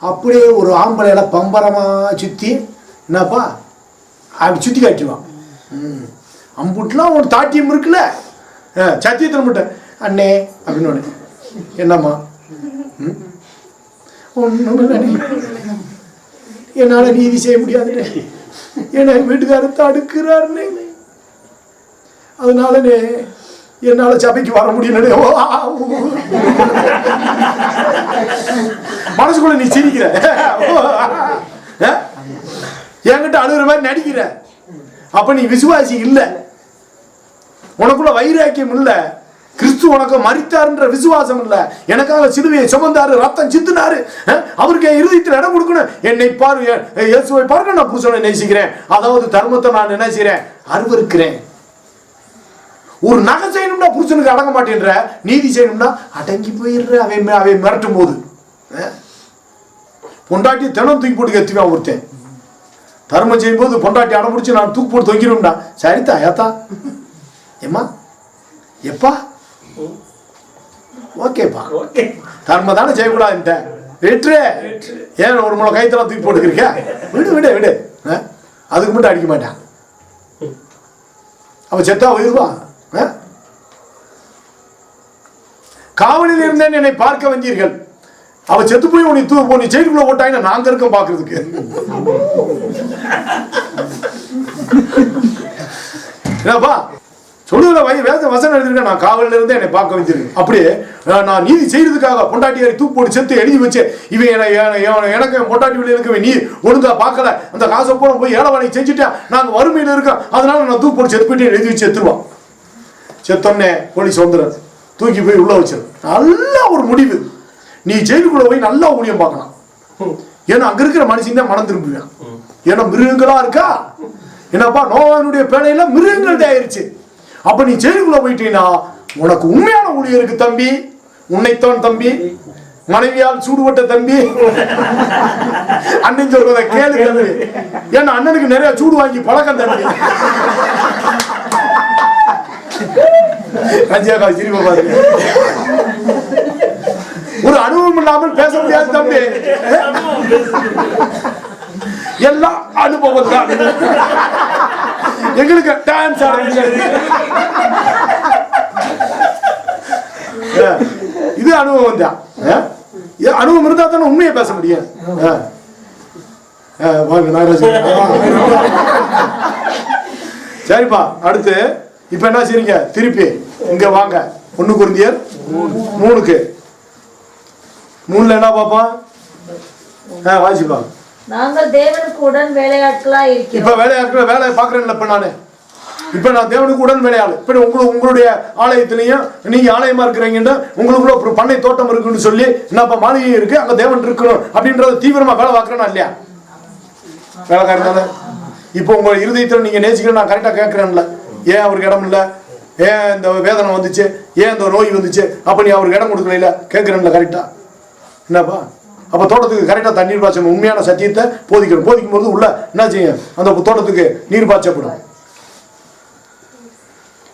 அப்படியே ஒரு ஆம்பளையில பம்பரமா சுத்தி என்னப்பா அப்படி சுத்தி காட்டுவான். அம்புட்டுலாம் ஒரு தாட்டியம் இருக்குல்ல, சத்தியத்தில் மட்டும் அண்ணே அப்படின்னு என்னம்மா ஒன்றும் இல்லைண்ணே, என்னால் நீதி செய்ய முடியாதுண்ணே, என்னை வீட்டுக்காரர் தடுக்கிறாருண்ணே, அதனாலண்ணே என்னால் சபைக்கு வர முடியலண்ணே. மனசுக்குள்ள நீ சிரிக்கிற, என்கிட்ட அழுகிற மாதிரி நடிக்கிற. அப்ப நீ விசுவாசி இல்லை, உனக்குள்ள வைராக்கியம் இல்லை, கிறிஸ்து உனக்கு மரித்தாருன்ற விசுவாசம் இல்லை. எனக்காக சிலுவையை சுமந்தாரு, ரத்தம் சிந்தினாரு, அவருக்கு என் இருதயத்தில் இடம் கொடுக்கணும். என்னை பாரு, இயேசுவை பாருங்க, நான் புருஷனை நேசிக்கிறேன், அதாவது தர்மத்தை நான் என்ன செய்றேன், அருவருக்கிறேன். ஒரு நகை செய்யணும்னா புருஷனுக்கு அடங்க மாட்டேன்ற, நீதி செய்யணும்னா அடங்கி போயிடுற. அவை மிரட்டும் போது பொண்டாட்டி தினம் தூக்கி போட்டு கத்துவேன் ஒருத்தன். தர்மம் செய்யும் போது பொண்டாட்டி அடம் பிடிச்சி நான் தூக்கி போட்டு தொங்கிடும்டா. சரித்தா ஏத்தா ஏம்மா எப்பா ஓகேப்பா, தர்ம தானே செய்யக்கூடாதுன்ட்ட வெற்று. ஏன் ஒரு முளை கைத்தெல்லாம் தூக்கி போட்டுக்கிறீங்க, விடு விடு விடு, அதுக்கு மட்டும் அடிக்க மாட்டான். அவன் செத்தா உயிர்வா. காவலில் இருந்தேன் என்னை பார்க்க வந்தீர்கள், அவ செத்து போய் உன்னை தூ போய் ஜெயிலுக்குள்ள போட்டாங்க, நாங்க இருக்கோம் பாக்குறதுக்கு. என்னப்பா சொல்லுற வேத வசனம் எழுதிருக்கேன், நான் காவலில் இருந்து என்னை பார்க்க வச்சிருக்கேன். அப்படியே நான் நீதி செய்யறதுக்காக பொண்டாட்டியாரி தூக்கு போட்டு செத்து எழுதி வச்சு, இவன் எனக்கு என் பொண்டாட்டி வீடு இருக்கு, நீ ஒழுங்கா பார்க்கல, அந்த காசை போன போய் ஏழை வேலைக்கு செஞ்சுட்டேன், நாங்க வறுமையில இருக்கோம், அதனால நான் தூக்கு போட்டு செத்து போயிட்டு எழுதி வச்சு செத்துருவான். செத்தோன்னே போலீஸ் வந்துடுறது, தூக்கி போய் உள்ள வச்சிரு. நல்ல ஒரு முடிவு, நீ ஜெயிலுக்குள்ள போய் நல்லா ஊழியம் பார்க்கலாம். ஏன்னா அங்க இருக்கிற மனுஷன் தான் மனம் திரும்புவேன். ஏன்னா மிருகங்களா இருக்கா, என்னப்பா நோவானுடைய பேழையில மிருகங்கள் ஆயிருச்சு. அப்ப நீ ஜெயிலுக்குள்ள போயிட்டீங்கன்னா உனக்கு உண்மையான ஊழியருக்கு தம்பி, உன்னைத்தான் தம்பி, மனைவியால் சூடுபட்ட தம்பி, அண்ணன் சொல்றத கேளு தம்பி. ஏன்னா அண்ணனுக்கு நிறைய சூடு வாங்கி பழக்கம் தம்பி. கஞ்சியாக்கா சிரிப்பா பாருங்க, ஒரு அனுபவம் இல்லாமல் பேச முடியாது தம்பி, எல்லாம் அனுபவம் தான். எங்களுக்கு டான்ஸ் இது அனுபவம் தான். அனுபவம் இருந்தா தானே உண்மையை பேச முடியும். சரிப்பா, அடுத்து இப்ப என்ன செய்றீங்க, திருப்பி இங்க வாங்க. 1 கொரிந்தியர் 3 என்ன பாப்பா, வாசிப்பா. நாங்கள் தேவனுக்கு உடன் வேலையாட்களா இருக்கிறோம். இப்ப வேலையாட்கள் வேலை பாக்குறேன்ல, இப்ப நான் தேவனுக்கு உடன் வேலையாளு. இப்ப உங்களுடைய ஆலயத்திலையும் நீங்க ஆலயமா இருக்கிறீங்கன்னா உங்களுக்குள்ள ஒரு பண்ணை தோட்டம் இருக்குன்னு சொல்லி, என்னப்பா மாளிகை இருக்கு, அங்க தேவன் இருக்கணும் அப்படின்றத தீவிரமா வேலை பார்க்கறேன்னா இல்லையா, வேலைக்காரன் தானே. இப்போ உங்க இருதயத்தில் நீங்க நேசிக்கிறேன், நான் கரெக்டா கேட்கிறேன்ல, ஏன் அவருக்கு இடம் இல்லை, ஏன் இந்த வேதனை வந்துச்சு, ஏன் இந்த நோய் வந்துச்சு, அப்ப நீ அவருக்கு இடம் கொடுக்கல கேட்கிறேன்ல கரெக்டா, என்னப்பா. அப்ப தோட்டத்துக்கு கரெக்டா தண்ணீர் பாய்ச்சணும், உண்மையான சத்தியத்தை போதிக்கணும். போதிக்கும் போது உள்ள என்ன செய்யும், அந்த தோட்டத்துக்கு நீர் பாய்ச்சப்படும்.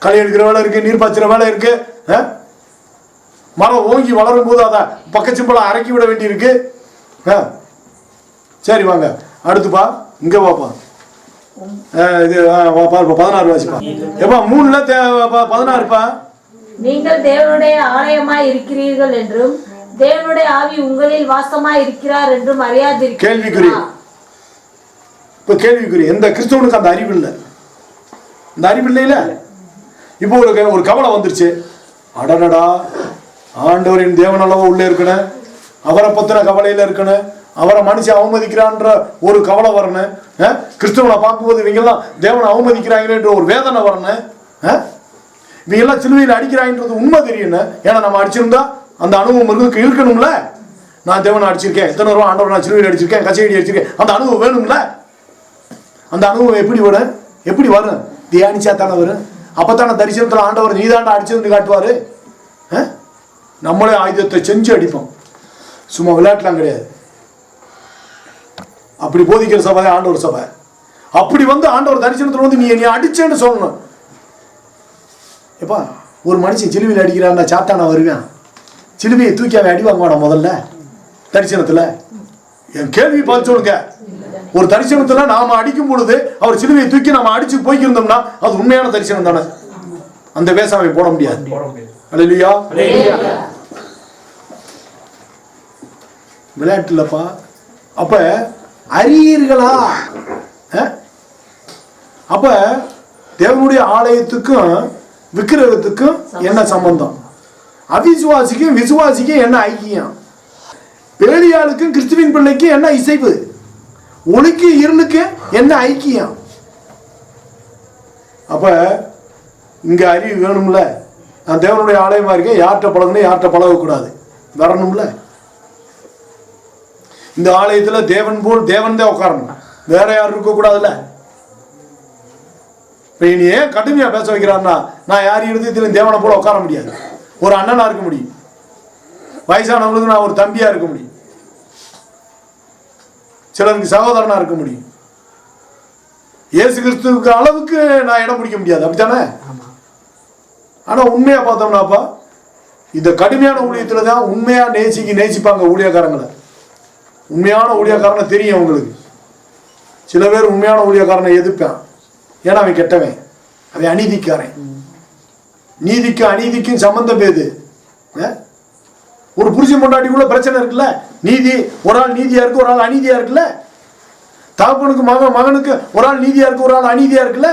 களை எடுக்கிற வேலை இருக்கு, நீர் பாய்ச்சுற வேலை இருக்கு. மரம் ஓங்கி வளரும் போது அதை பக்கச்சிம்பளம் அரைக்கி விட வேண்டி இருக்கு. சரி வாங்க அடுத்துப்பா, இங்க பாப்பா. இது 16 வாசிப்பா. எப்பா 3ல 16பா. நீங்கள் தேவனுடைய ஆலயமாய் இருக்கிறீர்கள் என்றும் தேவனுடைய ஆவி உங்களில் வாசமாய் இருக்கிறார் என்றும் அறியாதிருக்கிறீர்களா? கேள்விக்குறி. இப்ப கேள்விக்குறி, எந்த கிறிஸ்தவனுக்கு அந்த அறிவு இல்லை. இந்த அறிவு இல்லையில இப்போ ஒரு கவலை வந்துருச்சு, அடடடா ஆண்டவரின் தேவன் அளவு உள்ள இருக்கணும், அவரை பத்தின கவலையில இருக்கணும், அவரை மனுஷன் அவமதிக்கிறான்ற ஒரு கவலை வரணும், கிறிஸ்தவனை பார்க்கும்போது இவங்கெல்லாம் தேவனை அவமதிக்கிறாங்கன்ற ஒரு வேதனை வரணும். இவங்க எல்லாம் சிலுவையில் அடிக்கிறாங்கன்றது உண்மை தெரியும். ஏன்னா நம்ம அடிச்சிருந்தா அந்த அனுபவம் இருக்கணும்ல. நான் தேவனை அடிச்சிருக்கேன், எத்தனை ரூபா ஆண்டவர் நான் சிலுவையில் அடிச்சிருக்கேன், கச்சேரி அடிச்சிருக்கேன், அந்த அனுபவம் வேணும்ல. அந்த அனுபவம் எப்படி வரும்? தியானிச்சா தானே வரும். அப்பத்தான தரிசனத்தில் ஆண்டவர் நீதாண்டா அடிச்சதுன்னு காட்டுவாரு. நம்மளே ஆயுதத்தை செஞ்சு அடிப்போம், சும்மா விளையாட்டுலாம் கிடையாது. அப்படி போதிக்கிற சபை ஆண்டவர் சபை. அப்படி ஆண்டவர் தரிசனத்தில் நீ அடிச்சேன்னு சொல்லணும். எப்பா ஒரு மனுஷன் சிலுவையில் அடிக்கிறான்னா சாத்தானா வருவேன், சிலுவையை தூக்கி அவன் அடி வாங்குவானா முதல்ல தரிசனத்தில்? என் கேள்வி பார்த்து சொல்லுங்க. ஒரு தரிசனத்தில் நாம அடிக்கும் பொழுது அவர் சிலுவையை தூக்கி நாம அடிச்சு போய்க்கிருந்தோம்னா அது உண்மையான தரிசனம் தானே? அந்த வேஷாவை போட முடியாது. அல்லேலூயா. விளையாட்டு இல்லப்பா. அப்ப அறியீர்களா? அப்ப தேவனுடைய ஆலயத்துக்கும் விக்கிரகத்துக்கும் என்ன சம்பந்தம்? அவிசுவாசிக்கும் விசுவாசிக்கும் என்ன ஐக்கியம்? பேலியாளுக்கும் கிறிஸ்துவின் பிள்ளைக்கும் என்ன இசைவு? ஒளிக்கு இருளுக்கு என்ன ஐக்கியம்? அப்ப இங்க அறிவு வேணும்ல. நான் தேவனுடைய ஆலயமா இருக்கேன், யார்கிட்ட பழகணும் யார்கிட்ட பழகக்கூடாது வரணும்ல. இந்த ஆலயத்துல தேவன் போல் தேவன் தான் உட்காரணும், வேற யாரும் இருக்க கூடாதுல்ல. நீ ஏன் கடுமையா பேச வைக்கிறான்னா, நான் யார் இருந்ததிலும் தேவனை போல உட்கார முடியாது. ஒரு அண்ணனா இருக்க முடியும், வயசானவங்களுக்கு நான் ஒரு தம்பியா இருக்க முடியும், சிலருக்கு சகோதரனா இருக்க முடியும். இயேசு கிறிஸ்துவுக்கு அளவுக்கு நான் இடம் பிடிக்க முடியாது, அப்படித்தானே? ஆனா உண்மையா பார்த்தோம்னாப்பா இந்த கடுமையான ஊழியத்துல தான் உண்மையா நேசிப்பாங்க ஊழியக்காரங்களை. உண்மையான ஊழியக்காரனை தெரியும் அவங்களுக்கு. சில பேர் உண்மையான ஊழியக்காரனை எதிர்ப்பான், ஏன்னா அவன் கெட்டவன், அவன் அநீதிக்காரன். நீதிக்கும் அநீதிக்கும் சம்பந்தம் பேது. ஒரு புருஷன் பொண்டாட்டிக்குள்ள பிரச்சனை இருக்குல்ல, நீதி ஒரு ஆள் நீதியா இருக்கு, ஒரு ஆள் அநீதியா இருக்குல்ல. தகப்பனுக்கு மகனுக்கு ஒரு ஆள் நீதியா இருக்கு, ஒரு ஆள் அநீதியா இருக்குல்ல.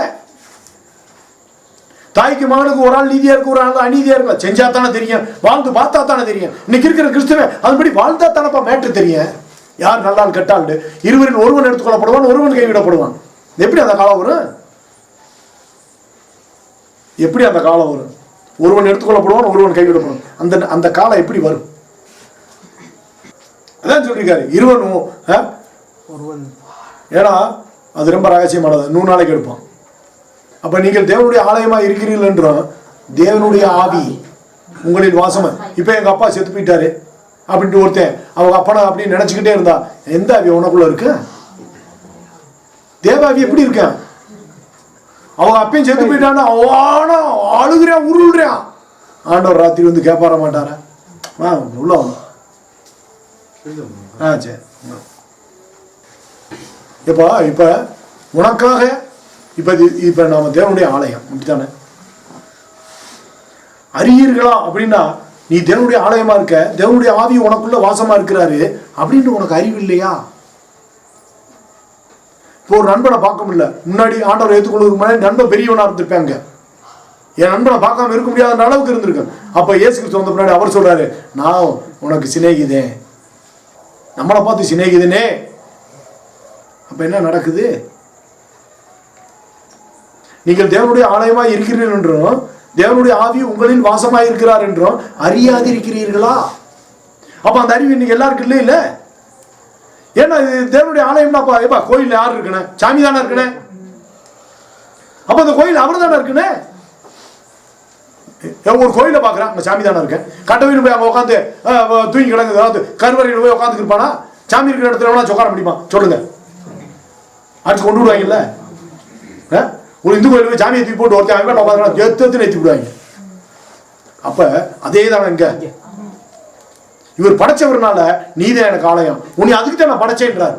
தாய்க்கு மகனுக்கு ஒரு ஆள் நீதியா இருக்கு, ஒரு ஆள் அநீதியா இருக்குல்ல. செஞ்சா தானே தெரியும், வாழ்ந்து பார்த்தா தானே தெரியும். இன்னைக்கு இருக்கிற கிறிஸ்தவன் அதுபடி வாழ்ந்தா தானப்பா மேட்டு தெரியும் யார் நல்லால் கெட்டாள். இருவரில் ஒருவன் எடுத்துக்கொள்ளப்படுவான், ஒருவன் கைவிடப்படுவான். எப்படி அந்த காலம் வரும்? எப்படி அந்த காலம் வரும்? ஒருவன் எடுத்துக்கொள்ளப்படுவான், ஒருவன் கைவிடப்படுவான். அந்த காலம் எப்படி வரும்? அதான் சொல்லிருக்காரு இருவனும். ஏன்னா அது ரொம்ப ரகசியமானது, 100 நாளைக்கு எடுப்பான். அப்ப நீங்கள் தேவனுடைய ஆலயமா இருக்கிறீர்கள் என்றும் தேவனுடைய ஆவி உங்களில் வாசமா. இப்ப எங்க அப்பா செத்து போயிட்டாரு அப்படின்ட்டு ஒருத்தன் அவங்க அப்பனை அப்படின்னு நினைச்சுக்கிட்டே இருந்தா எந்த ஆவி உனக்குள்ள இருக்கு? தேவாவி எப்படி இருக்க? அவங்க அப்பையும் செத்து போயிட்டான்னா அழுகுறான், உருள்றான். ஆண்டவர் ராத்திரி வந்து கேட்பார மாட்டாரா? உள்ள சரி. இப்ப உனக்காக இப்ப நாம தேவனுடைய ஆலயம், அப்படித்தானே? அறியீர்களா அப்படின்னா நீ தேவனுடைய ஆலயமா இருக்க, தேவனுடைய ஆவி உனக்குள்ள வாசமா இருக்கிறாரு அப்படின்னு உனக்கு அறிவு இல்லையா? இப்போ ஒரு நண்பனை பார்க்க முடியல, முன்னாடி ஆண்டவர் ஏற்றுக்கொள்வதற்கு முன்னாடி நண்பன் பெரியவனா இருந்திருப்பாங்க, என் நண்பனை பார்க்காம இருக்க முடியாத அளவுக்கு இருந்திருக்கேன். அப்ப இயேசு கிறிஸ்து வந்த முன்னாடி அவர் சொல்றாரு, நான் உனக்கு சிநேகிதேன், நம்மளை பார்த்து சிநேகிதனே. அப்ப என்ன நடக்குது? நீங்கள் தேவனுடைய ஆலயமா இருக்கிறீர்கள் என்றும் தேவனுடைய ஆவி உங்களில் வாசமா இருக்கிறார் என்றும் அறியாதிருக்கிறீர்களா? அப்ப அந்த அறிவு இன்னைக்கு எல்லாருக்கும் இல்லை இல்ல. ஏன்னா தேவனுடைய ஆலயம்னா கோயில் யாரு இருக்குன்னு? சாமி தானே இருக்குன்னு. அப்ப அந்த கோயில் அவர் தானே இருக்குன்னு. ஒரு கோயில பாக்குறான், அங்க சாமி தானே இருக்கேன். கட்டவையில் போய் அங்க உட்காந்து தூங்கி கிடங்கு, அதாவது கருவறையில் போய் உட்காந்து இருப்பானா? சாமி இருக்கிற இடத்துல வேணா உட்கார முடியுமா சொல்லுங்க? அடிச்சு கொண்டு விடுவாங்கல்ல. ஒரு இந்து கோயில் போய் சாமியை தூக்கி போட்டு ஒருத்தன் எத்து ஏற்றி விடுவாங்க. அப்ப அதே தானே இங்க இவர் படைச்சவர்னால நீதான் எனக்கு ஆலயம், உன்னை அதுக்கு தான் நான் படைச்சேன்றார்.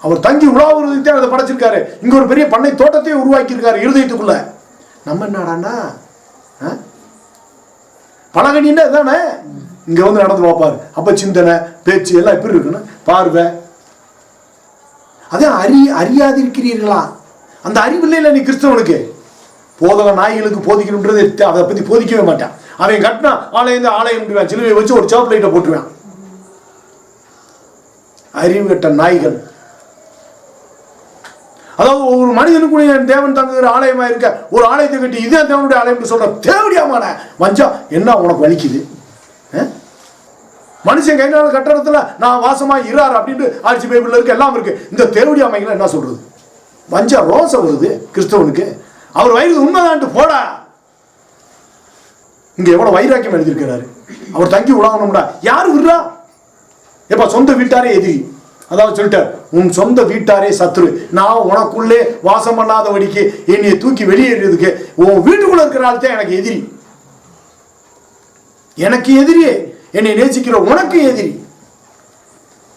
அவர் தங்கி உலாவுறதுக்கு தான் அதை படைச்சிருக்காரு. இங்க ஒரு பெரிய பண்ணை தோட்டத்தையே உருவாக்கி இருக்காரு இருதயத்துக்குள்ள. நம்ம என்னடான்னா பழகணின்னா தானே இங்க வந்து நடந்து பார்ப்பாரு. அப்ப சிந்தனை பேச்சு எல்லாம் எப்படி இருக்குன்னு பார்வை. அதான் அறியாதிருக்கிறீர்களா? அந்த அறிவு இல்லை நீ கிறிஸ்தவனுக்கு. போதக நாய்களுக்கு போதிக்கணும்ன்றது அதை பத்தி போதிக்கவே மாட்டான். அவன் கட்டினா ஆலயம் சிலுவையை வச்சு ஒரு சாப் லைட்டை போட்டுருவான். அறிவு கட்ட நாய்கள். அதாவது ஒரு மனிதனுக்கு தேவன் தங்குகிற ஆலயமா இருக்க ஒரு ஆலயத்தை கட்டி இதே தேவனுடைய ஆலயம் சொல்ற தேவடியாமான வஞ்சா என்ன உனக்கு வலிக்குது? மனுஷன் கை நாள் கட்டடத்துல நான் வாசமா இறாரு அப்படின்ட்டு ஆட்சி பைபிள்ல இருக்கு, எல்லாம் இருக்கு. இந்த தேவடியாமைகளை என்ன சொல்றது? வஞ்சா ரோசம் வருது கிறிஸ்தவனுக்கு. அவர் வயிறு உண்மைதான்ட்டு போடா. இங்க எவ்வளவு வைராக்கியம் எழுதியிருக்கிறாரு. அவர் தங்கி உலாகணும்டா. யாரு விடுறா? எப்ப சொந்த வீட்டாரே எதிரி. அதாவது சொல்லிட்டார், உன் சொந்த வீட்டாரே சத்துரு. நான் உனக்குள்ளே வாசம் பண்ணாதபடிக்கு என்னைய தூக்கி வெளியேறதுக்கு உன் வீட்டுக்குள்ள இருக்கிற ஆள் தான் எனக்கு எதிரி. எனக்கு எதிரியே, என்னை நேசிக்கிற உனக்கு எதிரி.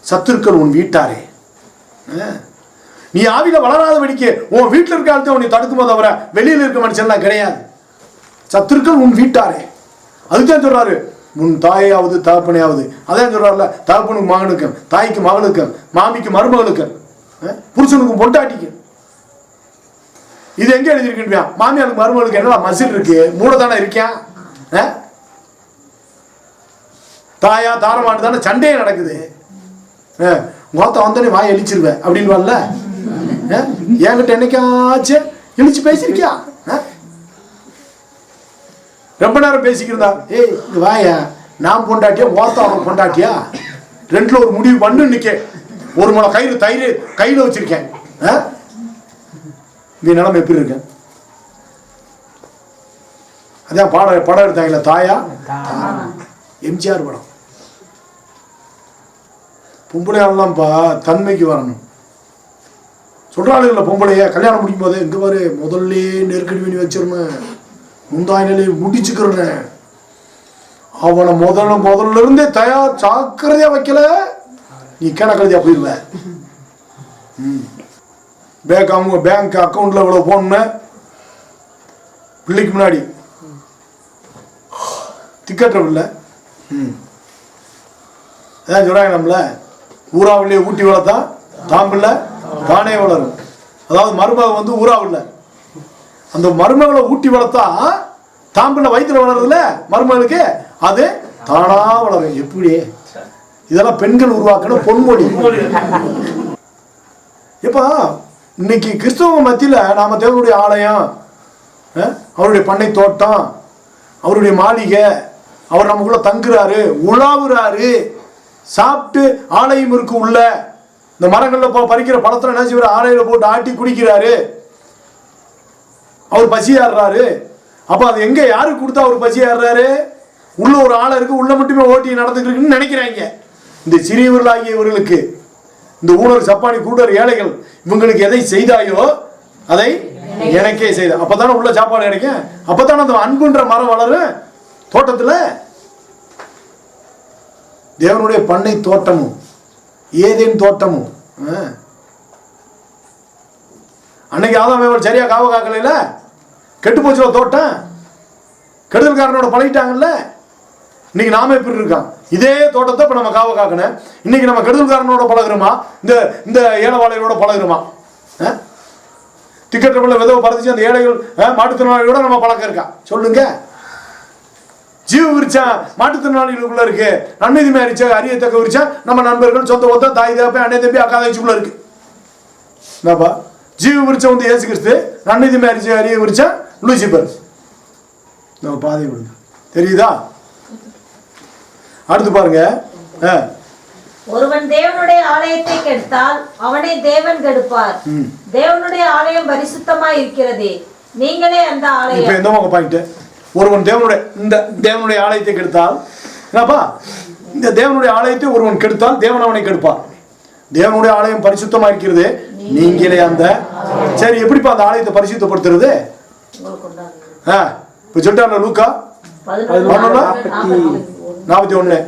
சத்துருக்கள் உன் வீட்டாரே. நீ ஆவில வளராதபடிக்கு உன் வீட்டில் இருக்க ஆள் தான் உன்னை தடுக்குமோ தவிர வெளியில் இருக்க மனுஷன்லாம் கிடையாது. சத்துருக்கள் உன் வீட்டாரே. அதுதான் சொல்றாரு, உன் தாயாவது தகப்பனையாவது. அதான் சொல்றாருல, தகப்பனுக்கு மகனுக்கும், தாய்க்கு மகனுக்கும், மாமிக்கு மருமகனுக்கும், புருஷனுக்கும் பொண்டாட்டிக்கும். இது எங்க எழுதியிருக்கின்றியா? மாமியாருக்கு மருமகளுக்கு என்னடா மசில் இருக்கு? மூளை தானே இருக்கேன். தாயா தாரமாட்டு தானே சண்டையே நடக்குது. மொத்த வந்தோடனே வாய் எழிச்சிருவேன் அப்படின்னு வரல. என்கிட்ட என்னைக்காச்சும் இழிச்சு பேசிருக்கியா? ரொம்ப நேரம் பேசிக்கிறதா? ஏய் இங்க வாயா, நான் பொண்டாட்டியா மொத்த அவனுக்கு பொண்டாட்டியா? ரெண்டுல ஒரு முடிவு பண்ணு. நிக்க ஒரு முளை கயிறு தயிர் கையில வச்சிருக்கேன். இந்த நிலைமை எப்படி இருக்கு? அதான் படம் எடுத்தாங்களா தாயா, எம்ஜிஆர் படம். பொம்பளையாள்லாம்ப்பா தன்மைக்கு வரணும் சொல்றாள். இல்லை பொம்பளைய கல்யாணம் முடிக்கும் போது இங்க பாரு முதல்ல நெருக்கடி பண்ணி வச்சிருந்தேன், முந்தாய் நிலையை முடிச்சுக்கிறேன். அவனை முதல்ல இருந்தே தயார் ஜாக்கிரதையா வைக்கல, நீ கணக்கழுதியா போயிருவ. பேங்க் அக்கௌண்ட்ல இவ்வளவு போடணும், பிள்ளைக்கு முன்னாடி திக்கற்ற பிள்ளை. அதான் சொல்றாங்க நம்மள, ஊராவிலேயே ஊட்டி வளர்த்தா தாம்பிள்ள தானே வளரும். அதாவது மருமக வந்து ஊராவில்ல, அந்த மருமகளை ஊட்டி வளர்த்தா தாம்பிள்ள வயிற்றுல வளருதுல மருமகளுக்கு, அது தானா வளரும். எப்படி? இதெல்லாம் பெண்கள் உருவாக்கின பொன்மொழி. இப்ப இன்னைக்கு கிறிஸ்தவ மத்தியில நாம தேவனுடைய ஆலயம், அவருடைய பண்ணை தோட்டம், அவருடைய மாளிகை, அவர் நமக்குள்ள தங்குறாரு, உலாவுறாரு, சாப்பிட்டு ஆலயம் இருக்கு உள்ள. இந்த மரங்கள்ல பறிக்கிற பழத்துல என்ன செய்வார்? ஆலையில போட்டு ஆட்டி குடிக்கிறாரு, அவர் பசியாடுறாரு. அப்ப அது எங்க யாருக்கு கொடுத்தா அவர் பசியாடுறாரு? உள்ள ஒரு ஆளை இருக்கு, உள்ள மட்டுமே ஓட்டி நடந்துக்கிறதுன்னு நினைக்கிறாங்க. இந்த சிறியவர்களாகிய இவர்களுக்கு, இந்த ஊழல் சப்பானி கூடர் ஏழைகள், இவங்களுக்கு எதை செய்தாயோ அதை எனக்கே செய்த. அப்பதானே உள்ள சாப்பாடு கிடைக்கும், அப்பதானே அந்த அன்புன்ற மரம் வளரும் தோட்டத்துல. தேவனுடைய பண்ணை தோட்டமும் ஏதேன் தோட்டமும். அன்னைக்கு ஆதாம் சரியா காவ காக்கல, கெட்டு போச்சுல தோட்டம், கெடுதல்காரனோட பழகிட்டாங்கல்ல. இன்னைக்கு நாம எப்படி இருக்கான்? இதே தோட்டத்தை இப்ப நம்ம காவ காக்கணும். இன்னைக்கு நம்ம கெடுதல்காரனோட பழகுறோமா, இந்த ஏழைவாளையோட பழகுறோமா? டிக்கெட் விதவை பறந்துச்சு அந்த ஏழைகள் மாற்றுத்திறனாளியோட நம்ம பழக்கம் இருக்கா? சொல்லுங்க. ஜீவ விரிச்சா மாற்றுத்திறனாளிகளுக்குள்ள இருக்கு, நன்மை தீமையா அரியத்தக்க விரிச்சா நம்ம நண்பர்கள், சொந்த ஒத்த, தாய் தகப்ப, அண்ணே தம்பி, அக்கா தங்கச்சிக்குள்ள இருக்கு. என்னப்பா ஜீவ விரிச்சா வந்து இயேசு கிறிஸ்து, நன்மை தீமையா அரிய விரிச்சா லூசிபர். நம்ம பாதை விடுங்க, தெரியுதா? அடுத்து பாருங்க. ஒருவன் தேவனுடைய ஆலயத்தை கெடுத்தால் அவனை தேவன் கெடுப்பார். தேவனுடைய ஆலயம் பரிசுத்தமாய் இருக்கிறதே, நீங்களே அந்த ஆலயம். இப்ப எந்த பாயிண்ட்? ஒருவன் தேவனுடைய ஆலயத்தை கெடுத்தால், என்னப்பா, இந்த தேவனுடைய ஆலயத்தை ஒருவன் கெடுத்தால் தேவன் அவனை கெடுப்பார். தேவனுடைய ஆலயம் பரிசுத்தமா இருக்கிறது, நீங்களே அந்த. சரி, எப்படிப்பா அந்த ஆலயத்தை பரிசுத்தப்படுத்துறது? இப்ப சொல்லிட்டாங்க லூக்கா 11:41.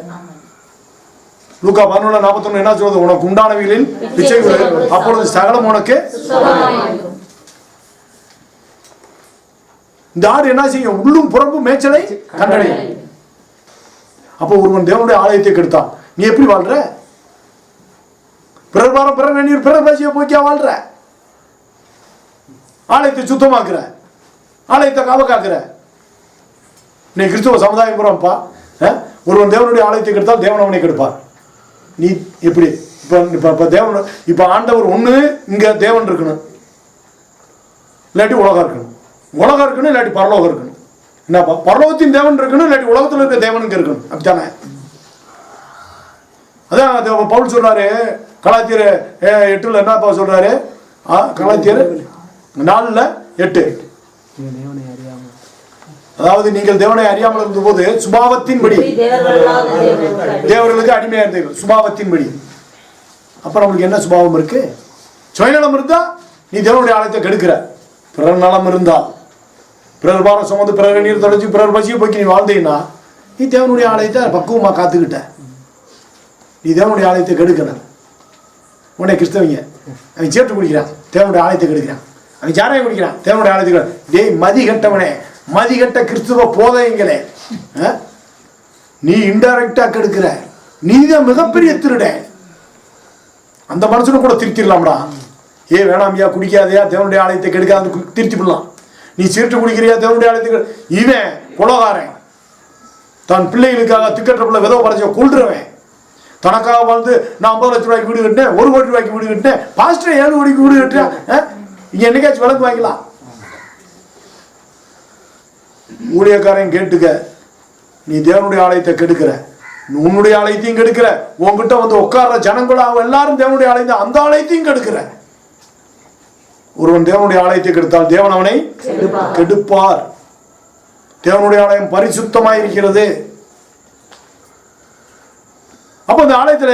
லூக்கா 11:41 என்ன சொல்றது? உனக்கு உண்டானவைகளில் பிச்சை கொடு, அப்பொழுது சகலம் உனக்கு. இந்த ஆடு என்ன செய்யும்? உள்ளும் புறம்பும் மேய்ச்சலை கண்டடையும். அப்போ ஒருவன் தேவனுடைய ஆலயத்தை கெடுத்தான், நீ எப்படி வாழ்ற? பிறர் வாரம் பிறர் நன்னீர் பிறர் பேசிய போக்கியா வாழ்ற? ஆலயத்தை சுத்தமாக்குற, ஆலயத்தை காவ காக்குற. நீ கிறிஸ்துவ சமுதாயம் புறம்பா. ஒருவன் தேவனுடைய ஆலயத்தை கெடுத்தால் தேவன் அவனை கெடுப்பார். நீ எப்படி? இப்ப தேவன், இப்ப ஆண்டவர் ஒண்ணு, இங்க தேவன் இருக்கணும். இல்லாட்டி உலகம் இருக்கணும், உலகம் இருக்கணும் இல்லாட்டி பரலோகம் இருக்கணும். என்னப்பா, பரலோகத்தின் தேவன் இருக்கணும் இல்லாட்டி உலகத்தில் இருக்க தேவனுக்கு இருக்கணும். அப்படித்தானே? அதான் பவுல் சொல்றாரு கலாத்தியர் 8 என்னப்பா சொல்றாரு, கலாத்தியர் 4:8, அதாவது நீங்கள் தேவனை அறியாமல் இருந்த போது சுபாவத்தின்படி தேவர்களுக்கு அடிமையா இருந்தீர்கள். சுபாவத்தின்படி. அப்ப நம்மளுக்கு என்ன சுபாவம் இருக்கு? சுயநலம் இருந்தா நீ தேவனுடைய ஆலயத்தை கெடுக்கிற. பிறர் நலம் இருந்தால், பிறர் பாரம் சுமந்து, பிறர் நீர் தொடச்சி, பிறர் பசியை போக்கி நீ வாழ்ந்தீங்கன்னா நீ தேவனுடைய ஆலயத்தை பக்குவமா காத்துக்கிட்ட. நீ தேவனுடைய ஆலயத்தை கெடுக்கணும். உடனே கிறிஸ்தவங்க அவன் சேட்டு குடிக்கிறான், தேவனுடைய ஆலயத்தை கெடுக்கிறான். அவன் சாராயம் குடிக்கிறான், தேவனுடைய ஆலயத்தை. டேய் மதி கட்டவனே, மதிகட்ட கிறிஸ்துவ போதைங்களே, நீ இன்டைரக்டா கெடுக்கிற. நீதான் மிகப்பெரிய திருட. அந்த மனுஷனும் கூட திருத்திடலாம்டா. வேணாமியா, குடிக்காதையா, தேவனுடைய ஆலயத்தை கெடுக்காத திருத்தி விடலாம். நீ சீட்டு குடிக்கிறியா, தேவனுடைய ஆலயத்தை. இவன் புலகாரன், தன் பிள்ளைகளுக்காக திக்கற்ற பிள்ளை விதவை பறைச்ச கொள்றவன். தனக்காக வந்து நான் 50 லட்சம் ரூபாய்க்கு வீடு கட்டினேன், 1 கோடி ரூபாய்க்கு வீடு கட்டினேன், பாஸ்டர் 7 கோடிக்கு வீடு கட்டுறேன். இங்க என்னைக்காச்சும் விளக்கு வாங்கிக்கலாம். ஊழியக்காரன் கேட்டுக்க, நீ தேவனுடைய ஆலயத்தை கெடுக்கிற, உன்னுடைய ஆலயத்தையும் கெடுக்கிற. உன்கிட்ட வந்து உட்கார்ற ஜனங்களா எல்லாரும் தேவனுடைய ஆலயத்தை, அந்த ஆலயத்தையும் கெடுக்கிற. ஒருவன் தேவனுடைய ஆலயத்தை கெடுத்தால் தேவன் அவனை கெடுப்பார். தேவனுடைய ஆலயம் பரிசுத்தமாய் இருக்கிறது. அப்ப இந்த ஆலயத்துல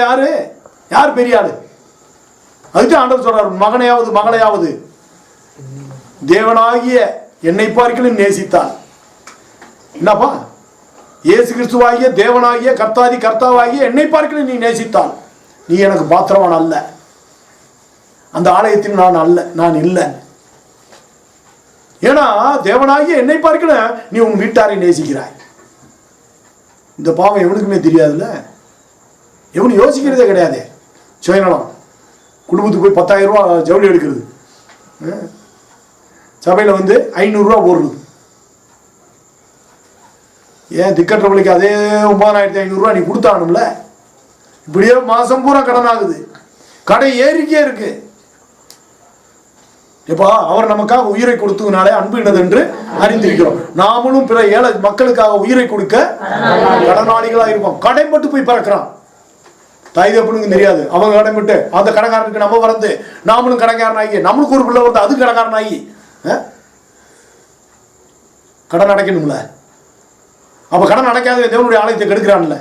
யார் பெரிய ஆளு? அதுக்கு ஆண்டவர் சொல்றாரு, மகனையாவது மகளையாவது தேவனாகிய என்னை பார்க்கலும் நேசித்தால். என்னப்பா, இயேசு கிறிஸ்துவாகிய தேவனாகிய கர்த்தாதி கர்த்தாவாகிய என்னை பார்க்கலும் நீ நேசித்தால் நீ எனக்கு பாத்திரவான் அல்ல. அந்த ஆலயத்தில் நான் இல்லை. ஏன்னா தேவனாகிய என்னை பார்க்கல நீ உன் வீட்டாரை நேசிக்கிறாய். இந்த பாவம் எவனுக்குமே தெரியாதுல்ல, எவனு யோசிக்கிறதே கிடையாது. சுயநலம். குடும்பத்துக்கு போய் 10,000 ரூபா ஜவுளி எடுக்கிறது, சபையில் வந்து 500 ரூபா போடுறது. ஏன் திக்கற்ற பிள்ளைக்கு அதே 9,500 ரூபா நீ கொடுத்தானும்ல. இப்படியே மாசம் பூரா கடன் ஆகுது, கடை ஏறிக்கே இருக்கு. எப்பா, அவர் நமக்காக உயிரை கொடுத்ததுனாலே அன்பு என்று அறிந்திருக்கிறோம். நாமளும் பிற ஏழை மக்களுக்காக உயிரை கொடுக்க கடனாளிகளா இருப்போம். கடைப்பட்டு போய் பிறக்கிறான். தாய் தப்புனுக்கு தெரியாது, அவங்க கடைப்பட்டு அந்த கடைக்காரனுக்கு நம்ம வரந்து நாமளும் கடைக்காரனாகி, நம்மளுக்கு ஒரு பிள்ளை வந்து அது கடைக்காரனாகி கடன் அடைக்கணும்ல. அப்ப கடன் அடைக்காதவே தேவனுடைய ஆலயத்தை கெடுக்கிறான்ல.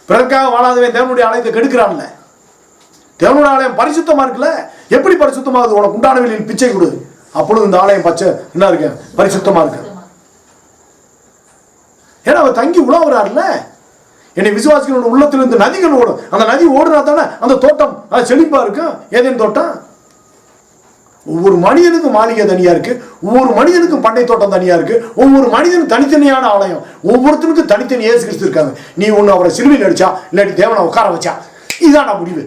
பிறருக்காக வாழாதவே தேவனுடைய ஆலயத்தை கெடுக்கிறான்ல. தேவனுடைய ஆலயம் பரிசுத்தமா இருக்குல்ல. எப்படி பரிசுத்தமாகுது? உனக்கு உண்டான வெளியில் பிச்சை கொடு, அப்பொழுது இந்த ஆலயம் பச்சை என்ன இருக்கு, பரிசுத்தமா இருக்கு. ஏன்னா அவர் தங்கி உழவுறாருல. என்னை விசுவாசிகளோட உள்ளத்திலிருந்து நதிகள் ஓடும். அந்த நதி ஓடுனா தானே அந்த தோட்டம் செழிப்பா இருக்கும். ஏதேன் தோட்டம். ஒவ்வொரு மனிதனுக்கும் மாளிகை தனியா இருக்கு, ஒவ்வொரு மனிதனுக்கும் பண்ணை தோட்டம் தனியா இருக்கு, ஒவ்வொரு மனிதனுக்கும் தனித்தனியான ஆலயம், ஒவ்வொருத்தனுக்கும் தனித்தனி இயேசு கிறிஸ்து இருக்காங்க. நீ ஒண்ணு அவரை சிலுவையில் அடிச்சா, இல்லாட்டி தேவனை உட்கார வச்சா, இதான் முடிவு.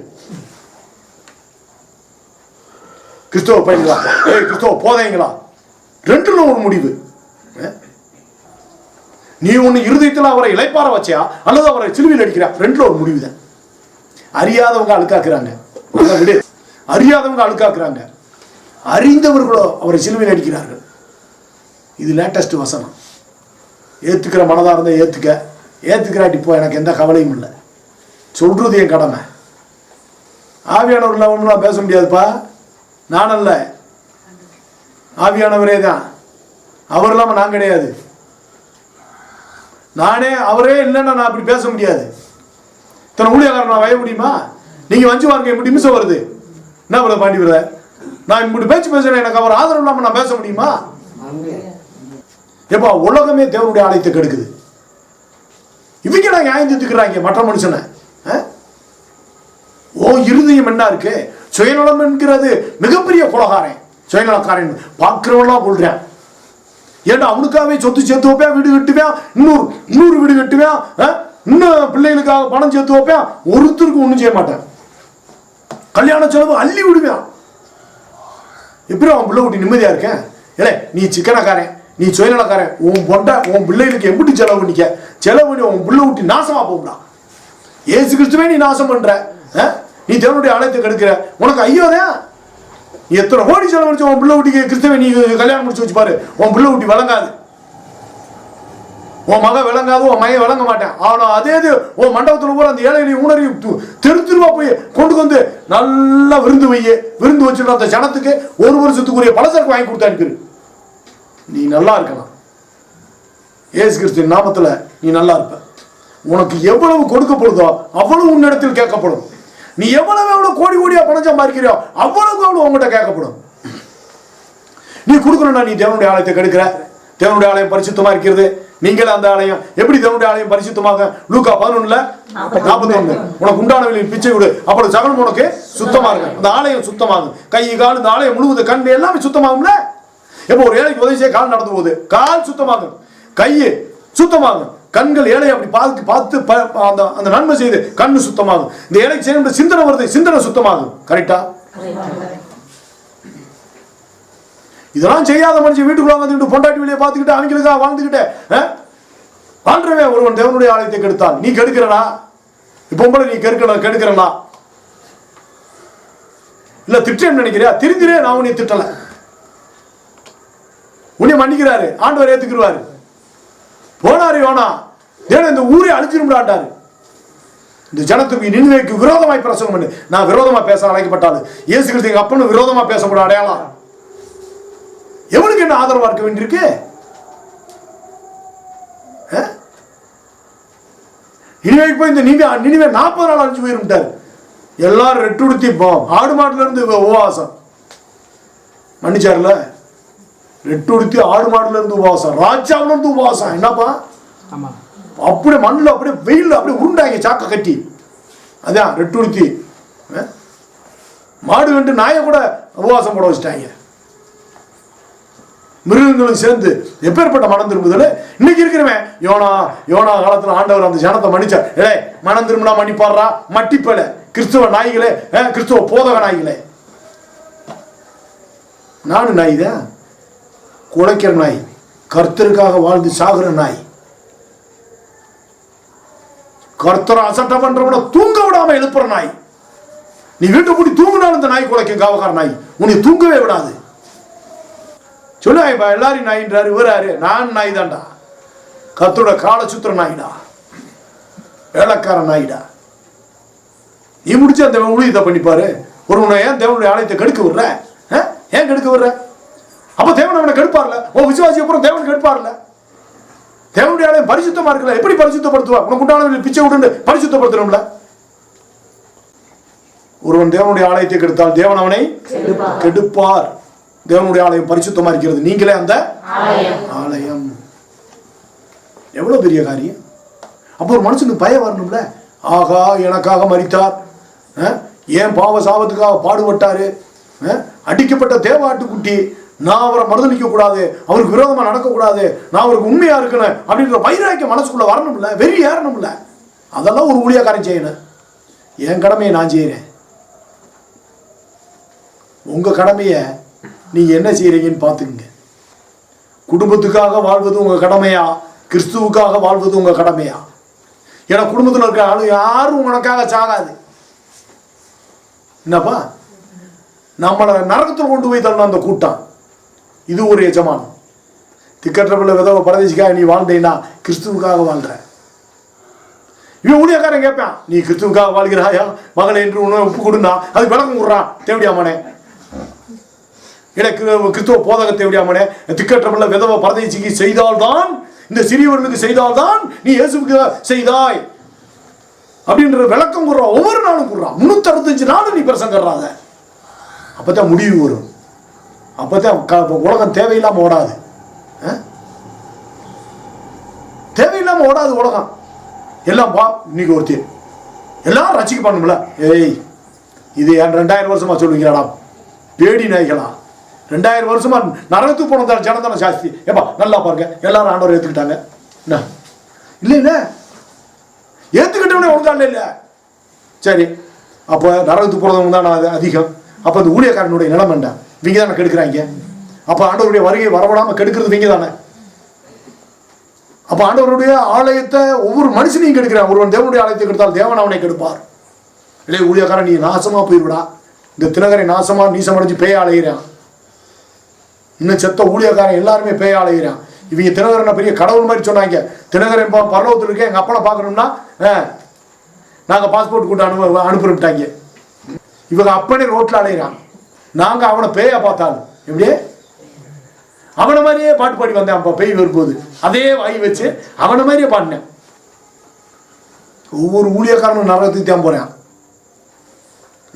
கிறிஸ்தவ பையங்களா, கிறிஸ்தவ போதைங்களா, ரெண்டுல ஒரு முடிவு. நீ ஒண்ணு இருதயத்தில் அவரை இளைப்பாற வச்சியா அல்லது அவரை சிலுவையில் அடிக்கிறா, ரெண்டுல ஒரு முடிவு தான். அறியாதவங்க அழுக்காக்குறாங்க, அறியாதவங்க அழுக்காக்குறாங்க, அறிந்தவர்களோ அவரை சிலுவையில் அடிக்கிறார்கள். இது லேட்டஸ்ட் வசனம். ஏத்துக்கிற மனதா இருந்தா ஏத்துக்கிறாட்டி போ, எனக்கு எந்த கவலையும் இல்லை. சொல்றது என் கடமை. ஆவியானவர் இல்லாமல் பேச முடியாதுப்பா. நான் அல்ல, ஆவியானவரே தான். அவர் இல்லாம நான் கிடையாது. நானே அவரே இல்லைன்னா நான் அப்படி பேச முடியாது. தன்னை ஊழியக்காரன் நான் வய முடியுமா? நீங்க வஞ்சு வாங்க இப்படி நிமிஷம் வருது என்ன விட பாண்டி விட, நான் இப்படி பேச்சு பேசுறேன், எனக்கு அவர் ஆதரவு இல்லாம நான் பேச முடியுமா? எப்பா, உலகமே தேவனுடைய ஆலயத்தை கெடுக்குது. இவங்க நான் நியாயம் தீர்த்துக்கிறாங்க மற்ற மனுஷனை. ஓ இருதயம் என்ன இருக்கு? சுயநலம் என்கிறது மிகப்பெரிய கொலகாரன், சுயநலக்காரன். பார்க்கிறவெல்லாம் கொள்றேன். ஏன்னா அவனுக்காகவே சொத்து சேர்த்து வைப்பேன், வீடு கட்டுவேன், இன்னொரு வீடு கட்டுவேன், இன்னும் பிள்ளைகளுக்காக பணம் சேர்த்து வைப்பேன். ஒருத்தருக்கு ஒன்றும் செய்ய மாட்டேன். கல்யாண செலவு அள்ளி விடுவேன். எப்படி அவன் பிள்ளை ஊட்டி நிம்மதியா இருக்கேன்? இல்லை, நீ சிக்கனக்காரன், நீ சுயநலக்காரன். உன் பொண்டை உன் பிள்ளைகளுக்கு எப்படி செலவு பண்ணிக்க, செலவு பண்ணி உன் பிள்ளை ஊட்டி நாசமா போகும்டா. ஏசு கிறிஸ்துவே நீ நாசம் பண்ற, நீ தேவனுடைய ஆலயத்தை கெடுக்கிற. உனக்கு ஐயோதான். எத்தனை கோடி செலவழிச்சு உன் பிள்ளை ஊட்டிக்கு கிறிஸ்தவ நீ கல்யாணம் முடிச்சு வச்சு பாரு, உன் பிள்ளை ஊட்டி விளங்காது, உன் மகன் விளங்காது, உன் மகன் விளங்க மாட்டேன். ஆனா அதே இது உன் மண்டபத்தில் கூட அந்த ஏழைகளையும் ஊனரையும் தெருவா போய் கொண்டு வந்து நல்லா விருந்து விருந்து வச்சுட்டு அந்த ஜனத்துக்கு 1 வருஷத்துக்குரிய பலசரக்கு வாங்கி கொடுத்து அனுப்பிடு. நீ நல்லா இருக்கலாம். இயேசு கிறிஸ்துவின் நாமத்துல நீ நல்லா இருப்ப. உனக்கு எவ்வளவு கொடுக்கப்படுதோ அவ்வளவு உன்னிடத்தில் கேட்கப்படும். நீ எவ்வளவு கோடி கோடியா பணம் சம்பாதிக்கிறியோ அவ்வளவு உங்ககிட்ட கேட்கப்படும். நீ கொடுக்கணும்னா நீ தேவனுடைய ஆலயத்தை கெடுக்கிற. தேவனுடைய ஆலயம் பரிசுத்தமா இருக்கிறது. நீங்களே அந்த ஆலயம் எப்படி தேவனுடைய ஆலயம் பரிசுத்தமாக? லூக்கா 11:41 உனக்கு உண்டானவர்களின் பிச்சை விடு, அப்பொழுது சகலம் உனக்கு சுத்தமா இருக்கு. அந்த ஆலயம் சுத்தமாகும். கை கால் இந்த ஆலயம் முழுவதும் கண் எல்லாமே சுத்தமாகும்ல. எப்போ ஒரு ஏழைக்கு உதவி செய்ய கால் நடந்து போகுது, கால் சுத்தமாகும், கை சுத்தமாகும், கண்கள் ஏழை அப்படி பார்த்து அந்த நன்மை செய்து கண்ணு சுத்தமாகும். இந்த ஏழைக்கு செய்ய சிந்தனை வருது, சிந்தனை சுத்தமாகும். கரெக்டா? இதெல்லாம் செய்யாத மனுஷன் வீட்டுக்குள்ள வந்துட்டு பொண்டாட்டி வெளியே பார்த்துக்கிட்டு அவங்களுக்காக வாழ்ந்துக்கிட்டே வாழ்றவே ஒருவன் தேவனுடைய ஆலயத்தை கெடுத்தான். நீ கெடுக்கிறனா? இப்போ உங்களை நீ கெடுக்கிறனா? இல்ல திட்டேன்னு நினைக்கிறியா? தெரிஞ்சிரே நான் உன்னை திட்டல, உன்னை மன்னிக்கிறாரு, ஆண்டவர் ஏத்துக்குருவாரு. போனாரு யோனா, தேவன் இந்த ஊரை அழிச்சிருந்தாட்டாரு. இந்த ஜனத்துக்கு நினைவுக்கு விரோதமாய் பிரசங்கம் பண்ணு. நான் விரோதமா பேச அழைக்கப்பட்டாலும் இயேசு கிறிஸ்து எங்க அப்பன்னு விரோதமா பேசக்கூடாது. அடையாளம் எவனுக்கு என்ன ஆதரவா இருக்க வேண்டியிருக்கு? நினைவுக்கு போய் இந்த நினைவே 40 நாள் அழிஞ்சு போயிருந்தாரு. எல்லாரும் ரெட்டுடுத்தி ஆடு மாட்டுல இருந்து உபவாசம் மன்னிச்சார்ல. ரெட்டுடுத்தி ஆடு மாடுல இருந்து உபவாசம், ராஜாவில இருந்து உபவாசம். என்னப்பா அப்படியே மண்ணில் அப்படியே வெயில் அப்படியே உருண்டாங்க சாக்க கட்டி. அதான் ரெட்டுடுத்தி மாடு கண்டு நாயை கூட உபவாசம் போட வச்சுட்டாங்க. மிருகங்களும் சேர்ந்து எப்பேற்பட்ட மனம் திரும்புதல் இன்னைக்கு இருக்கிறவன். யோனா காலத்துல ஆண்டவர் அந்த ஜனத்தை மன்னிச்சார். மனம் திரும்பினா மன்னிப்பாடுறா மட்டிப்பல கிறிஸ்துவ நாய்களே, கிறிஸ்துவ போதக நாய்களே. நானும் நாய் தான், குலைக்கிற நாய், கர்த்தருக்காக வாழ்ந்து சாகுற நாய். கர்த்தரை அசட்டை பண்றவன தூங்க விடாம எழுப்புற நாய். நீ வீட்டை கூட்டி தூங்கினாலும் இந்த நாய் குலைக்கும், காவக்கார நாய் உன்னை தூங்கவே விடாது. சொல்லுவாங்க எல்லாரும் நாயின்றாரு, இவராரு. நான் நாய் தான்டா, கர்த்தரோட கால சுத்துற நாய்டா, வேலைக்கார நாய்டா. நீ முடிச்சு அந்த ஊழியத்தை பண்ணிப்பாரு. ஒருவனை ஏன் தேவனுடைய ஆலயத்தை கெடுக்க விடுற? ஏன் கெடுக்க விடுற? அப்ப தேவன் அவனை கெடுப்பார்ல. ஓ விசுவாசி அப்புறம் தேவன் கெடுப்பார்ல. தேவனுடைய ஆலயம் பரிசுத்தமா இருக்கல, எப்படி பரிசுத்தப்படுத்துவா? உனக்கு உண்டான பிச்சை விட்டு பரிசுத்தப்படுத்தணும்ல. ஒருவன் தேவனுடைய ஆலயத்தை கெடுத்தால் தேவன் அவனை கெடுப்பார். தேவனுடைய ஆலயம் பரிசுத்தமா இருக்கிறது, நீங்களே அந்த ஆலயம். எவ்வளவு பெரிய காரியம். அப்போ ஒரு மனுஷனுக்கு பயம் வரணும்ல. ஆகா எனக்காக மரித்தார், ஏன் பாவ சாபத்துக்காக பாடுபட்டாரு, அடிக்கப்பட்ட தேவாட்டுக்குட்டி, நான் அவரை மறுதளிக்க கூடாது, அவருக்கு விரோதமா நடக்கக்கூடாது, நான் அவருக்கு உண்மையா இருக்கணும் அப்படின்ற வைராக்கிய மனசுக்குள்ள வரணும்ல, வெறி ஏறணும்ல. அதெல்லாம் ஒரு ஊழியக்காரன் செய்யணும். என் கடமையை நான் செய்யறேன். உங்க கடமையை நீங்க என்ன செய்யறீங்கன்னு பாத்துங்க. குடும்பத்துக்காக வாழ்வது உங்க கடமையா, கிறிஸ்துவுக்காக வாழ்வது உங்க கடமையா? ஏன்னா குடும்பத்தில் இருக்க ஆளு யாரும் உனக்காக சாகாது. என்னப்பா, நம்மளை நரகத்தில் கொண்டு போய் தரணும் அந்த கூட்டம். இது ஒரு எஜமானம். திக்கற்ற பிள்ளை விதவை பரதேசிக்காக நீ வாழ்ந்தேன்னா கிறிஸ்துவுக்காக வாழ்ற. இவன் ஊழியக்காரன் கேட்பான், நீ கிறிஸ்துவுக்காக வாழ்கிறாயா மகனை என்று உணவு உப்பு கொடுனா அது விளக்கம் விடுறான். தேவடியாமனே, எனக்கு கிறிஸ்துவ போதகத்தை விடியாமனே, திக்கற்ற பிள்ளை விதவை பரதேசிக்கு செய்தால்தான், இந்த சிறியவர்களுக்கு செய்தால்தான் நீ இயேசுவுக்கு செய்தாய் அப்படின்ற விளக்கம் கூடுறான். ஒவ்வொரு நாளும் கூடுறான். 365 நாளும் நீ பிரசங்கறாத. அப்பதான் முடிவு வரும். அப்பதான் உலகம் தேவையில்லாம ஓடாது. தேவையில்லாம ஓடாது உலகம். எல்லாம் பா இன்னைக்கு ஒருத்தி எல்லாம் ரசிக்க பண்ணும்ல. ஏய் இது 2000 வருஷமா சொல்லுவீங்களாடா பேடி நாய்களா? 2000 வருஷமா நரகத்துக்கு போன ஜனதான ஜாஸ்தி. ஏப்பா நல்லா பாருங்க, எல்லாரும் ஆண்டவர் ஏத்துக்கிட்டாங்க. இல்ல இல்ல ஏத்துக்கிட்டவனே ஒழுங்கா இல்ல. சரி, அப்போ நரகத்துக்கு போனவங்க தான் அதிகம். அப்போ அந்த ஊழியக்காரனுடைய நிலம் வேண்டாம், இவங்க தானே கெடுக்கிறாங்க. அப்போ ஆண்டவருடைய வருகை வரவிடாம கெடுக்கிறது இவங்க தானே. அப்போ ஆண்டவருடைய ஆலயத்தை ஒவ்வொரு மனுஷனையும் கெடுக்கிறான். ஒருவன் தேவனுடைய ஆலயத்தை கெடுத்தால் தேவன் அவனை கெடுப்பார். இல்லையே ஊழியக்காரன் நீ நாசமா போயிருவிடா, இந்த தினகரை நீசம் அடைஞ்சு பேய அலைகிறான். இன்னும் செத்த ஊழியக்காரன் எல்லாருமே பேய அலைகிறான். இவங்க தினகரனை பெரிய கடவுள் மாதிரி சொன்னாங்க. தினகரன் பரலோகத்தில் இருக்க எங்கள் அப்பனை பார்க்கணும்னா நாங்கள் பாஸ்போர்ட் கூட்டு அனுப்பிவிட்டாங்க. இவங்க அப்பனே ரோட்டில் அலைகிறான். நாங்கள் அவனை பேயா பார்த்தாலும் எப்படியே அவனை மாதிரியே பாட்டு பாடி வந்தேன். அப்போ பேய் வரும்போது அதே வாய் வச்சு அவனை மாதிரியே பாடினேன். ஒவ்வொரு ஊழியக்காரனும் நரகத்துக்கு தான் போறேன்.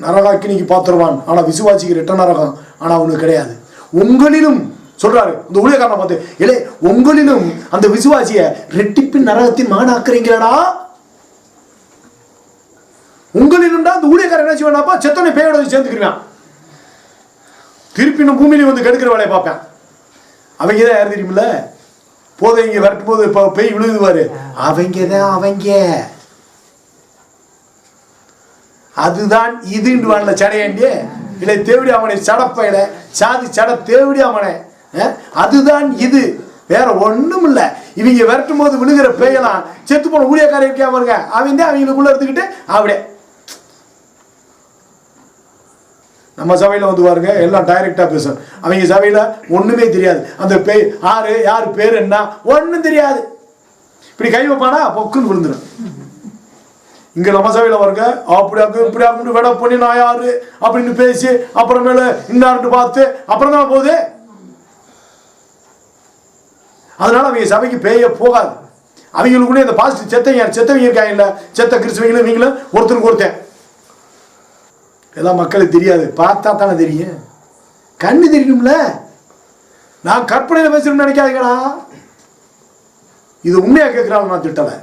நரகாக்கினிக்கு பாத்திரவான், ஆனால் விசுவாசிக்கு ரெட்ட நரகம், ஆனால் அவனுக்கு கிடையாது. உங்களிலும் சொல்றாரு இந்த ஊழியக்காரனை பார்த்து, இல்லை உங்களிலும் அந்த விசுவாசிய ரெட்டிப்பின் நரகத்தின் மகனாக்குறீங்களா? உங்களிலும் தான் அந்த ஊழியக்காரன் என்ன செய்வானாப்பா, செத்தனை பேயோட சேர்ந்துக்கிருவான். திருப்பி நான் பூமியில வந்து கெடுக்கிற வேலையை பார்ப்பேன். அவங்க தான் யார் தெரியுமில்ல, போதை இங்கே வரட்டும் போது இப்போ பேய் விழுதுவாரு, அவங்க தான் அவங்க. அதுதான் இதுன்னு வாங்கல சடையாண்டியே, இல்லை தேவடி அவனை சடப்பையில சாதி சட தேவடி அவனை, அதுதான் இது, வேற ஒண்ணும் இல்லை. இவங்க விரட்டும் போது விழுகிற பேயெல்லாம் செத்து போன ஊழியக்காரன் இருக்கா பாருங்க, அவங்க தான் அவங்களுக்குள்ள எடுத்துக்கிட்டு அப்படியே. நம்ம சபையில் வந்து பாருங்க எல்லாம் டைரக்டாக பேசும். அவங்க சபையில் ஒன்றுமே தெரியாது. அந்த பேய் யார் பேர் என்ன ஒன்றும் தெரியாது. இப்படி கை வைப்பானா பொக்குன்னு விழுந்துடும். இங்கே நம்ம சபையில் பாருங்க அப்படியாக்கு இப்படியாக்கு விட பண்ணி நான் யாரு அப்படின்னு பேசி அப்புறமேல இன்னார்ட்டு பார்த்து அப்புறம் தான் போகுது. அதனால அவங்க சபைக்கு பேய போகாது. அவங்களுக்குள்ளே இந்த பாசிட்டிவ் செத்தவங்க இருக்காங்க இல்லை, செத்த கிறிஸ்தவங்களும் இவங்களும் ஒருத்தருக்கு ஒருத்தன். எல்லாம் மக்களுக்கு தெரியாது, பார்த்தா தானே தெரியும், கண்ணு தெரியணும்ல. நான் கற்பனையில் பேசணும்னு நினைக்காதீங்கடா. இது உண்மையா கேட்கிறாள், நான் திட்டலை.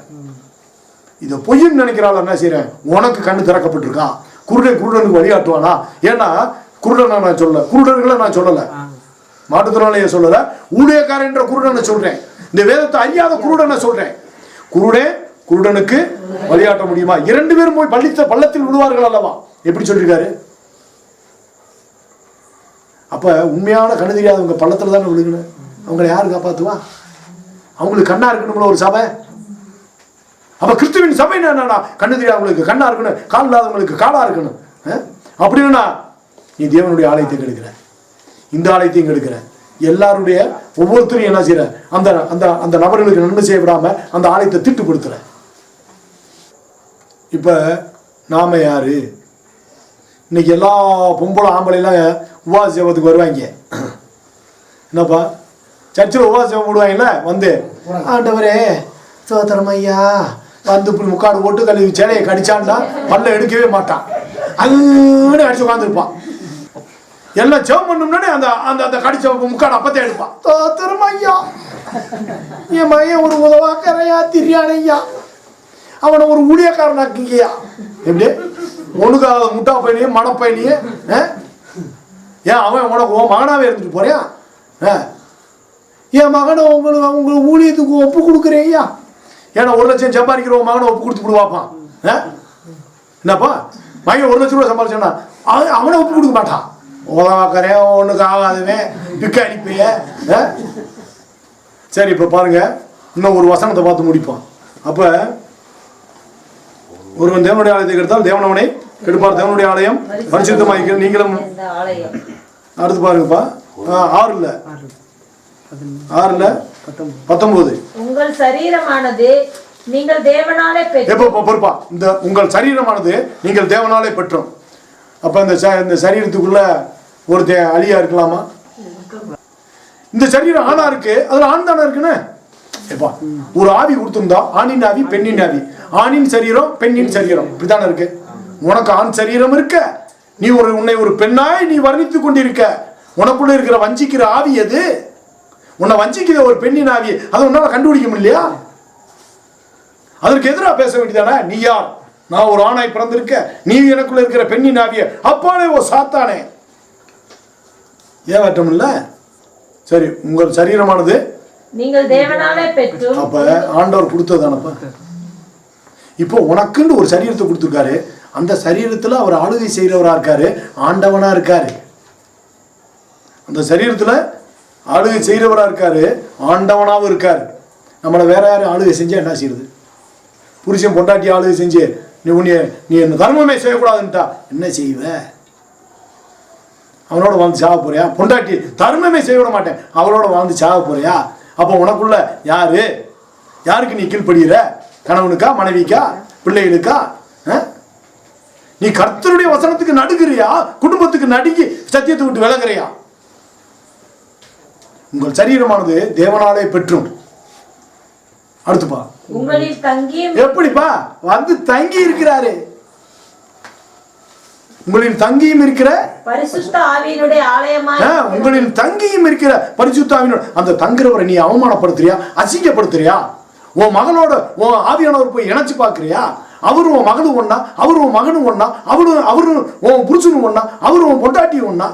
இதை பொய்ன்னு நினைக்கிறாள். என்ன செய்யறேன், உனக்கு கண்ணு திறக்கப்பட்டிருக்கா, குருடனுக்கு வழிகாட்டுவானா? ஏன்னா குருடனை நான் சொல்லல, குருடர்களை நான் சொல்லலை, மாட்டுத்திறனாளியை சொல்லலை, ஊழியக்காரன் என்ற குருடனை சொல்றேன். இந்த வேதத்தை அறியாத குருடனை சொல்றேன். குருடனுக்கு வழிகாட்ட முடியுமா? 2 பேரும் போய் பள்ளத்தில் விழுவார்கள் அல்லவா? எப்படி சொல்லிருக்காரு? அப்ப உண்மையான கண்ணு தெரியாதவங்க பள்ளத்துல தானே விழுகணும். அவங்களை யாரு காப்பாத்துவா? அவங்களுக்கு கண்ணா இருக்கணும்ல ஒரு சபை. அப்ப கிறிஸ்துவின் சபை என்னன்னா, கண்ணு தெரியாதவங்களுக்கு கண்ணா இருக்கணும், கால் இல்லாதவங்களுக்கு காலா இருக்கணும். அப்படின்னா நீ தேவனுடைய ஆலயத்தை கெடுக்கிற, இந்த ஆலயத்தையும் கெடுக்கிற, எல்லாருடைய ஒவ்வொருத்தரையும் என்ன செய்யற, அந்த அந்த அந்த நபர்களுக்கு நன்மை செய்ய விடாம அந்த ஆலயத்தை திட்டுப்படுத்துற. இப்ப நாம யாரு? இன்னைக்கு எல்லா பொம்பளை ஆம்பளைலாம் உபவாச சேவத்துக்கு வருவாங்க. என்னப்பா சர்ச்சில் உபவாச சேவம் போடுவாங்கல்ல, வந்து ஆண்டவரே சோத்திரம் ஐயா வந்து இப்படி முக்காடு போட்டு கழுவி சேலையை கடிச்சான்டா பல்ல எடுக்கவே மாட்டான், அங்கே அடிச்சு உட்காந்துருப்பான். எல்லாம் சேவம் பண்ணோம்னே அந்த அந்த அந்த கடிச்ச முக்காடு அப்பத்தே எடுப்பான். சோத்திரம் ஐயா, என் மையன் ஒரு உதவாக்கரையா திரியானையா, அவனை ஒரு ஊழியக்காரனாக்குங்கய்யா. எப்படி ஒண்ணுக்காக முட்டா பையனையும் மணப்பையனையும், ஏன் அவன் உனக்கு உன் மகனாவே இருந்துட்டு போறியான்? என் மகனை உங்களுக்கு ஊழியத்துக்கு ஒப்பு கொடுக்குறேயா? ஏன்னா 1 லட்சம் சம்பாதிக்கிற உன் மகனை ஒப்பு கொடுத்து விடுவாப்பான். என்னப்பா மகன் 1 லட்சம் ரூபா சம்பாதிச்சானா அவனை ஒப்பு கொடுக்க மாட்டான். உதவாக்கறேன் ஒண்ணுக்கு ஆகாதவன் பிக்க அடிப்பைய. சரி இப்ப பாருங்க, இன்னும் ஒரு வசனத்தை பார்த்து முடிப்போம். அப்ப ஒருவன் தேவனுடைய ஆலயத்தை கெடுத்தால் தேவன் அவனை கெடுப்பார், தேவனுடைய ஆலயம் பரிசுத்தமாக இருக்கிற நீங்களும். அடுத்து பாருங்கப்பா 6:19 உங்கள் சரீரமானது நீங்கள் தேவனாலே பொறுப்பா, இந்த உங்கள் சரீரமானது நீங்கள் தேவனாலே பெற்றோம். அப்ப இந்த சரீரத்துக்குள்ள ஒருத்தன் அழியா இருக்கலாமா? இந்த சரீரம் ஆணா இருக்கு, அதுல ஆண் தானே இருக்குன்னு ஒரு ஆவி கொடுத்திருந்தா, ஆணின் ஆவி பெண்ணின் ஆவி, ஆணின் சரீரம் பெண்ணின் சரீரம் இப்படித்தானே இருக்கு. உனக்கு ஆண் சரீரம் இருக்க, நீ உன்னை ஒரு பெண்ணாய் நீ வர்ணித்துக் கொண்டிருக்க, உனக்குள்ள இருக்கிற வஞ்சிக்கிற ஆவி எது? உன்னை வஞ்சிக்கிற ஒரு பெண்ணின் ஆவி, அதை உன்னால கண்டுபிடிக்க முடியலையா? அதற்கு எதிராக பேச வேண்டியதானே? நீ யார்? நான் ஒரு ஆணாய் பிறந்திருக்க, நீ எனக்குள்ள இருக்கிற பெண்ணின் ஆவிய அப்பானே ஓ சாத்தானே, ஏமாற்றம் இல்ல. சரி, உங்கள் சரீரமானது நீங்கள் தேவனாலே பெற்றோம். அப்ப ஆண்டவர் கொடுத்ததானப்பா. இப்போ உனக்குன்னு ஒரு சரீரத்தை கொடுத்துருக்காரு, அந்த சரீரத்துல அவர் ஆளுகை செய்கிறவரா இருக்காரு, ஆண்டவனா இருக்காரு. அந்த சரீரத்துல ஆளுகை செய்கிறவரா இருக்காரு, ஆண்டவனாவும் இருக்காரு. நம்மளை வேற யாரும் ஆளுகை செஞ்சா என்ன செய்யுது? புருஷன் பொண்டாட்டி ஆளுகை செஞ்சு நீ என்ன தர்மமே செய்யக்கூடாதுன்ட்டா என்ன செய்வ? அவனோட வாழ்ந்து சாக போறியா? பொண்டாட்டி தர்மமே செய்ய விட மாட்டேன், அவளோட வாழ்ந்து சாக போறியா? அப்போ உனக்குள்ள யாருக்கு நீ கீழ்ப்படுகிற? கணவனுக்கா, மனைவிக்கா, பிள்ளைகளுக்கா? நீ கர்த்தருடைய வசனத்துக்கு நடுகிறியா, குடும்பத்துக்கு நடுங்கி சத்தியத்தை விட்டு விலகுறியா? உங்கள் சரீரமானது தேவனாலே பெற்றும். அடுத்துப்பா, உங்களில் தங்கியும். எப்படிப்பா வந்து தங்கி இருக்கிறாரு? உங்களில் தங்கியும் இருக்கிற பரிசுத்த ஆவியினுடைய ஆலயமா. உங்களில் தங்கியும் இருக்கிற பரிசுத்த ஆவியினோட அந்த தங்குறவரை நீ அவமானப்படுத்துறியா, அசிங்கப்படுத்துறியா? உன் மகனோட உன் ஆவியானவர் போய் இணைச்சு பாக்குறியா? அவரும் உன் மகனும் ஒண்ணா, அவரும் உன் மகனும் ஒண்ணா, அவரும் உன் புருஷனும் ஒண்ணா, அவரும் உன் பொண்டாட்டியும் ஒண்ணா.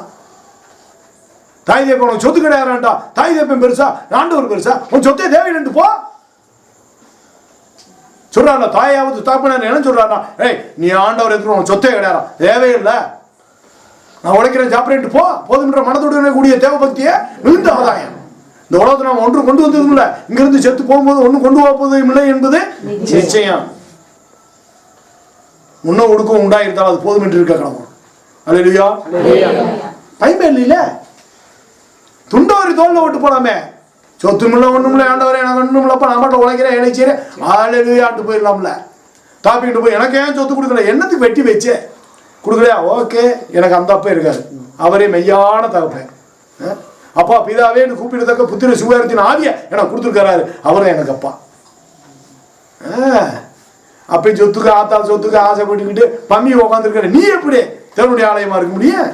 தாய் தேப்பன் உனக்கு சொத்து கிடையாதுடா. தாய் தேப்பன் பெருசா, ஆண்டவர் பெருசா? உன் சொத்தே தேவையில்லைன்னு போ சொல்றாங்க. தாயாவது தாப்பன என்ன சொல்றாங்க? ஏய், நீ ஆண்டவர் எடுத்து உன் சொத்தே கிடையாது, தேவையில்லை, நான் உழைக்கிறேன் சாப்பிட்டு போ போதுன்ற மனதுடனே கூடிய தேவ பக்தியை மிகுந்த ஆதாயம். இந்த உலகத்தை நாம் ஒன்று கொண்டு வந்ததும் இல்லை, இங்கிருந்து செத்து போகும்போது ஒன்றும் கொண்டு போவதும் இல்லை என்பது நிச்சயம். முன்னும் ஒடுக்கம் உண்டாயிருந்தால் அது போதும் என்று இருக்க கடவுள். அல்லேலூயா. பயமே இல்லையில, துண்டவரி தோல்ல விட்டு போலாமே. சொத்துமில்ல ஒண்ணுமில்ல, ஆண்டவரே எனக்கு ஒண்ணுமில்லப்பா, நான் மட்டும் உழைக்கிறேன், இணைச்சேன், அல்லேலூயாட்டு போயிடலாம்ல. தாப்பிக்கிட்டு போய் எனக்கு ஏன் சொத்து கொடுக்கல, என்னத்துக்கு வெட்டி வச்சு கொடுக்கலையா? ஓகே, எனக்கு அந்த அப்பா இருக்காரு, அவரே மெய்யான தகப்பேன். அப்பா பிதாவே கூப்பிடத்தக்க புத்திர சுகாரத்தின் ஆவிய எனக்கு கொடுத்துருக்காரு, அவரும் எனக்கு அப்பா. அப்படி சொத்துக்கு ஆத்தாள் சொத்துக்கு ஆசைப்பட்டுக்கிட்டு பம்மி உட்காந்துருக்க நீ எப்படி தேவனுடைய ஆலயமா இருக்க முடியும்?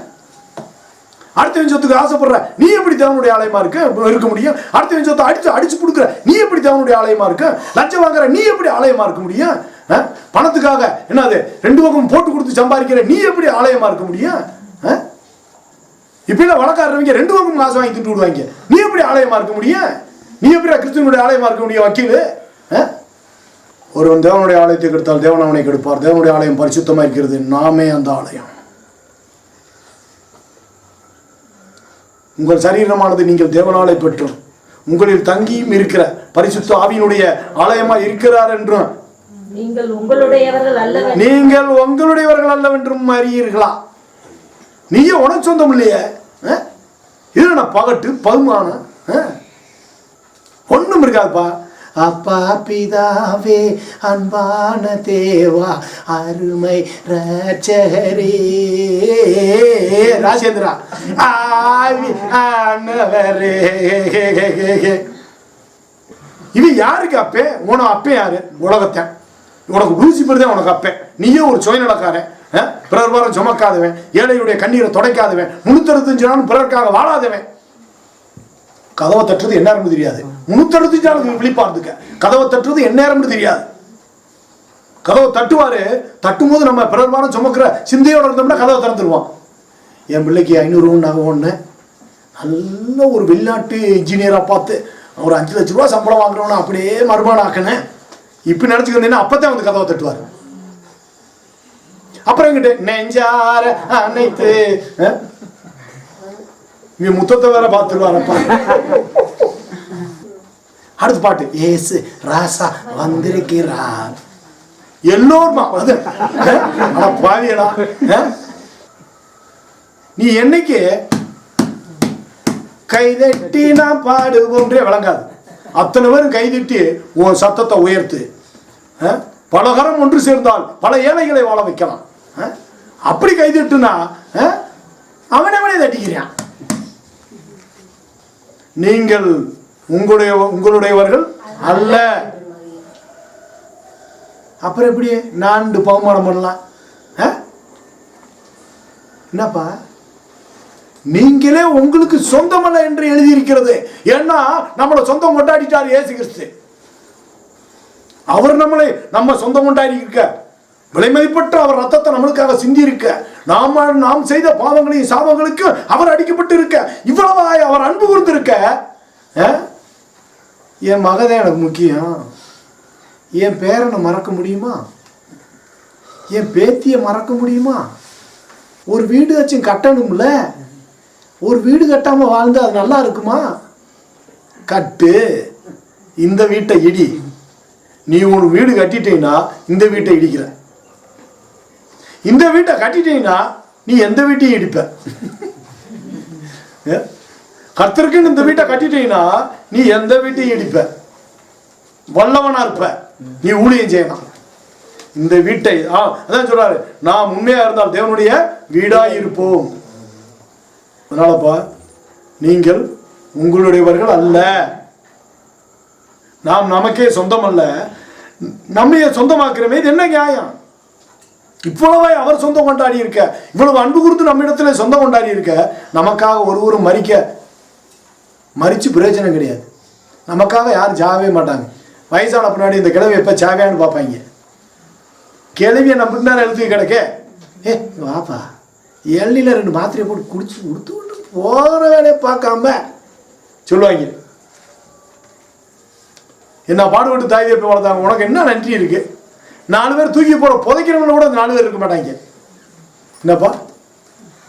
அடுத்தவன் சொத்துக்கு ஆசைப்படுற நீ எப்படி தேவனுடைய ஆலயமா இருக்க முடியும்? அடுத்தவன் சொத்தை அடிச்சு கொடுக்குற நீ எப்படி தேவனுடைய ஆலயமா இருக்க? லஞ்சம் வாங்குற நீ எப்படி ஆலயமா இருக்க முடியும்? பணத்துக்காக என்னது 2 பக்கம் போட்டு கொடுத்து சம்பாதிக்கிற நீ எப்படி ஆலயமா இருக்க முடியும்? இப்ப வழக்காடுறவங்க 2 பக்கம் காசு வாங்கி திட்டு விடுவாங்க, நீ எப்படி ஆலயமா இருக்க முடியும்? நீ எப்படி கிறிஸ்துவனுடைய ஆலயமா இருக்க முடியும்? வக்கீல், ஒருவன் தேவனுடைய ஆலயத்தை கெடுத்தால் தேவன் அவனை கெடுப்பார். தேவனுடைய ஆலயம் பரிசுத்தமா இருக்கிறது, நாமே அந்த ஆலயம். உங்கள் சரீரமானது நீங்கள் தேவனாலே பெற்றும் உங்களில் தங்கியும் இருக்கிற பரிசுத்த ஆவியினுடைய ஆலயமா இருக்கிறார் என்றும் நீங்கள் உங்களுடையவர்கள் அல்லவென்றும் அறியீர்களா? நீயே உனக்கு சொந்தம் இல்லையே, இது நான் பகட்டு பகுமானம் ஒண்ணும் இருக்காதுப்பா. அப்பா பிதாவே அன்பான தேவா அருமை ரட்சகரே ராஜேந்திரா ஆவி ஆனவரே. இது யாருக்கு அப்பே? உனக்கு அப்பே யாரு? உலகத்தை உனக்கு லூசிபர் தான் உனக்கு அப்பே. நீயே ஒரு சுயநலக்காரன், பிறர் வாரம் சுமக்காதவன், ஏழையுடைய கண்ணீரை துடைக்காதவன், 365 நாளும் பிறர்க்காக வாழாதவன். கதவை தட்டுறது என்ன நேரம்னு தெரியாது, 365 நாள் விழிப்பா இருந்துக்க. கதவை தட்டுறது என்ன நேரம்னு தெரியாது. கதவை தட்டுவாரு, தட்டும் போது நம்ம பிறர் வாரம் சுமக்கிற சிந்தையோட இருந்தோம்னா கதவை திறந்துருவோம். என் பிள்ளைக்கு 500 நாங்கள் ஒன்று நல்ல ஒரு வெளிநாட்டு இன்ஜினியரா பார்த்து ஒரு 5 லட்ச ரூபா சம்பளம் வாங்குறவனா அப்படியே மறுபாடு ஆக்கினேன் இப்ப நினைச்சுக்கிறேன்னா அப்பதான் வந்து கதவை தட்டுவாரு. அப்புறம் எங்கிட்ட நெஞ்சார அனைத்து இங்க முத்தத்தை வேற பார்த்துருவாரப்பா. அடுத்த பாட்டு ஏசு ராசா வந்திருக்கிறார் எல்லோருமா அது பாவியடா. நீ என்னைக்கு கைதட்டி நான் பாடுவோன்றே விளங்காது. அத்தனை பேரும் கைதட்டி உன் சத்தத்தை உயர்த்து. பலகரம் ஒன்று சேர்ந்தால் பல ஏழைகளை வாழ வைக்கலாம். அப்படி கைதட்டுனா அவனவனே தட்டிக்கிறான். நீங்கள் உங்களுடையவர்கள் அல்ல. அப்புறம் எப்படி நான் பகுமானம் பண்ணலாம்? என்னப்பா நீங்களே உங்களுக்கு சொந்தமல்ல என்று எழுதியிருக்கிறது. ஏன்னா நம்மளை சொந்தம் கொண்டாடிட்டார் இயேசு கிறிஸ்து. அவர் நம்ம சொந்தம் கொண்டாடி இருக்க, விலை மதிப்பற்ற அவர் ரத்தத்தை நம்மளுக்காக சிந்தி இருக்க, நாம் செய்த பாவங்களையும் சாபங்களுக்கு அவர் அடிக்கப்பட்டு இருக்க, இவ்வளவாய் அவர் அன்பு கூர்ந்திருக்க, என் மகதான் எனக்கு முக்கியம். என் பேரனை மறக்க முடியுமா? என் பேத்தியை மறக்க முடியுமா? ஒரு வீடு வச்சு கட்டணும்ல. ஒரு வீடு கட்டாம வாழ்ந்து அது நல்லா இருக்குமா? கட்டு, இந்த வீட்டை இடி. நீ ஒரு வீடு கட்டிட்டீங்கன்னா இந்த வீட்டை இடிக்கிற, இந்த வீட்டை கட்டிட்டீங்கன்னா நீ எந்த வீட்டையும் இடிப்ப. கர்த்தருக்குன்னு இந்த வீட்டை கட்டிட்டீங்கன்னா நீ எந்த வீட்டையும் இடிப்ப, வல்லவனா இருப்ப, நீ ஊழியம் செய்யலாம். இந்த வீட்டை அதான் சொல்றாரு, நாம் உண்மையா இருந்தால் தேவனுடைய வீடாய் இருப்போம். அதனாலப்பா நீங்கள் உங்களுடையவர்கள் அல்ல, நாம் நமக்கே சொந்தம் அல்ல, நம்மைய சொந்தமாக்குறமே. இது என்ன நியாயம்? இவ்வளவு அவர் சொந்தம் கொண்டாடி இருக்க, இவ்வளவு அன்பு கொடுத்து நம்ம இடத்துல சொந்தம் கொண்டாடி இருக்க, நமக்காக ஒருவரும் மறிச்சு பிரயோஜனம் கிடையாது. நமக்காக யாரும் சாவே மாட்டாங்க. வயசான பின்னாடி இந்த கிழவி எப்ப சாவியான்னு பார்ப்பாங்க. கிழவியை நம்ம நேரம் எழுத்து கிடக்க, வாப்பா எல்லில 2 மாத்திரையை போட்டு குடிச்சு கொடுத்து விட்டு போற வேலையை பார்க்காம சொல்லுவாங்க. என்ன பாடுபட்டு தாய் தப்பி வளர்த்தாங்க, உனக்கு என்ன நன்றி இருக்கு? 4 பேர் தூக்கி போற புதைக்கிறவங்கள கூட அந்த 4 பேர் இருக்க மாட்டாங்க. என்னப்பா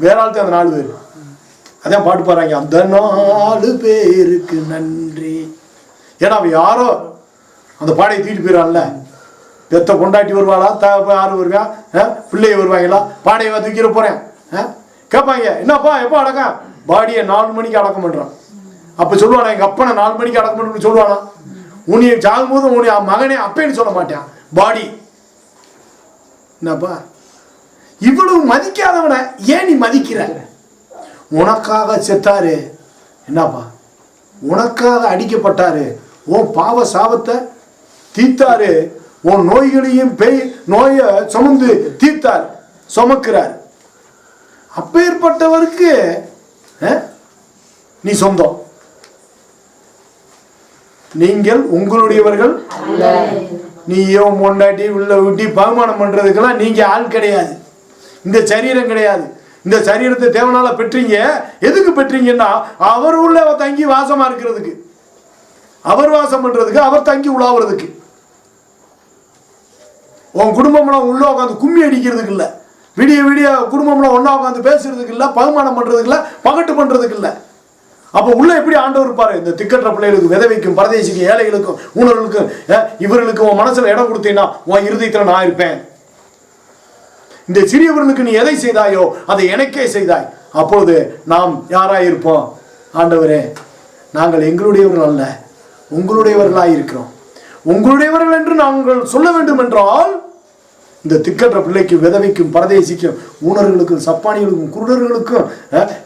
வேற ஆளுக்கு அந்த 4 பேர் அதான் பாட்டு பாடுறாங்க, அந்த 4 பேருக்கு நன்றி. ஏன்னா அவன் யாரோ அந்த பாடையை தூக்கிட்டு போயிடறான்ல. பெத்த கொண்டாட்டி வருவாளா, யாரு வருவா, பிள்ளைய வருவாங்களா, பாடையை தூக்கிட போறேன் கேட்பாங்க. என்னப்பா எப்போ அடக்கம்? பாடியை 4 மணிக்கு அடக்கம் பண்றான். அப்ப சொல்லுவானா எங்க அப்பனை 4 மணிக்கு அடக்கம் பண்ணுன்னு சொல்லுவானா? உன்னைய சாகும்போது உன்னைய மகனே அப்பேன்னு சொல்ல மாட்டான், பாடி. என்னப்பா இவ்வளவு மதிக்காதவனை ஏன் நீ மதிக்கிற? உனக்காக செத்தாரு, என்னப்பா உனக்காக அடிக்கப்பட்டாரு, உன் பாவ சாபத்தை தீர்த்தாரு, உன் நோய்களையும் நோயை சுமந்து தீர்த்தார், சுமக்கிறார். அப்பேற்பட்டவருக்கு நீ சொந்தம். நீங்கள் உங்களுடையவர்கள், நீயோ முன்னாடி உள்ள விட்டி பகுமானம் பண்றதுக்கெல்லாம் நீங்க ஆள் கிடையாது. இந்த சரீரம் கிடையாது. இந்த சரீரத்தை தேவனால பெற்றீங்க. எதுக்கு பெற்றீங்கன்னா அவர் உள்ள தங்கி வாசமா இருக்கிறதுக்கு, அவர் வாசம் பண்றதுக்கு, அவர் தங்கி உலாவுறதுக்கு. உன் குடும்பம்லாம் உள்ள உட்காந்து கும்மி அடிக்கிறதுக்கு இல்லை, விடிய விடிய குடும்பம்லாம் ஒன்னா உட்காந்து பேசுறதுக்கு இல்லை, பகுமானம் பண்றதுக்கு இல்லை, பகட்டு பண்றதுக்கு இல்லை. அப்போ உள்ள எப்படி ஆண்டவர் இருப்பாரு? இந்த திக்கற்ற பிள்ளைகளுக்கு, விதவைக்கும், பரதேசிக்கும், ஏழைகளுக்கும், ஊனர்களுக்கும், இவர்களுக்கு உன் மனசுல இடம் கொடுத்தீங்கன்னா உன் இருதயத்துல நான் இருப்பேன். இந்த சிறியவர்களுக்கு நீ எதை செய்தாயோ அதை எனக்கே செய்தாய். அப்பொழுது நாம் யாராய் இருப்போம்? ஆண்டவரே நாங்கள் எங்களுடையவர்கள் அல்ல, உங்களுடையவர்களாய் இருக்கிறோம். உங்களுடையவர்கள் என்று நாங்கள் சொல்ல வேண்டும் என்றால் இந்த திக்கற்ற பிள்ளைக்கும், விதவைக்கும், பரதேசிக்கும், ஊனர்களுக்கும், சப்பானிகளுக்கும், குருடர்களுக்கும்,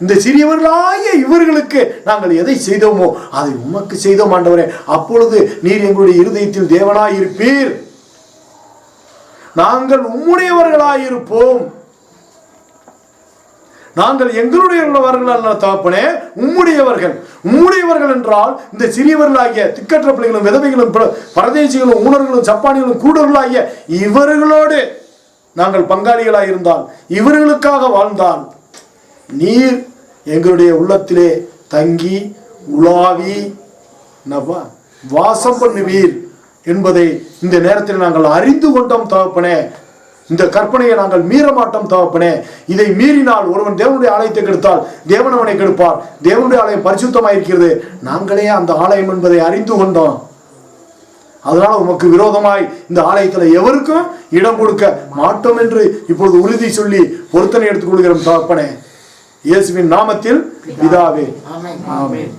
இந்த சிறியவர்களாகிய இவர்களுக்கு நாங்கள் எதை செய்தோமோ அதை உமக்கு செய்தோம் ஆண்டவரே. அப்பொழுது நீர் எங்களுடைய இருதயத்தில் தேவனாய் இருப்பீர், நாங்கள் உம்முடையவர்களாயிருப்போம். நாங்கள் எங்களுடையவர்கள் அல்ல தகப்பனே, உம்முடையவர்கள். உம்முடையவர்கள் என்றால் இந்த சிறியவர்களாகிய திக்கற்ற பிள்ளைகளும், விதவைகளும், பரதேசிகளும், ஊனர்களும், சப்பானிகளும், கூடர்களாகிய இவர்களோடு நாங்கள் பங்காளிகளாக இருந்தால், இவர்களுக்காக வாழ்ந்தால், நீர் எங்களுடைய உள்ளத்திலே தங்கி உலாவி வாசம் பண்ணுவீர் என்பதை இந்த நேரத்தில் நாங்கள் அறிந்து கொண்டோம் தகப்பனே. இந்த கற்பனையை நாங்கள் மீற மாட்டோம் தகப்பனே. இதை மீறினால் ஒருவன் தேவனுடைய ஆலயத்தை கெடுத்தால் தேவன் அவனை கெடுப்பார். தேவனுடைய ஆலயம் பரிசுத்தமாக இருக்கிறது, நாங்களே அந்த ஆலயம் என்பதை அறிந்து கொண்டோம். அதனால உமக்கு விரோதமாய் இந்த ஆலயத்துல எவருக்கும் இடம் கொடுக்க மாட்டோம் என்று இப்பொழுது உறுதி சொல்லி பொருத்தனை எடுத்துக் கொள்கிறோம் தகப்பனே. இயேசுவின் நாமத்தில் பிதாவே, ஆமென்.